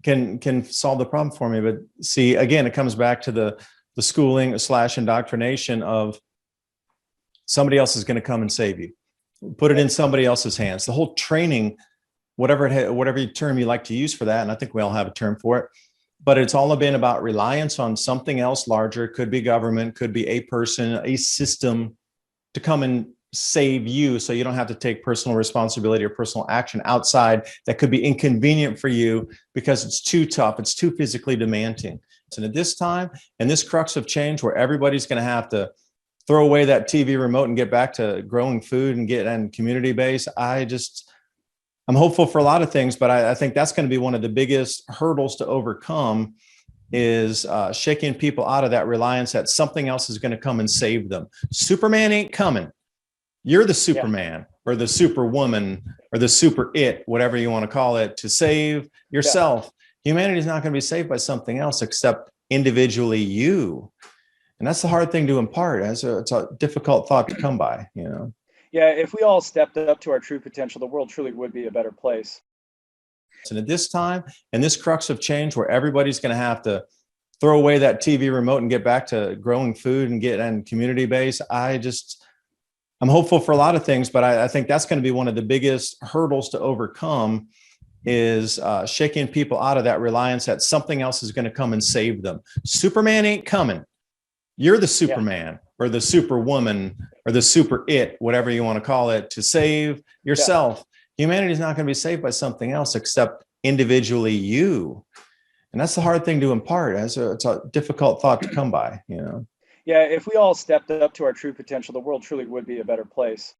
can solve the problem for me. But see, again, it comes back to the schooling / indoctrination of, somebody else is going to come and save you. Put it in somebody else's hands. The whole training, whatever term you like to use for that, and I think we all have a term for it, but it's all been about reliance on something else larger. It could be government, could be a person, a system, to come and save you, so you don't have to take personal responsibility or personal action outside that could be inconvenient for you because it's too tough, it's too physically demanding. And at this time, and this crux of change, where everybody's going to have to throw away that TV remote and get back to growing food and community base, I'm hopeful for a lot of things, but I think that's going to be one of the biggest hurdles to overcome, is shaking people out of that reliance that something else is going to come and save them. Superman ain't coming. You're the Superman or the Superwoman or the super it, whatever you want to call it, to save yourself. Humanity is not going to be saved by something else except individually you. And that's the hard thing to impart. It's a difficult thought to come by, Yeah, if we all stepped up to our true potential, the world truly would be a better place. And at this time, and this crux of change, where everybody's going to have to throw away that TV remote and get back to growing food and community base, I'm hopeful for a lot of things, but I think that's going to be one of the biggest hurdles to overcome, is shaking people out of that reliance that something else is going to come and save them. Superman ain't coming. You're the Superman or the Superwoman or the super it, whatever you want to call it, to save yourself. Humanity is not going to be saved by something else except individually you. And that's the hard thing to impart. It's a difficult thought to come by, Yeah, if we all stepped up to our true potential, the world truly would be a better place.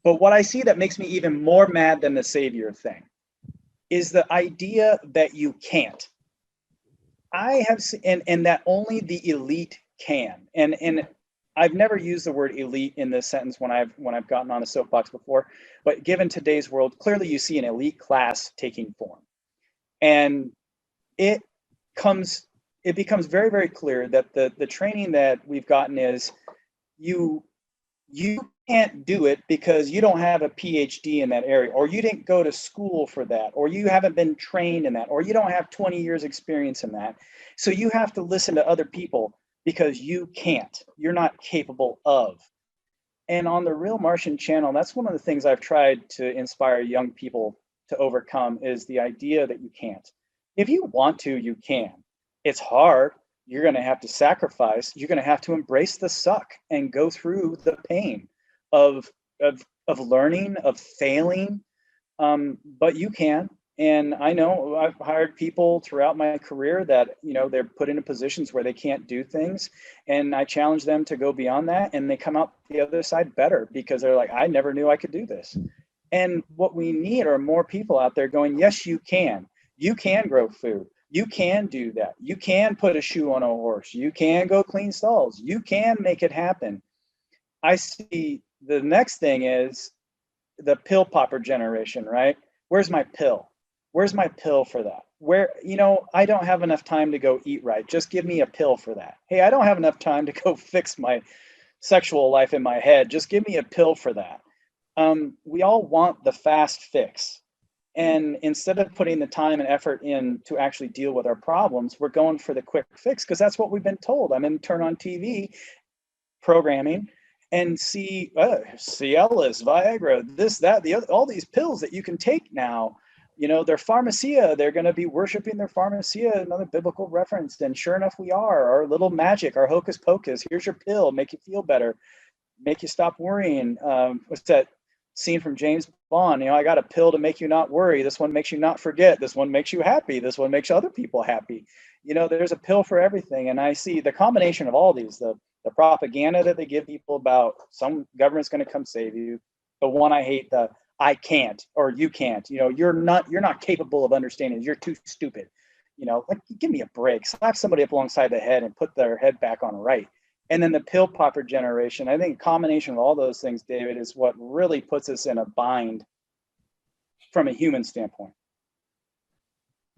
But what I see that makes me even more mad than the savior thing is the idea that you can't. I have seen, and that only the elite can. And I've never used the word elite in this sentence when I've gotten on a soapbox before, but given today's world, clearly you see an elite class taking form. And it becomes very, very clear that the training that we've gotten is you can't do it because you don't have a PhD in that area, or you didn't go to school for that, or you haven't been trained in that, or you don't have 20 years experience in that. So you have to listen to other people because you can't, you're not capable of. And on the Real Martian channel, that's one of the things I've tried to inspire young people to overcome is the idea that you can't. If you want to, you can. It's hard. You're going to have to sacrifice. You're going to have to embrace the suck and go through the pain of of learning, of failing. But you can. And I know I've hired people throughout my career that, they're put into positions where they can't do things. And I challenge them to go beyond that. And they come out the other side better because they're like, I never knew I could do this. And what we need are more people out there going, yes, you can. You can grow food. You can do that. You can put a shoe on a horse. You can go clean stalls. You can make it happen. I see the next thing is the pill popper generation, right? Where's my pill? Where's my pill for that? Where, I don't have enough time to go eat right. Just give me a pill for that. Hey, I don't have enough time to go fix my sexual life in my head. Just give me a pill for that. We all want the fast fix. And instead of putting the time and effort in to actually deal with our problems, we're going for the quick fix because that's what we've been told. I mean, turn on TV programming and see Cialis, Viagra, this, that, the other, all these pills that you can take now. They're pharmacia. They're going to be worshiping their pharmacia, another biblical reference. And sure enough, we are. Our little magic, our hocus pocus. Here's your pill, make you feel better, make you stop worrying. What's that scene from James Bond? I got a pill to make you not worry. This one makes you not forget. This one makes you happy. This one makes other people happy. There's a pill for everything. And I see the combination of all these, the propaganda that they give people about some government's going to come save you. The one I hate, the I can't, or you can't, you're not capable of understanding. You're too stupid. Like, give me a break. Slap somebody up alongside the head and put their head back on right. And then the pill popper generation, I think a combination of all those things, David, is what really puts us in a bind from a human standpoint.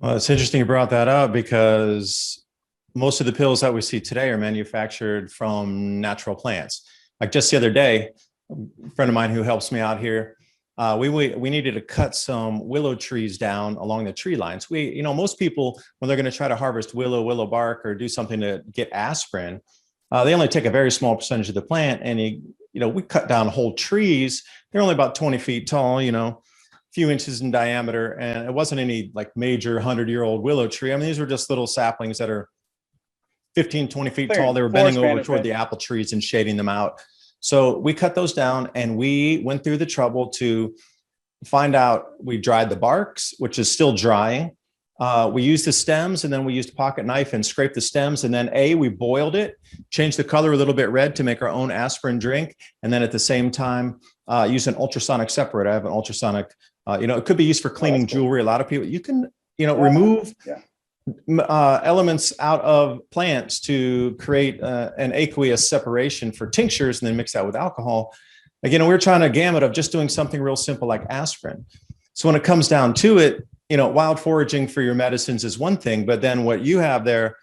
Well, it's interesting you brought that up because most of the pills that we see today are manufactured from natural plants. Like just the other day, a friend of mine who helps me out here, we needed to cut some willow trees down along the tree lines. Most people, when they're going to try to harvest willow bark or do something to get aspirin, they only take a very small percentage of the plant. And, we cut down whole trees. They're only about 20 feet tall, a few inches in diameter. And it wasn't any like major 100-year-old willow tree. I mean, these were just little saplings that are 15, 20 feet tall. They were bending over toward the apple trees and shading them out. So we cut those down and we went through the trouble to find out. We dried the barks, which is still drying. We used the stems and then we used a pocket knife and scraped the stems. And then we boiled it, changed the color a little bit red to make our own aspirin drink. And then at the same time, use an ultrasonic separator. I have an ultrasonic, it could be used for cleaning jewelry. A lot of people, you can, remove elements out of plants to create an aqueous separation for tinctures and then mix that with alcohol. Again, we're trying a gamut of just doing something real simple like aspirin. So when it comes down to it, wild foraging for your medicines is one thing, but then what you have there,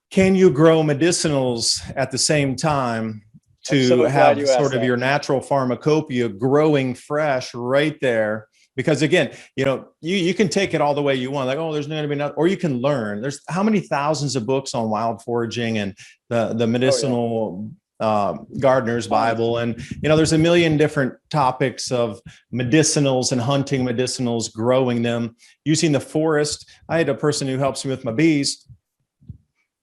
can you grow medicinals at the same time to have sort of your natural pharmacopoeia growing fresh right there? Because again, you can take it all the way you want, like, oh, there's going to be nothing, or you can learn. There's how many thousands of books on wild foraging and the medicinal Gardener's Bible. And, there's a million different topics of medicinals and hunting medicinals, growing them, using the forest. I had a person who helps me with my bees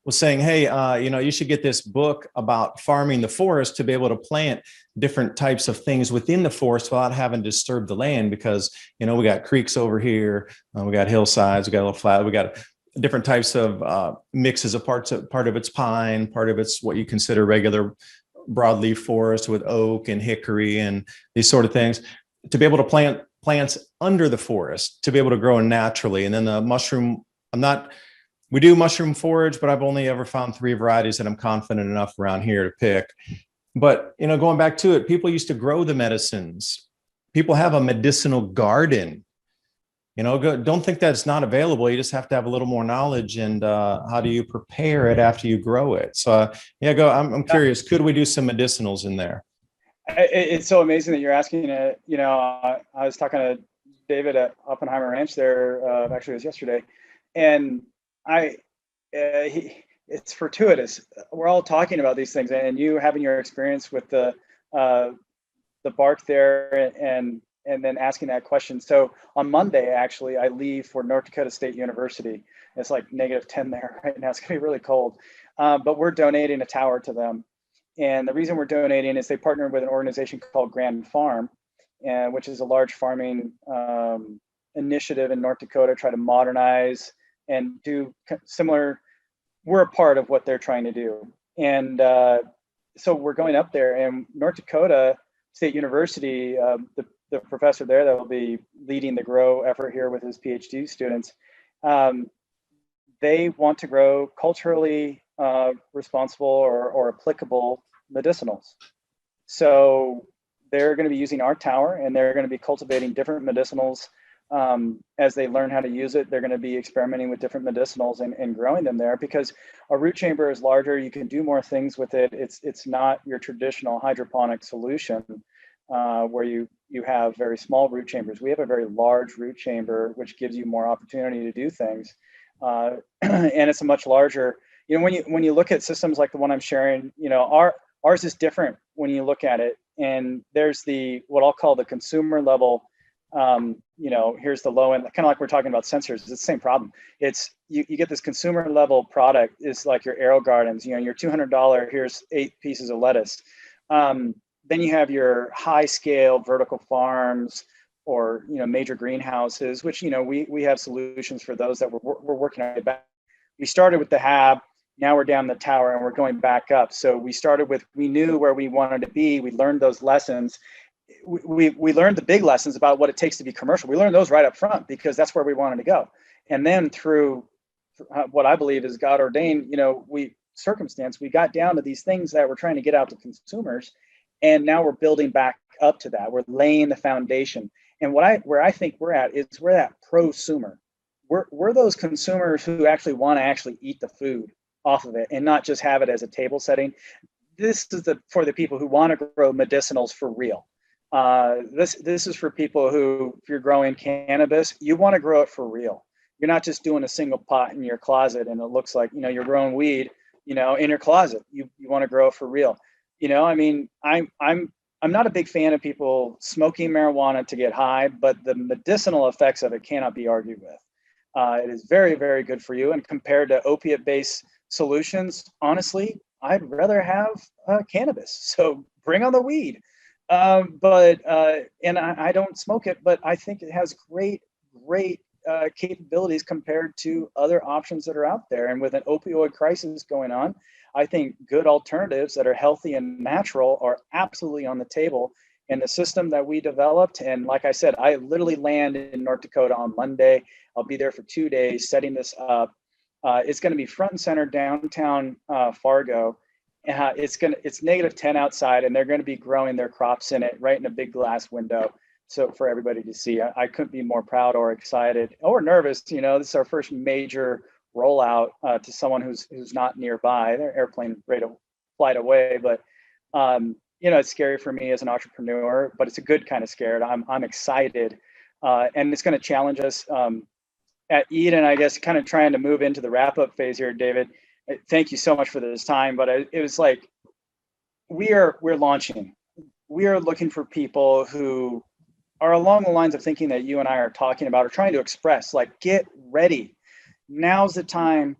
was saying, hey, you should get this book about farming the forest to be able to plant different types of things within the forest without having to disturb the land. Because, we got creeks over here, we got hillsides, we got a little flat, we got different types of mixes of part of it's pine, part of it's what you consider regular broadleaf forest with oak and hickory and these sort of things, to be able to plant plants under the forest to be able to grow naturally. And then the mushroom, we do mushroom forage, but I've only ever found 3 varieties that I'm confident enough around here to pick. But, going back to it, people used to grow the medicines. People have a medicinal garden. Don't think that it's not available. You just have to have a little more knowledge. And how do you prepare it after you grow it? So I'm curious, could we do some medicinals in there? It's so amazing that you're asking it. I was talking to David at Oppenheimer Ranch there, actually it was yesterday. And it's fortuitous. We're all talking about these things, and you having your experience with the bark there, and and then asking that question. So on Monday, actually, I leave for North Dakota State University. It's like -10 there right now. It's gonna be really cold, but we're donating a tower to them. And the reason we're donating is they partnered with an organization called Grand Farm, and which is a large farming initiative in North Dakota, try to modernize and do similar. We're a part of what they're trying to do. And so we're going up there, and North Dakota State University, the professor there that will be leading the grow effort here with his PhD students, they want to grow culturally responsible or applicable medicinals. So they're going to be using our tower, and they're going to be cultivating different medicinals. As they learn how to use it, they're going to be experimenting with different medicinals and growing them there, because a root chamber is larger. You can do more things with it. It's not your traditional hydroponic solution where you have very small root chambers. We have a very large root chamber, which gives you more opportunity to do things. And it's a much larger, when you look at systems like the one I'm sharing, ours is different when you look at it. And there's what I'll call the consumer level. Here's the low end, kind of like we're talking about sensors. It's the same problem. It's you get this consumer level product. It's like your Aero Gardens, your $200, here's 8 pieces of lettuce. Then you have your high scale vertical farms or major greenhouses, which we have solutions for those that we're working on. We started with the hab. Now we're down the tower and we're going back up. So we knew where we wanted to be. We learned those lessons. We learned the big lessons about what it takes to be commercial. We learned those right up front because that's where we wanted to go. And then through what I believe is God ordained, we got down to these things that we're trying to get out to consumers. And now we're building back up to that. We're laying the foundation. And where I think we're at is we're that prosumer. We're those consumers who actually want to eat the food off of it and not just have it as a table setting. This is for the people who want to grow medicinals for real. This is for people who, if you're growing cannabis, you want to grow it for real. You're not just doing a single pot in your closet and it looks like, you're growing weed, in your closet. You want to grow it for real. I'm not a big fan of people smoking marijuana to get high, but the medicinal effects of it cannot be argued with. It is very, very good for you. And compared to opiate-based solutions, honestly, I'd rather have cannabis. So bring on the weed. And I don't smoke it, but I think it has great capabilities compared to other options that are out there. And with an opioid crisis going on, I think good alternatives that are healthy and natural are absolutely on the table. And the system that we developed, and like I said, I literally land in North Dakota on Monday. I'll be there for 2 days setting this up. It's going to be front and center downtown Fargo. It's -10 outside, and they're going to be growing their crops in it right in a big glass window, so for everybody to see. I couldn't be more proud or excited or nervous. This is our first major rollout to someone who's not nearby. Their airplane ready to flight away, but it's scary for me as an entrepreneur, but it's a good kind of scared. I'm excited, and it's going to challenge us at Eden. I guess kind of trying to move into the wrap up phase here, David. Thank you so much for this time, but it was like we're launching. We are looking for people who are along the lines of thinking that you and I are talking about or trying to express. Like, get ready. Now's the time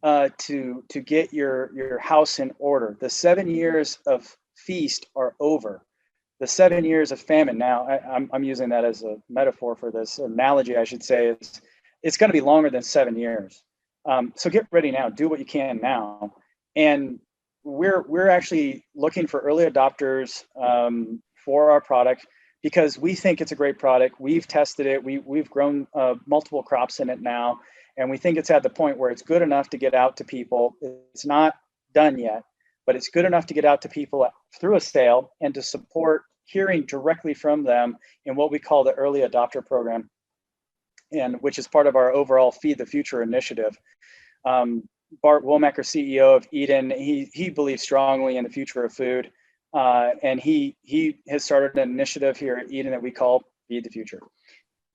to get your house in order. The 7 years of feast are over. The 7 years of famine. Now, I'm using that as a metaphor for this analogy, I should say. It's going to be longer than 7 years. So get ready now. Do what you can now. And we're actually looking for early adopters for our product because we think it's a great product. We've tested it. We've grown multiple crops in it now, and we think it's at the point where it's good enough to get out to people. It's not done yet, but it's good enough to get out to people through a sale and to support hearing directly from them in what we call the early adopter program, and which is part of our overall Feed the Future initiative. Bart Womacker, CEO of Eden, he believes strongly in the future of food, and he has started an initiative here at Eden that we call Feed the Future,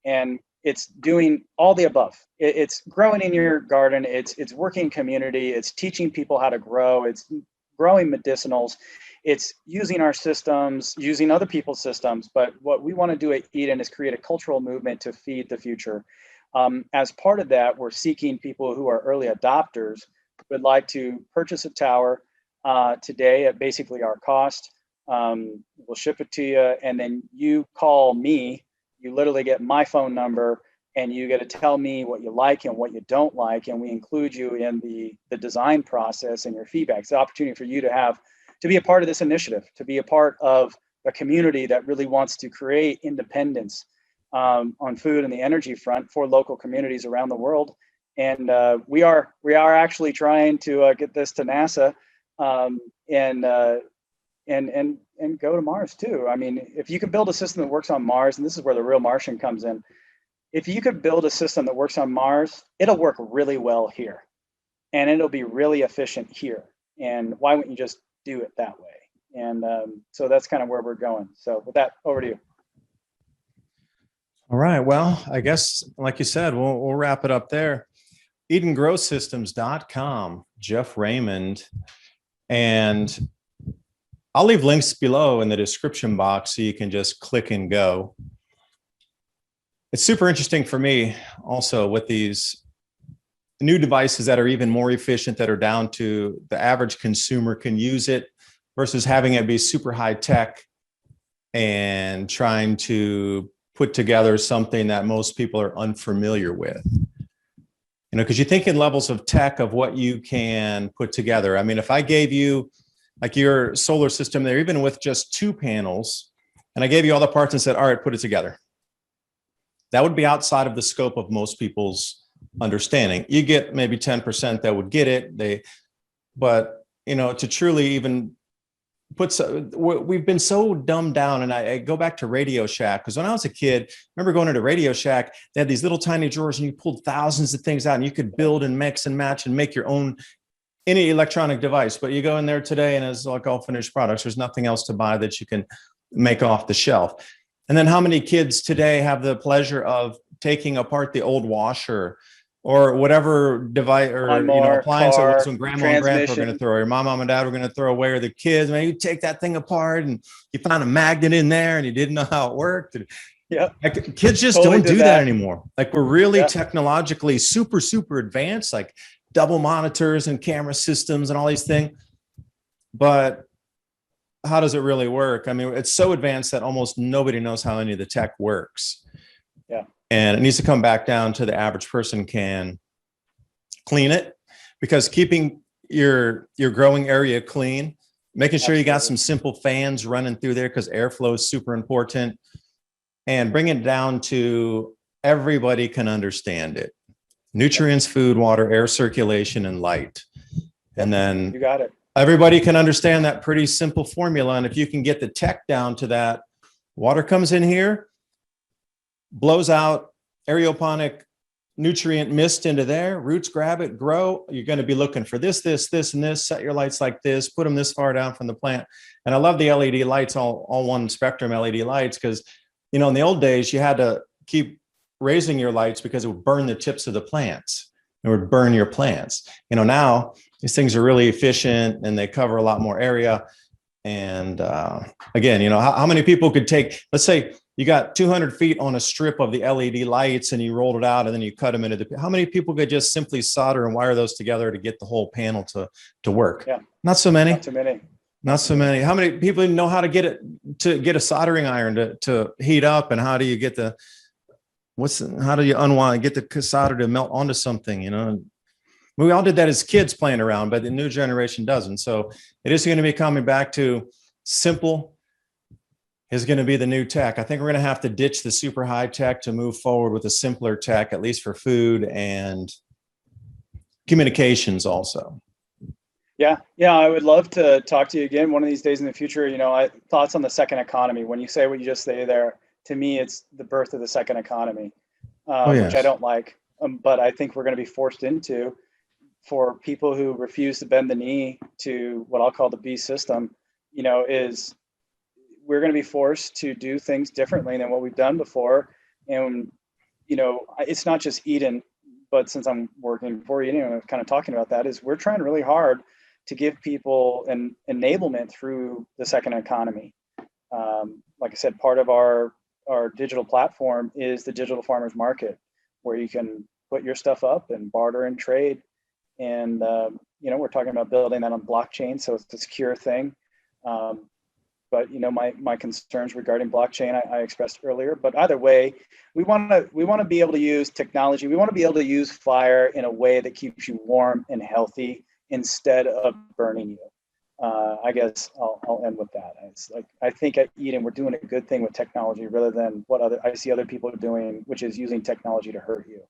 and it's doing all the above. It's growing in your garden. It's working community. It's teaching people how to grow. It's growing medicinals. It's using our systems, using other people's systems. But what we want to do at Eden is create a cultural movement to feed the future. As part of that, we're seeking people who are early adopters who would like to purchase a tower today at basically our cost. We'll ship it to you, and then you call me. You literally get my phone number, and you get to tell me what you like and what you don't like, and we include you in the design process and your feedback. It's the opportunity for you to be a part of this initiative, to be a part of a community that really wants to create independence on food and the energy front for local communities around the world. And we are actually trying to get this to NASA and go to Mars too. I mean, if you could build a system that works on Mars, and this is where the real Martian comes in, if you could build a system that works on Mars, it'll work really well here, and it'll be really efficient here. And why wouldn't you just do it that way? And so that's kind of where we're going. So with that, over to you. All right. Well, I guess, like you said, we'll wrap it up there. EdenGrowSystems.com, Jeff Raymond. And I'll leave links below in the description box so you can just click and go. It's super interesting for me also with these new devices that are even more efficient, that are down to the average consumer can use it, versus having it be super high tech and trying to put together something that most people are unfamiliar with. You know, because you think in levels of tech of what you can put together. I mean, if I gave you like your solar system there, even with just 2 panels, and I gave you all the parts and said, all right, put it together, that would be outside of the scope of most people's understanding. You get maybe 10% that would get it. But you know, to truly even we've been so dumbed down. And I go back to Radio Shack, because when I was a kid, I remember going into Radio Shack, they had these little tiny drawers and you pulled thousands of things out and you could build and mix and match and make your own any electronic device. But you go in there today and it's like all finished products. There's nothing else to buy that you can make off the shelf. And then how many kids today have the pleasure of taking apart the old washer or whatever device or appliance that was when grandma and grandpa were going to throw, or mom and dad were going to throw away, or the kids, man, you take that thing apart and you found a magnet in there and you didn't know how it worked. Yeah, like, kids just totally don't do that anymore. Like, we're really technologically super advanced, like double monitors and camera systems and all these things. But how does it really work? I mean, it's so advanced that almost nobody knows how any of the tech works. Yeah. And it needs to come back down to the average person can clean it, because keeping your growing area clean, making sure you got some simple fans running through there, because airflow is super important, and bring it down to everybody can understand it. Nutrients, food, water, air circulation, and light. And then you got it. Everybody can understand that pretty simple formula. And if you can get the tech down to that, water comes in here, blows out aeroponic nutrient mist into there, roots grab it, grow. You're going to be looking for this, and this. Set your lights like this, put them this far down from the plant. And I love the LED lights, all one spectrum LED lights, because, you know, in the old days, you had to keep raising your lights because it would burn the tips of the plants. It would burn your plants. You know, now these things are really efficient and they cover a lot more area. And again, you know, how many people could take, let's say you got 200 feet on a strip of the LED lights and you rolled it out and then you cut them into how many people could just simply solder and wire those together to get the whole panel to work? Yeah. Not so many. Not too many. Not so many. How many people know how to get a soldering iron to heat up, and how do you get how do you unwind, get the solder to melt onto something, you know? We all did that as kids playing around, but the new generation doesn't. So it is going to be coming back to simple is going to be the new tech. I think we're going to have to ditch the super high tech to move forward with a simpler tech, at least for food and communications also. Yeah. I would love to talk to you again one of these days in the future. You know, thoughts on the second economy. When you say what you just say there, to me, it's the birth of the second economy, which I don't like, but I think we're going to be forced into, for people who refuse to bend the knee to what I'll call the B system, you know, is we're going to be forced to do things differently than what we've done before. And, you know, it's not just Eden, but since I'm working for Eden, kind of talking about that, is we're trying really hard to give people an enablement through the second economy. Like I said, part of our digital platform is the digital farmers market, where you can put your stuff up and barter and trade. And we're talking about building that on blockchain, so it's a secure thing. But my concerns regarding blockchain I expressed earlier. But either way, we want to be able to use technology. We want to be able to use fire in a way that keeps you warm and healthy instead of burning you. I guess I'll end with that. It's like, I think at Eden we're doing a good thing with technology rather than what I see other people are doing, which is using technology to hurt you.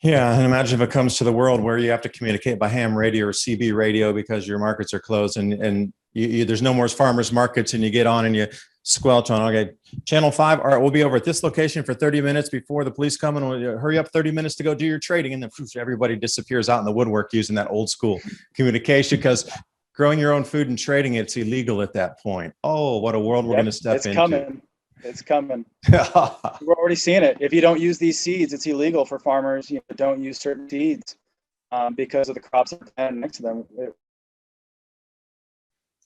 Yeah, and imagine if it comes to the world where you have to communicate by ham radio or CB radio because your markets are closed, and there's no more farmers markets, and you get on and you squelch on, okay, channel 5, all right, we'll be over at this location for 30 minutes before the police come, and we'll hurry up 30 minutes to go do your trading, and then everybody disappears out in the woodwork using that old school communication, because growing your own food and trading it's illegal at that point. Oh, what a world we're going to step into. It's coming. We're already seeing it. If you don't use these seeds, it's illegal for farmers. Don't use certain seeds because of the crops that are next to them.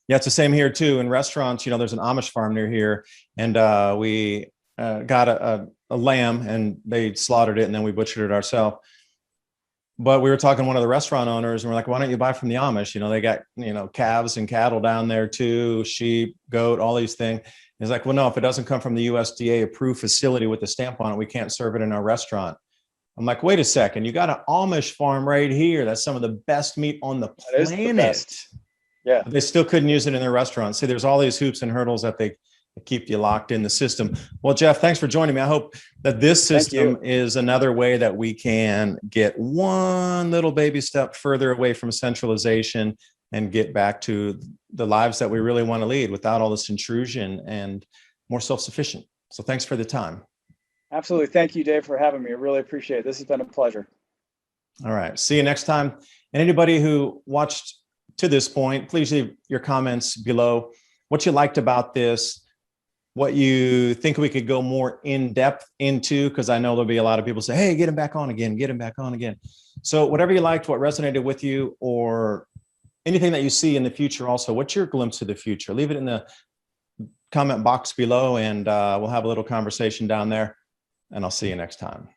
Yeah, it's the same here too. In restaurants, there's an Amish farm near here, and we got a lamb, and they slaughtered it, and then we butchered it ourselves. But we were talking to one of the restaurant owners, and we're like, why don't you buy from the Amish? They got, calves and cattle down there too, sheep, goat, all these things. He's like, well, no, if it doesn't come from the USDA approved facility with a stamp on it, we can't serve it in our restaurant. I'm like, wait a second, you got an Amish farm right here. That's some of the best meat on the planet. Yeah. But they still couldn't use it in their restaurant. See, there's all these hoops and hurdles that they keep you locked in the system. Well, Jeff, thanks for joining me. I hope that this system is another way that we can get one little baby step further away from centralization and get back to the lives that we really want to lead without all this intrusion and more self-sufficient. So thanks for the time. Absolutely. Thank you, Dave, for having me. I really appreciate it. This has been a pleasure. All right. See you next time. And anybody who watched to this point, please leave your comments below what you liked about this, what you think we could go more in depth into, because I know there'll be a lot of people say, hey, get him back on again, get him back on again. So whatever you liked, what resonated with you, or anything that you see in the future also, what's your glimpse of the future? Leave it in the comment box below, and we'll have a little conversation down there, and I'll see you next time.